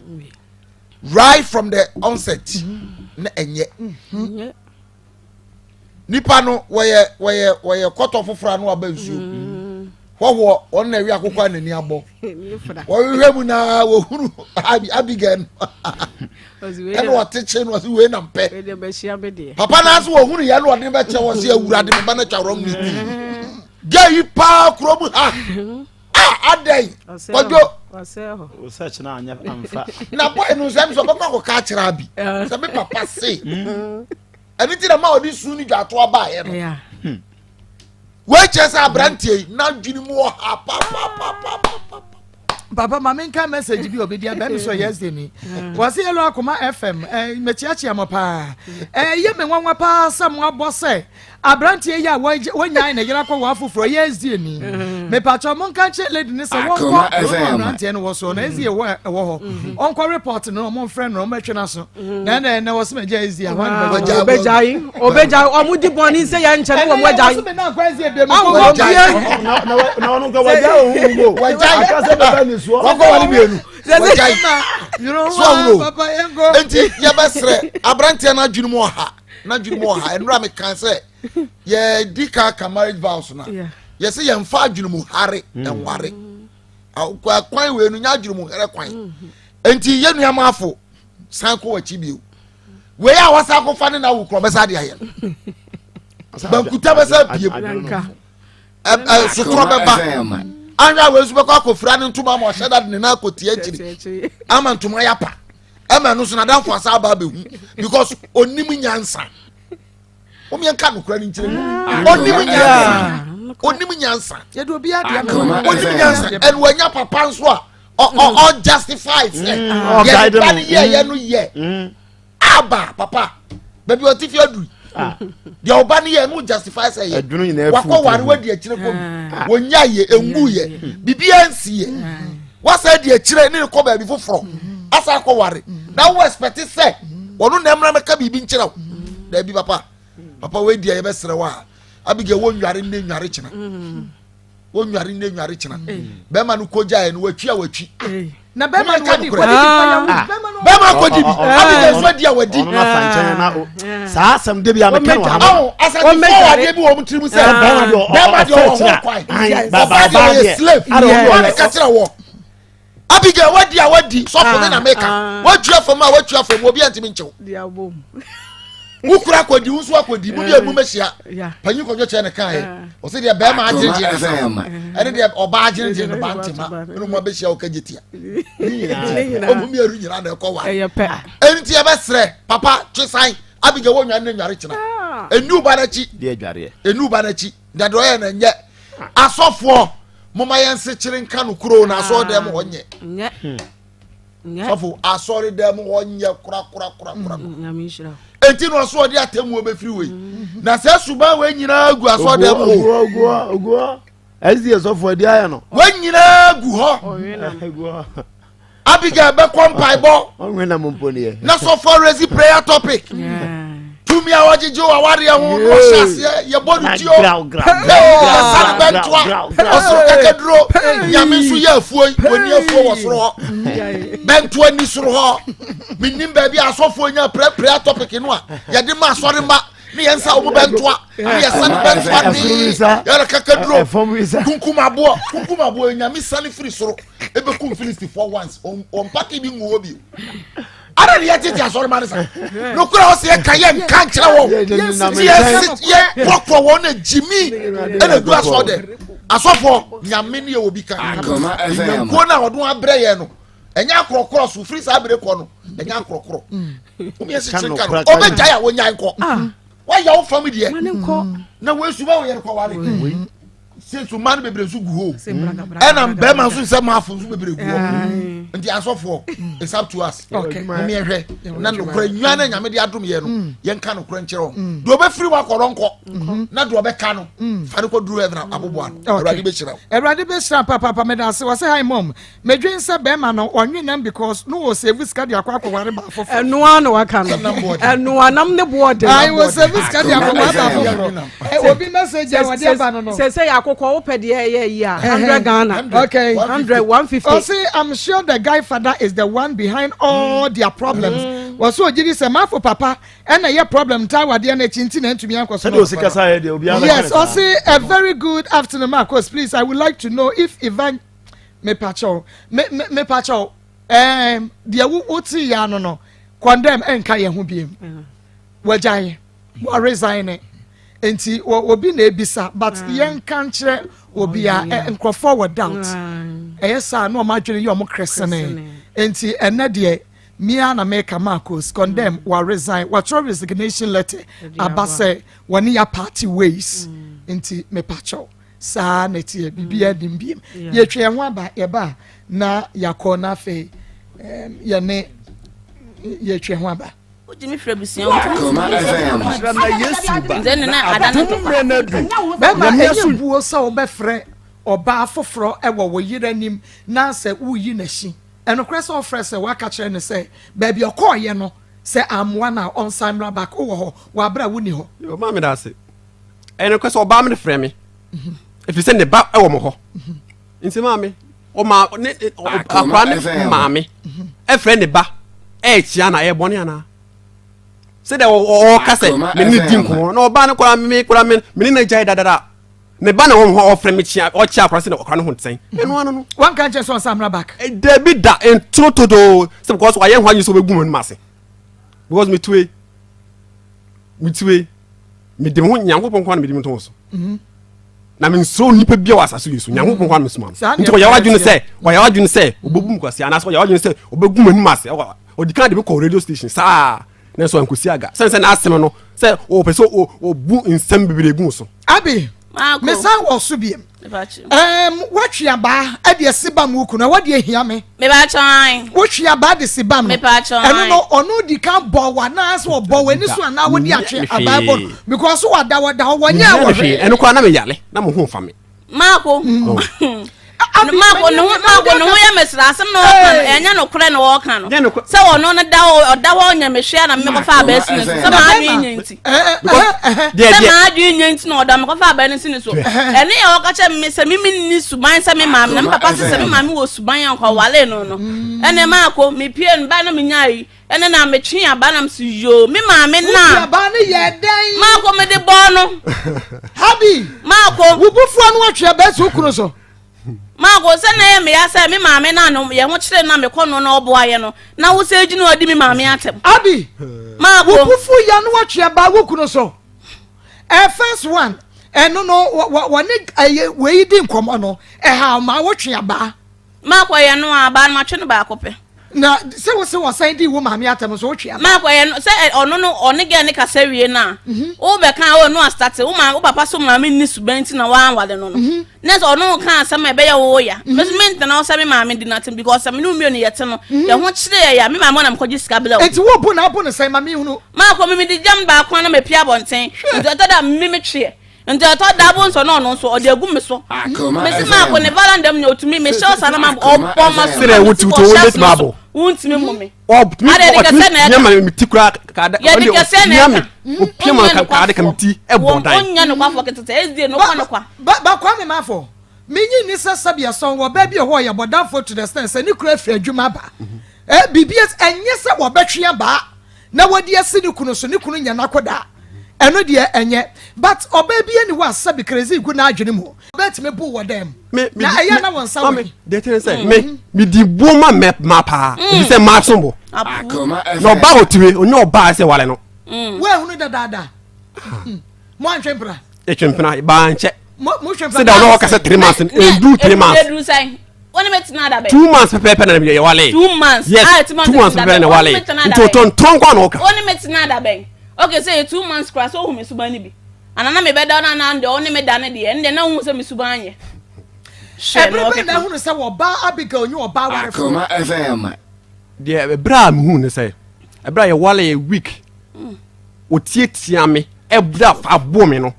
right from the onset na enye nipa no wɔyɛ kɔtɔ foforɔ no aba nsuo hɔhɔ ɔno na wi akokɔ anani abɔ wɔhwehwɛ mu na wɔhunu Abigail ɛna wɔte kye no wɔse wei na mpɛ papa na ase wɔhunu yɛ no ɔde bɛkyɛ wɔ se awurade me ba no twa wrong ne gya yi paa kuro mu ha adɛn kɔdwo na bɔ no sɛ msɛ bɛkɔ akɔka akyerɛ Abi sɛ me papa se ɛne ti na ma ɔde su no dwato abaeɛ no wɔkyɛ sɛ aberanteɛ na dwene mu wɔ ha papa mame nka message bi obedia bɛmi so yesterday wase yelo akoma FM mechiachia mo pa ye me nwanwa pa sam abɔ sɛ aberanteɛ ya wonyan na yera kɔ wafoforo yesterday ni me pacho mo nka che lady ne sɛ wɔkɔ aberanteɛ no wɔ so na ezie wɔ hɔ onko report no mo friend no mo twena so na wɔ se me gya ezie obejai omudi bɔni sɛ ya nkyɛ no wɔ wajai me na kwa ezie bi me na ɔno nka wagya ohun wagya akase baba ni wọ́n wà níbi ẹnu sọ́wọ́ enti yẹ bẹ sẹrẹ aberanteɛ n'adwene mu ɔha ẹnura mi kan sɛ yɛ di ka marriage vows na yɛ sɛ yɛn fa adwene mu hare ɛnware kwan wei no nya adwene mu hare kwan enti yɛ nua afo san kɔ wɔkyi bio wei a wasa akɔfa ne na awo korɔ bɛsa de ayɛ bankuta bɛsa pie sotorɔ bɛba anya we su bɛkɔ akɔfira ne ntoma ma ɔhyɛ dade ne na akɔtie akyiri ama ntoma yapa ɛma no so na damfo asa aba bɛhu because onim nyansa omiɛnka nokora ne nkyerɛ onim nyansa yɛde obi adeɛ onim nyansa ɛne wanya papa nso a ɔ justify sɛ yɛba ne yɛ no yɛ aba papa baabi ɔte fi aduru deɛ ɔba ne yɛ no justify sɛ yɛ wakɔ ware wadi akyire kɔ wonya yɛ engu yɛ bibia nsi yɛ wasa di akyire ne kɔ baabi foforɔ asa akɔ ware na wo expect sɛ ɔno na mmra mɛka bibi nkyerɛ wo da bi papa we di yɛbɛsrɛ wa Abigail wo nware ne nware kyena bɛma no kɔgya yɛ no watwi na bɛma no kɔdi bɛma kɔdi bi Abigail so di a wadi saa asɛm de bi a meka no ha asante fo wade bi wɔ mutirim sɛ bɛma de ɔwɔ kwai baba de slave wɔn ka kyerɛ wɔ Abigail wadi sɔfo ne na meka watwa fam obi antimi nkyɛw wukura kodi wusu akodi mu de mu mehia panyi kodwo kyɛ ne kan o se de bɛma agyeje ɛne de ɔba agyeje no bantema no mo behia o kagitia o mu miaru nyira na ɛkɔ wa enti ɛbɛsrɛ papa twisan Abigail wo nwane nware kyena enu ba na chi de adware da do yɛ na nyɛ asɔfo moma yɛn se kyere nka no kuro na asɔ dem wɔnyɛ sɔfo asɔre dem wɔnyɛ kura enti no so odi atemu obefiri we na se suba we nyina gu aso dem ogo ezi esofo odi aya no we nyina gu ho Abigail be kompai bo onwe na momponi na so for raise prayer topic tumi awajejo aware ho no hyase ye bodu tio san bentwa osoro kakedro nyame nso ye afuo oni afuo wo soro ho bentwa ni soro ho minim ba bi asofo nya prayer topic no a ye de ma asore ma ne yensa wo bentwa ne yesan bentwa ni ye kakedro kunkumabo nyame san firi soro ebe kum filisti for once on paki bi nguwo bi ara ni yati asore ma nsa no kura o se kaye nka nkyere wo ye pokwo wo na jimi ena du asode asofo nyame ne obi kan ko na odun abre ye no enya krokro so free sa abre ko no enya krokro o me se chika no o be jaya wo nyan ko wa ya wo family na we suba wo ye ko wale se su man bebre su gu ho ena be man su se ma afu su bebre gu ho ndi asofo it's up to us me ehwe na no kura nwa na nyame de adom ye no ye nka no kura nkyere do be free wa koronko na do be ka no fa ne ko duru heaven aboboa no Erade be shira papa me da se wa say hi mom me dwen se be ma no onwe nam because no was service card akwa akware ba fofo eno ano waka no eno anam ne board I was service card akwa ba fofo obi message ya wade ba no se akoko ope de ya 100 Ghana. Okay. 100 150. Oh, see, I'm sure the guy father is the one behind all their problems. Was so jiri say ma for papa and a problem ta wade na chinti na ntumi akoso. Yes, oh see, a very good afternoon, Marcos. Please, I would like to know if Ivan me pacho dia wuti ya no condemn enka ye ho biem. Wajai wa resign enti obi na ebisa but yen kan kire obi a enkrofo wa doubt eyesa na o ma dwene ye o mo kresene enti ene de mia na make Marcos condemn wa resign wa throw resignation letter abase woni ya party ways enti me pacho sa na tie bibia dimbiem ye twe ho aba ye ba na yakona fe ye ne ye twe ho aba Jimmy Frebusian. Then I don't know. So befre oba foforo e wo yiranim na se uyi na shi eno krese ofre se wa ka kire ne se baby okoye no se am one on Sandra back wo ho wa bra woni ho yo ma me da se eno krese oba me frɛ me if you send the back e wo mo ho nti ma me o ma akwa ne ma me e frɛ ne ba e chia na e bɔne ana se de o kase me ni din ko no ba ne kora me ni na jai dadada ne ba na wo ofre me chia o chia kora se ne okra no hunten eno ano no one can just on Samra back there be that in toto so because why hwan you so begum no mase because me tuwe me de ho nyankopon kwa na me de mton so na me nso nipa bia wasa so yesu nyankopon kwa na me so man nti wo ya wadwune se obegum kwase ana so ya wadwune se obegum no mase o di kan de be ko radio station saa na so ankosi aga sense na asem no se o pese o bu nsem bibire gu so abi me san wo so biem watchia ba e de siba mu ku na wade ehia me ba chan watchia ba de siba me ba chan eno no ono di kan bo wa na so bo wa ni so na wode atwe ababo because wada wonya wo eno kwa na me yale na mo hu fa me Marco Marco no ya mesra asem no enya no kure no wo kan no se wono no da wo nya mehwe na me ko fa ba sine se ma adwi nya nti se ma adwi nya nti no da me ko fa ba ne sine so ene ya wo ka che me se mimi ni suban se me mam na me papa se me mam wo suban ya ko wale no ene Marco me pie no ba na me nyai ene na me twi aba na me so yo me mam na aba ne ye den Marco me de bo no habi Marco wo bufu anu atwe ba so kuro so Marco se na me ya se me maame na no ye ho kire na me kono na obo aye no na wo se ejinu odi me maame atem abi Marco wo bufu ya no atwe ba wo kuro so first one no woni we di nkomo no ha ma wo twe ba Marco ye no aba na twe no ba akope na se wo san di wo maame atem so wo twe ba Marco ye no se ono no onege ne kasa wie na wo be kan wo no start wo papa so maame ni subanti na wa wale no no nes ono kan asem ebe ya wo ya measurement na wo se me maame di natem because me no mi oni yete no ye ho kire ya me maame na me koji sika bela enti wo bu na bu ne sai maame hunu Marco me di jam ba kwa na me pia bonten nti da me twe nti to da bo nso no no so o de agu me so me se Marco ne valendam ne otumi me show sana ma o ma sire wuti to wo met mabo wuntimi mo me o nyama me tikura ka da o piema ka da kamti e bondan onya no kwa fokete sd no kwa no kwa ba kwa me mafo minyi ni sabia son wo ba bi ho ye bodafo to the stand say ni kura fi adwuma ba bbs enye se wo betwe ba na wodi ase ni kunu so ni kunu nya nakoda eno de enye but oba bi ani wa sabi crazy gu na adwene mu bet me bu wo dem na aya na won sawo de tell say me di boma mapa bi say ma sombo no ba otiwe onye oba say wale no we hunu da mo antwempra e twempna ba nche mo twempra say da no ka say 3 months and do 3 months Oni metina da be 2 months pepe na me wale 2 months yes 2 months pepe na wale nto ton kwa no ka oni metina da be okay say 2 months cross so hu me subani bi anana me beda na de oni me da ne de ende na hu se me subanye everybody na hu se wo ba Abigail nyu oba ware fo Akoma FM de bra me hu ne say bra ye wale a week o tietia me bra fa bo me no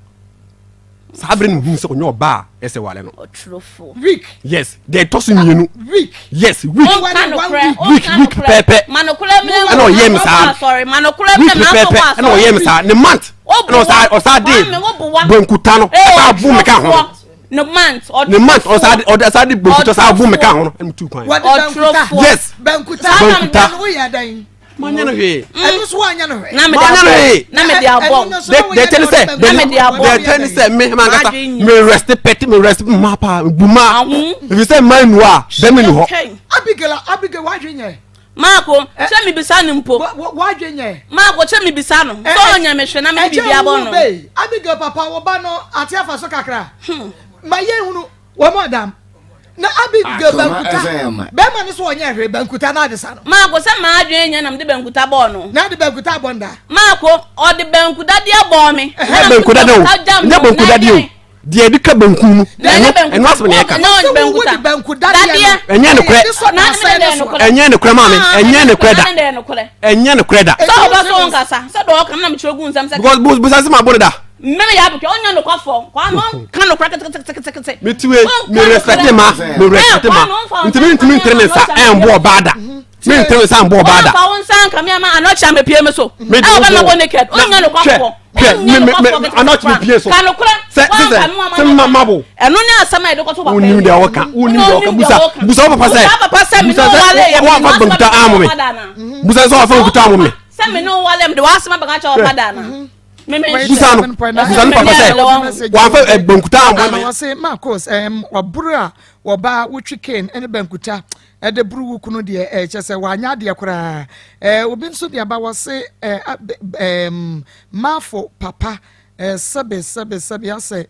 sabre no hu se onyo oba ese wale no otrofo week yes they toss me week yes week week pepe manokula me ana o yem sa sorry manokula me na pepe ana o yem sa ne month ana o sa day bonkuta no sa bu me ka ho no month or the side bankuta sa bu me ka ho no 2 kwan yes bankuta no ya dan manya no he enu so anya no he na me dey abom they tell say me mangata me rest mapa buma if you say man wa dem ni ho Abigail wadwenye Marco, tell me beside him po. Wadwenye. Marco, tell me beside him. So nya me hwe na me bibia bono. Abigail papa wo ba no ate afa so kakra. Ma ye hunu wo madam. Na Abigail bankuta. Be ma ni so onya hwe bankuta na de sa no. Marco say ma adwen nya na me de bankuta bono. Na de bankuta bonda. Marco, o de bankuta de abo me. Bankuta de o. Nya bankuta de o. Die di ka banku mu eno asem ne ka no bankuta de enye ne kure enye ne kure ma me enye ne kure da enye ne kure da so ba so nkasa so do ka na me chogu nsam se because busa se ma bone da me ya bu ke onya no kwafo kwa no kan no kure kete me tiwe me respect ma ntimi ntire nsa embo bada me ntire nsa embo bada pa won san ka me ama anocha me pie me so e o ba na go naked onya no kwafo anot me pie so se mabo eno ne asama e do ko so ba pe unim de woka busa papa se me no wale ya wa fa bankuta amu me busa so fa bankuta amu me se me no wale me de wasama ba ka cha pada na busa no papa se wa fa bankuta amu me say Marcos wabura woba wutwi ken ene bankuta ede buru kunu de chese wanya de kora obi nso de aba wose mafo papa sabe ase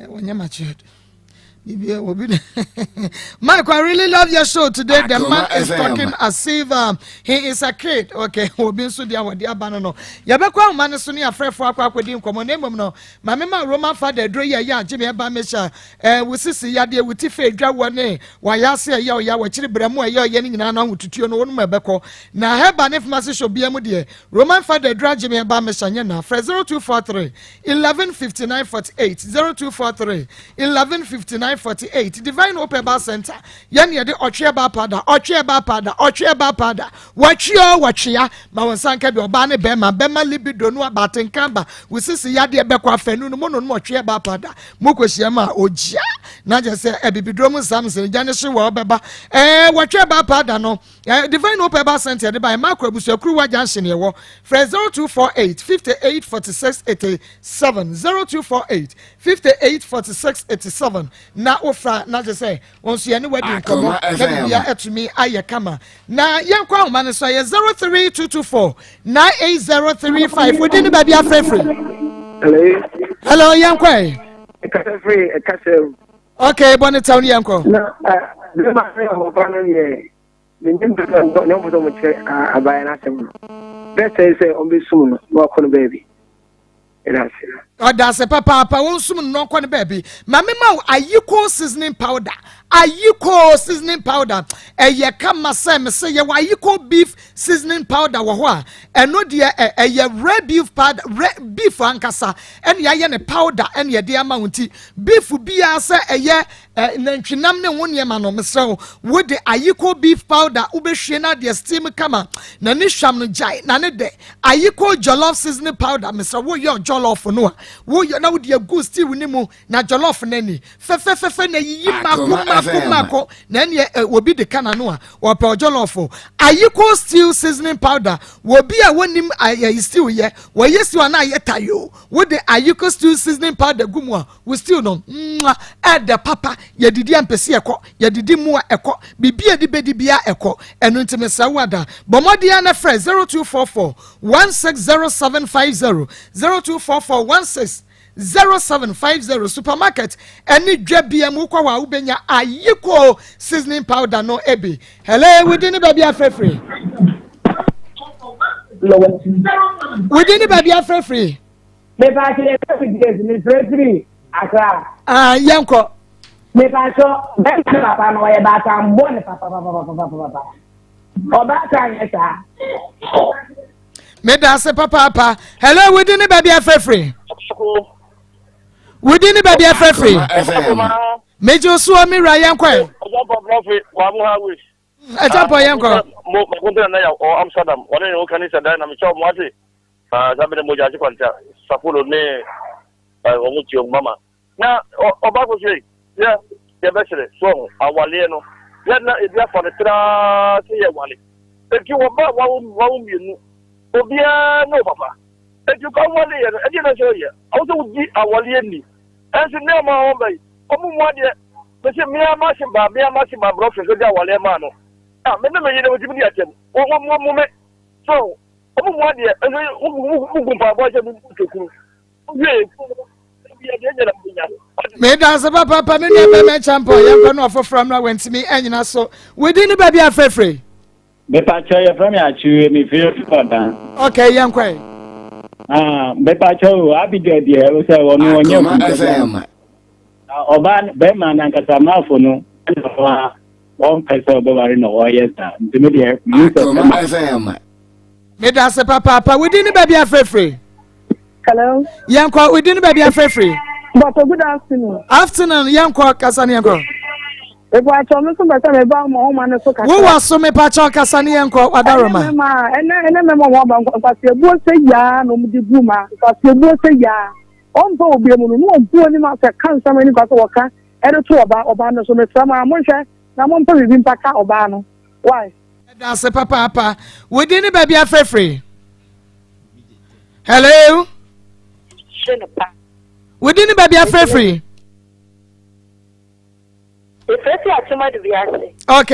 wanya machid Mike, I really love your show today. The man is talking as if he is a kid. Okay, Obin Sudia with the Abano. Yabekwa Manasuni, a friend for Aquadim, common name. No, my member Roman father, Droya, Jimmy Abamesha, we see Yadia with Tiffy, Jawane, Wayasi, Yawa, Chilibramo, Yanning, and to Tune on Mabeko. Now, have an if Master should be a mudia. Roman father, Drag Jimmy Abamesha, Fred 0243 1159 48 0243 1159 48 Divine Open Bar Center. Yani de Ocheba pada. Wachia. Mawansanka bi obane bema libido no abaten kamba. We see yade bekwa fenu no mono no Ocheba pada. Mukoshia ma ojia. Na je se ebibidromu samse jane hye wo beba. Wacheba pada no. Divine Open Bar Center de by Marco Busuakuru wa junction ye wo. Fred 0248 58 46 87 0248 58 46 87. Na ofra na je say onso ye ne wedding komo na bia etumi aye kama na yenkwa homa ne so ye 03224 98035 wodi ne ba bia frefre hello yenkwa free okay bonne town yenkwa na le ma re ho ba no ye nindim do no mo do mo che abaya na sem best say on be soon no kono baby that's a papa won sum no kwa ne baby mama ma ayiko seasoning powder eye kama say ye ayiko beef seasoning powder wo ho a eno de eye red beef powder beef ankasa ene ye ne powder ene ye de ama wonti beef bia say eye nantwinam ne wonye ma no mesrew wo de ayiko beef powder ubehwe na de steam kama na ne hwam no jai na ne de ayiko jollof seasoning powder mesrew wo yo jollof no wo yo na wo de agu stew ni mu na jollof na ni fe na yi mako na ne obi de kana no a wo pe jollof ayiko stew seasoning powder wo bi a wonim stew ye wo ye stew na ye tayo wo de ayiko stew seasoning powder gumu a wo stew no the papa ye didi ampesi ekọ ye didi mu ekọ bibia di bedi bia ekọ enu ntime sawada bomodia na frɛ 0244 160750 0244 160750 supermarket eni dwa bia mu kwa wa ubenya ayiko seasoning powder no ebi hello within baby afrefree within baby afrefree me ba kire me free akra yanko me pa so be papa no ye ba ta mbone papa oba kan yesa me da se papa hello within baby afrefree within baby afrefree me jo so mi ra yanko Ajapo yanko mo kontra na ya o Amsterdam wale no kanisa da na mchao mwati sabe moja achi kwanta safulo ne o mutio mama na ọba ko se ya be sere so awale no ya na e bia for the tra se ye wale e ki wo ba wa mienu obia no papa e ki ko wale ye e di na so ye awo so di awale ni e se na ma o bai o mu mo de be se mi ama se ba bro fe so di awale ma no ah me na me ye na wo di atem o me so o mu mo de e so gumpa bo se mu kekuru me dance papa me ne be champo yanko no from na went me anyina so within the baby afrefre me pa cho ye from ya chu me feel for dan okay yanko me pa cho abi de o se wonu onye oba be man na kasa mafo no wa on pese obawari no o yes da ntimi de me dance papa within the baby afrefre. Hello. Yanko, we didn't be free. But good afternoon. Afternoon, Yanko Kasani Yanko. If I told me somebody about my home and so who was so me pacho Kasani Yanko Wadaroma? And then my mom was a boy say ya, no the boomer, but you both say ya. On to be a moon, doing him after cancer when you got to work, and a two about Obano, so Miss Sama Monsha, now one person in Paka Obano. Why? That's a papa. We didn't be free. Hello? We didn't be free. Okay,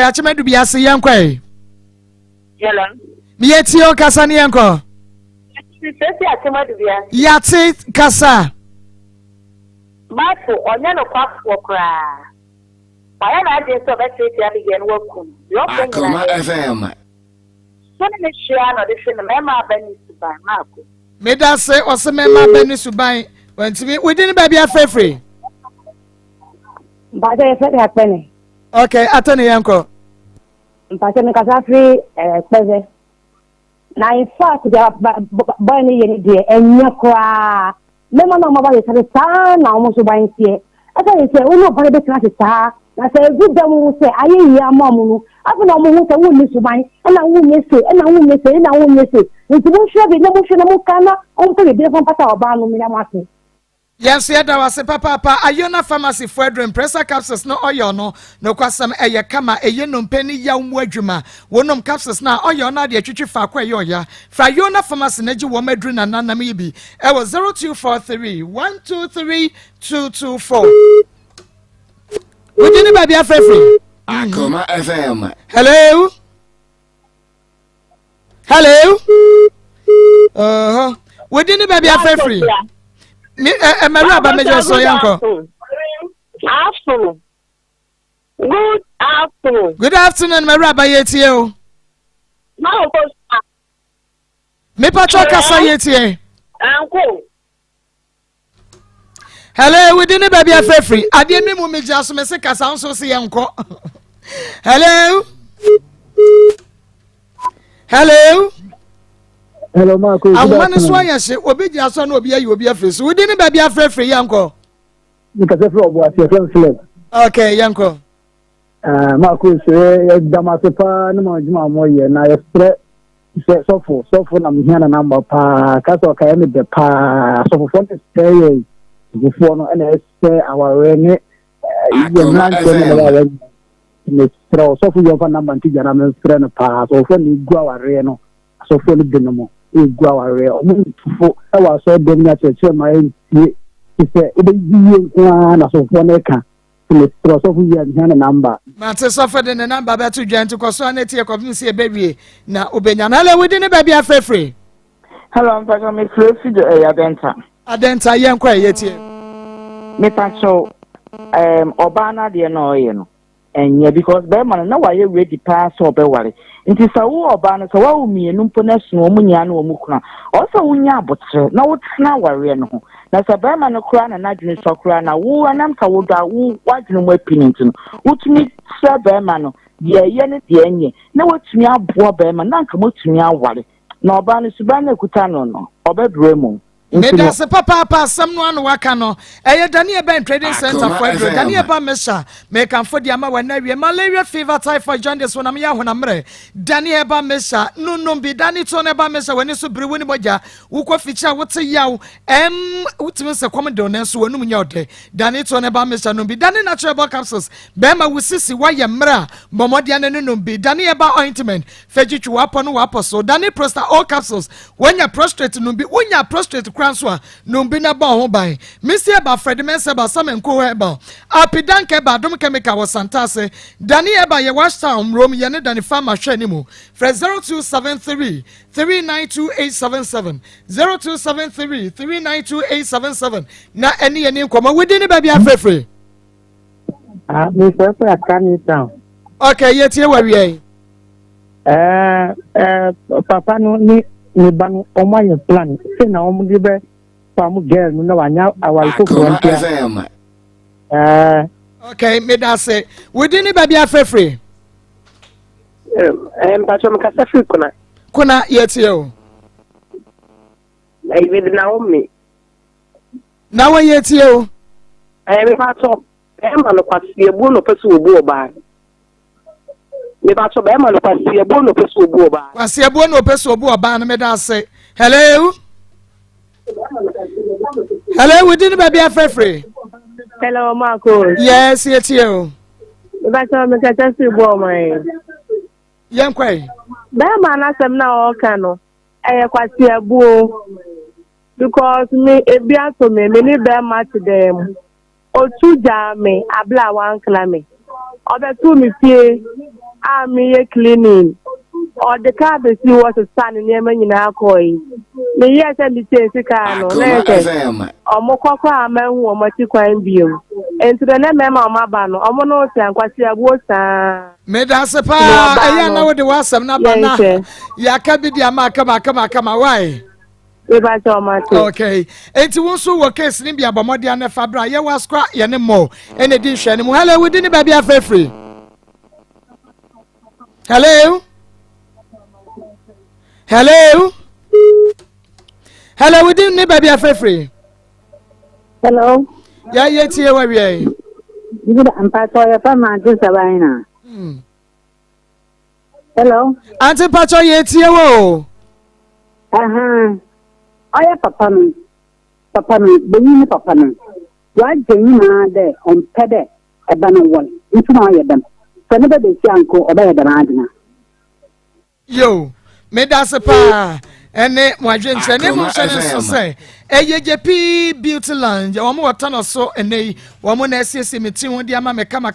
Achima do be a Yankwe. Yellow. Mietio Kasani Yanko. Yati Kasa. Mafu, or none of us will cry. I am at this of a city again. Welcome. Your FM. So many share not the Mema Benny to buy Marco. Made us say, or some Mema Benny to buy. When to me, we didn't be free. But I said a penny. Okay, Attorney Yanko. But I'm a free present. Now, in fact, they are buying any day and you cry. No one about it. The son almost buying here. I tell you, we know what the class is. I say, good them will say, I hear Mamu. I don't know who will miss you buy, and I will miss it, and I will miss it, and I will miss it. If you don't show the emotion of Mukana, until the different part of Banu. Yes, yeah, that was a papa. Ayona pharmacy for dream pressure capsules no oil no kwasam eye kama eye no penny ya umwadwuma wonom capsules na oil na de twitwi fa kwa ya fra Ayona pharmacy na ji wo madru na nanam yi bi e was 0243 123 224 Wodi ni baby afrefre Akoma FM. Hello. Wodi ni baby afrefre Maraba Major Soyanko. Afternoon. Good afternoon. Good afternoon, Maraba Yetio. Me Pacho Kasa Yetie. Uncle. Hello, we didn't baby a free. I didn't move me just me say Kasa so see uncle. Hello. Hello, Marco. I want to swear yes, obi jaso na obi ayi obi afre. So we didn't baby afre yanko. Because of what your friend fled. Okay, yanko. Marco say damasepa na majuma moye na yestre say sofo na mhia na number pa kaso ka me de pa sofo fon say before no na say our ne yemran ko na me stra sofo yo fa number ntija na me stra na pa sofo ni gu aware no sofo ni denimo egu aware omufo e wa so dem na cheche ma entie se ebe yiye kwa na sofo na ka me stra sofo ya na number ma te sofo de na number ba to dwan to koso na tie ko se e bewie na obenya na le wodi ne ba bia frefre. Hello, I'm Pastor me frefre de adenta yenkwa yetie me pacho obana de na oye no enye because be man na waye ready pass obeware nti sa wo oba no sa wa mienu mpo na sunu omunya na omukuna o sa wunya abotre na wo tena ware no ho na sa be man no kura na nadwene so kura na wo anam ka wo da wo wadwene mo apinint no wotumi sa be man no ye ne de enye na wotumi abo be man na nka motumi aware na oba no suba na kuta no no obedure mu Meda se papa asem no anu waka no eye Daniel Ben Trading Center for Edro Daniel Ba Mesha me kan for dia ma wana wie malaria fever typhoid jaundice wona me ya hona mre Daniel Ba Mesha no bi Dani to ne Ba Mesha wani so bere woni boja wukọ ficha wote yaw wutimi se komdo na so wonum nya ode Dani to ne Ba Mesha no bi Dani natural ball capsules be ma wusisi waye mra bomode ane no bi Dani Ba ointment fejichu wapo no wapo so Dani Prostate all capsules wonya prostate no bi wonya prostate Francois numbi na ba ho ban Mr. Eba Fred Menseba Samenko Eba Apidanke ba dom chemical was Santase Dani Eba ye wash town room ye ne Dani farmer hwe mu Fred 0273 392 0273 392 na eni eni nkoma within ba bia frefre me frefre akani town okay yetie wawie papa no ni ni banu omo ye plan se na omo di be fam girl no na wanya awalfo frontier okay me da say within the baby afrefre pacho mkasa free kuna yeti o na ibe na omi na wa yeti o me pacho ma no kwasi ebu no peso obu oba me pacho be ma no kwasi ebu no peso obu oba kwasi ebu no peso obu oba na me da say hello within the baby afrefre hello Marco yes yeti o me pacho mkasa free bo mai yankwai be ma na sem na o ka no kwasi ebu o because me ebi aso me ni be ma to them otu jame abla wan klame obetu mi fie a mi ye cleaning or the car be see what is standing near me nyina akoi me ye se mi se ka no na se omokoko amanhu omati kwan biom enti de na mema omaba no omo no se ankwasi abuo sa me da se pa eya na wo de wasam na ba na ya ka bi dia ma kama why okay enti won so wo case ni bia bomode an fabra ye waskwa ye ne mo ene di hwe ne mu hello we di ni ba bia free hello we di ni ba bia free hello ya ye tie wa wie you da ampa so ya fa ma ji sabaina hello anti pacho ye tie wo oya papa no benyi papa no wa jenyi na de on pede e ba no won ntuma oya dem so ne be de si anko oba ya dem adina yo me da se pa ene mo adwen se ne mo se so se eyejepi beauty lounge wo mo wata no so ene wo mo na asiesi meti ho dia ma me kama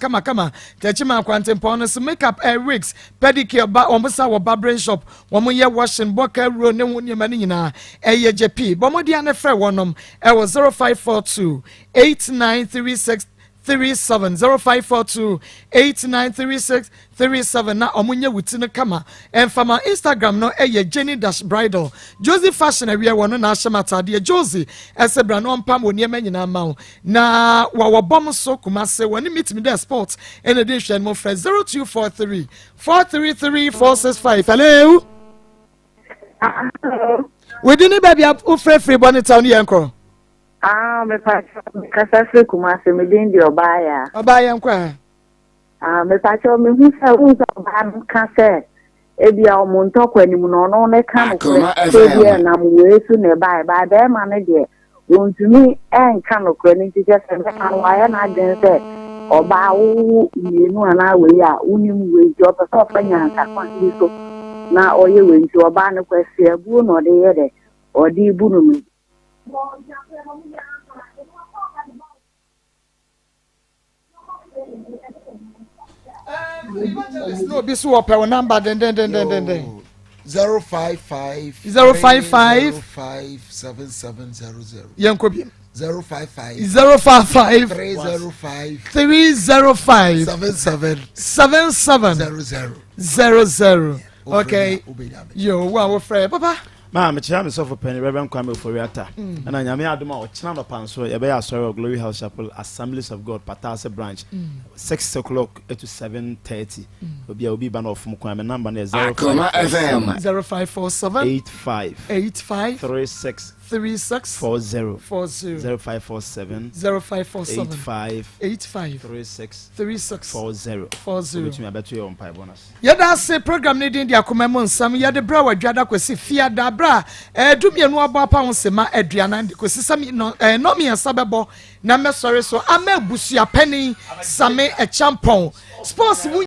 techima kwantempo no so makeup wigs pedicure ba wo mo sa wo barbering shop wo mo ye washing boka ro ne ho nyema ni nyina eyejepi bo mo dia ne frɛ wonom e wo 0542 8936 0542 8936 37 na omunye wutine kama enfama Instagram no Jenny-Bridal Josie Fashion awia wono na ahemata de Josie esebra no mpam woni nyina ma na wa bom so kumase woni meet me there sport in addition mo friend 0243 433 465 hello we didn't baby up free bonita on yanko me kasa free kumase me din di obaya nkwa me pacho me hu sa oba ka se ebia omonto kwani mu no ne ka no kwe ebia na mu esu ne ba de ma ne de wontumi enka no kwani ti je se na wa na den se oba wu yenu ana we ya unim we jo pa so fanya ka kwan so na oye we nti oba ne kwese abu no de ye de odi bu no mi no be so up our number then 055 057700 yanko bi 055 305 7700 okay yo wa frɛ papa ma me chia me so for penny Reverend Kwame Oforiata na nyame adoma o china no panso ye be ya sorry Glory House Chapel Assemblies of God Patase branch 6 o'clock to 7:30 obi ba no of Kwame number na 0547 85 36 36 40 40 0547 0547 85 36 40 40 me abeto your mpie bonus. Yada say program ne din dia akoma mu nsam yade bra wadwada kwesi fia da bra dumienu abo apa ho sema aduana kwesi sam no me asabebo na mesore so ama busua pani same e champon sports